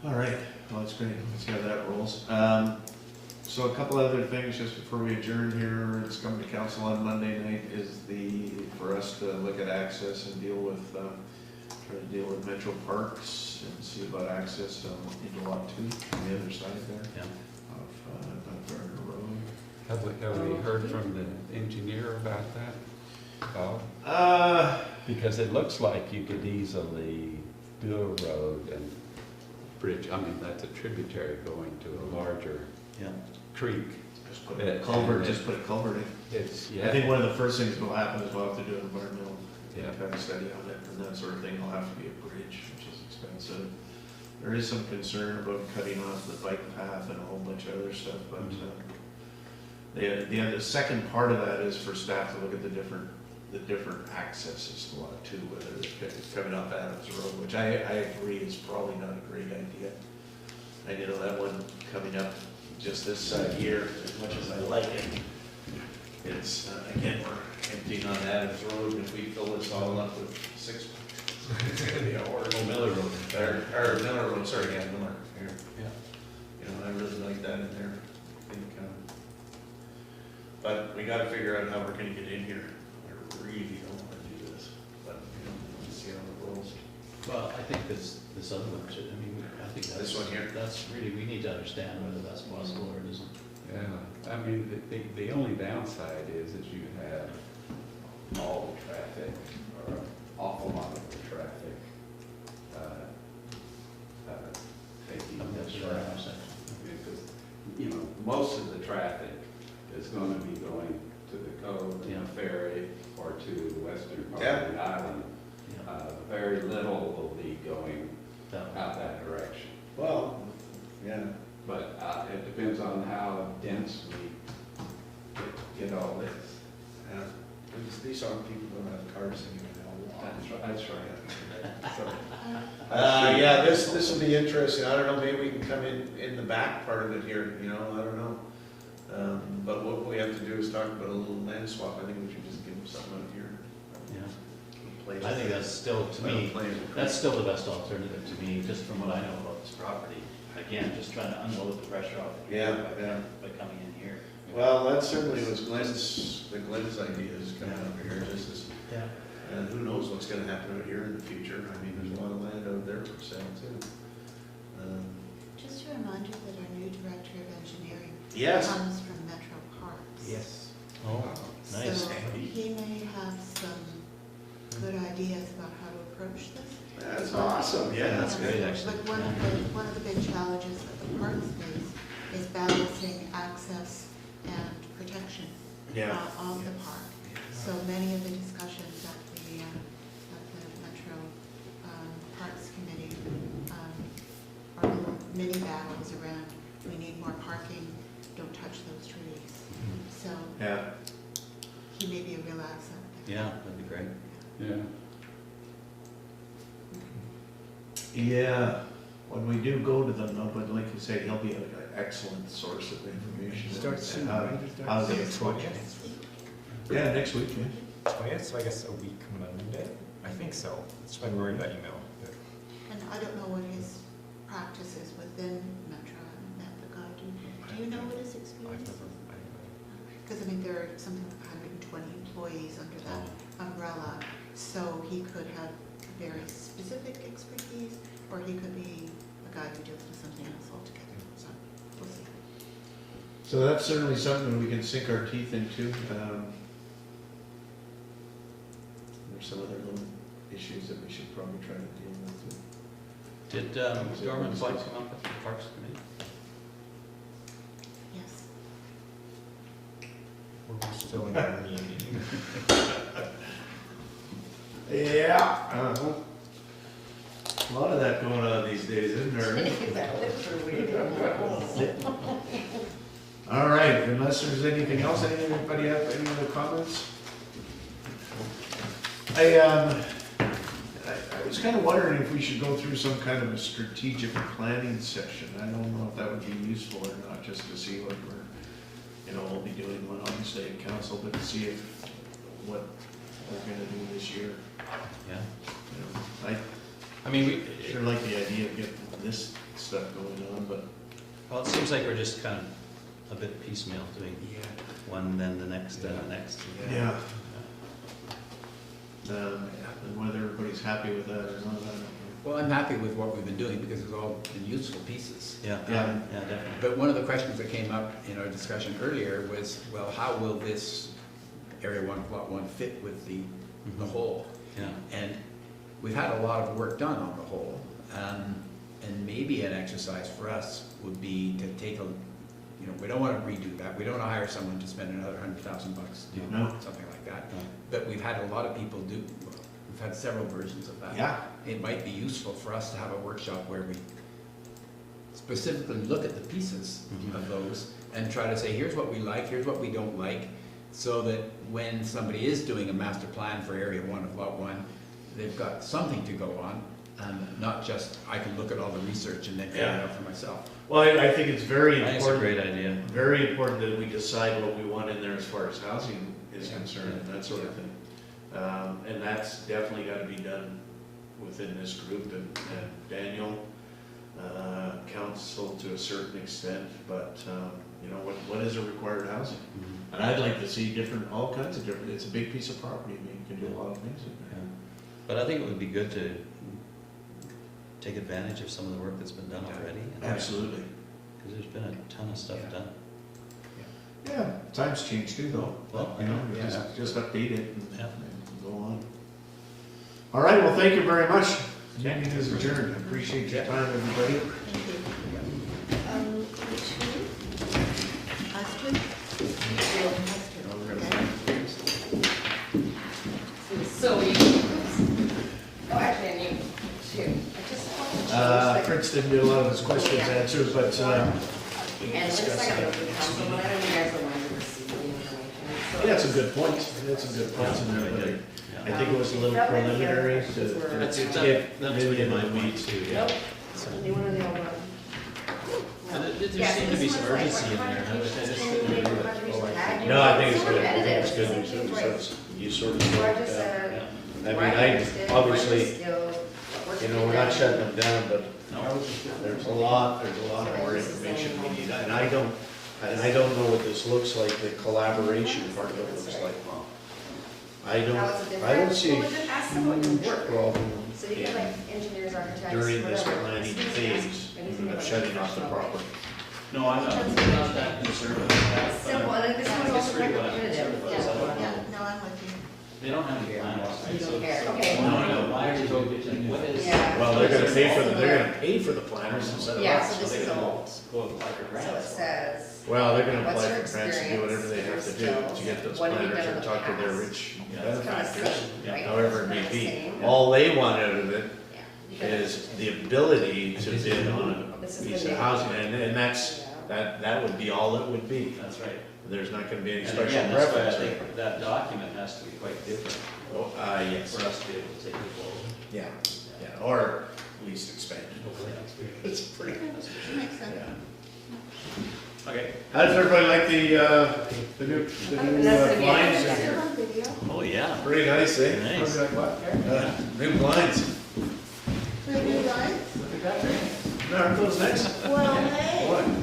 All right, well, that's great. Let's see how that rolls. So a couple other things just before we adjourn here. It's coming to council on Monday night is for us to look at access and deal with, try to deal with Metro Parks and see about access into lot 2 on the other side there Yeah. of Gardner Road. Have we heard from the engineer about that? Because it looks like you could easily do a road and bridge, I mean, that's a tributary going to a larger Yeah. creek. Just put a culvert, just put a culvert in. It's, I think one of the first things that will happen is we'll have to do an environmental Yeah. impact study on it and that sort of thing. It'll have to be a bridge, which is expensive. There is some concern about cutting off the bike path and a whole bunch of other stuff, but the second part of that is for staff to look at the different accesses to lot 2, whether it's coming up Adams Road, which I agree is probably not a great idea. And you know, that one coming up just this side here, as much as I like it, it's, again, we're emptying on Adams Road, and if we fill this all up with 6, it's gonna be a horrible. Miller Road. Or Miller Road, sorry, yeah, Miller, here. Yeah. You know, I really like that in there. I think, but we gotta figure out how we're gonna get in here. I really don't wanna do this, but, you know, let's see how it rolls. Well, I think this other one, I mean, I think that's. This one here? That's really, we need to understand whether that's possible or it isn't. Yeah, I mean, the only downside is you have all the traffic, or an awful lot of the traffic, taking this route. Because, you know, most of the traffic is gonna be going to the cove and the ferry, or to the western part of the island. Very little will be going out that direction. Well, yeah. But it depends on how dense we get all this. Yeah. These aren't people who have cars anyway. That's right. Yeah, this will be interesting. I don't know, maybe we can come in the back part of it here, you know, I don't know. But what we have to do is talk about a little land swap. I think we should just give them something out here. Yeah. I think that's still, to me, that's still the best alternative to me, just from what I know about this property. Again, just trying to unload the pressure off the Yeah, river yeah. by coming in here. Well, that certainly was Glenn's idea is coming over here. This is, Yeah. and who knows what's gonna happen out here in the future. I mean, there's a lot of land out there for sale too. Just a reminder that our new director of engineering Yes. comes from Metro Parks. Yes. Oh, nice. So he may have some good ideas about how to approach this. That's awesome, yeah, that's great, good. actually. But one of the big challenges that the parks face is balancing access and protection of the park. So many of the discussions at the Metro Parks Committee are little mini battles around, we need more parking, don't touch those trees. So Yeah. he may be a real asset. Yeah, that'd be great. Yeah. Yeah, when we do go to them, though, but like you say, he'll be an excellent source of information. Start soon, How- right? how they Next approach week. it. Yeah, next week, yeah. 20th, so I guess a week Monday? I think so. That's when we were in that email. And I don't know what his practice is within Metro, I haven't met the guy, do you know what his experience is? Because I mean, there are something like 120 employees under that umbrella, so he could have very specific expertise, or he could be a guy who deals with something else altogether, so we'll see. So that's certainly something we can sink our teeth into. some other little issues that we should probably try to deal with too. Did Dorman Flight come up with the Parks Committee? Yes. We're still in our meeting. Yeah. A lot of that going on these days, isn't there? All right, unless there's anything else, anybody have any other comments? I was kind of wondering if we should go through some kind of a strategic planning session. I don't know if that would be useful or not, just to see what we'll be doing one on state council, but to see what we're gonna do this year. Yeah. I mean, we sure like the idea of getting this stuff going on, but. Well, it seems like we're just kind of a bit piecemeal, doing one, then the next, then the next. Yeah. And whether everybody's happy with that or not, I don't know. Well, I'm happy with what we've been doing because it's all been useful pieces. Yeah, Yeah. yeah, definitely. But one of the questions that came up in our discussion earlier was, well, how will this Area 1, Plot 1 fit with the whole? Yeah. And we've had a lot of work done on the whole, and maybe an exercise for us would be to take we don't want to redo that. We don't want to hire someone to spend another $100,000 to do something like that. No. But we've had a lot of people do. We've had several versions of that. Yeah. It might be useful for us to have a workshop where we specifically look at the pieces of those and try to say, here's what we like, here's what we don't like, so that when somebody is doing a master plan for Area 1 of Lot 1, they've got something to go on, and not just, I can look at all the research and then figure it out for myself. Well, I think it's very I think important. it's a great idea. Very important that we decide what we want in there as far as housing is concerned, and that sort of thing. And that's definitely got to be done within this group, and Daniel, council to a certain extent, but, what is a required housing? And I'd like to see all kinds of different, it's a big piece of property, I mean, you can do a lot of things in there. Yeah. But I think it would be good to take advantage of some of the work that's been done already. Absolutely. Because there's been a ton of stuff done. Yeah, times change too, though. Well, Just update it and Yeah. go on. All right, well, thank you very much. Meeting is adjourned. I appreciate your time, everybody. So you, oh, actually, I need to, Prince didn't do a lot of his questions answered, but, and it's like I don't do council, but I don't think you guys are wanting to receive the information. So- yeah, that's a good point. That's a good point in there, but I think it was a little preliminary to get That was really in in my the weeds. too, Nope. You want to know what? And there Yeah, so seemed to be this some one's like, urgency in what there. I just contributions couldn't can you agree make, with what it. contributions had? No, I think it's It's good. repetitive, It's good. it's the same thing twice. You sort of. So I just said, I mean, why are you interested? obviously, What skills? What we're not skills? shutting them down, but there's a lot more information we need. And I don't know what this looks like, the collaboration part of it looks like. I How it's a don't difference? see Well, just ask them what you much work. problem So you get like engineers, architects, during this whatever. planning Just phase anything of about shutting off the professional. property. No, I'm not that concerned with that. It's simple, and this one's also Disagree with that. repetitive. No, I'm with you. They don't have any plans. You don't care, okay. No, why are you go get, what is? Yeah. Well, they're gonna pay for the planners instead of Yeah, us. so this They is can old. go apply for So grants. it says. Well, they're gonna What's apply your for grants and do whatever they have to do experience, to get those what have you planners done in and the talk to their past? rich It's kind of benefactors, same, right? however it may It's be. same. All they want out of it Yeah. You can- is the ability to bid on This a is piece the of name. housing, and that's, Yeah. that would be all it would be. That's right. There's not gonna be any And special again, that's why I preference. think that document has to be quite different Yes, for us to be able to take it forward. yeah, or at least expanded. It's pretty, Makes sense. yeah. Okay. How does everybody like the new And that's gonna be blinds in it. here? Oh, yeah. Pretty nice, eh? Nice. New blinds. Three new lines? No, aren't those nice? Well, hey. Boy,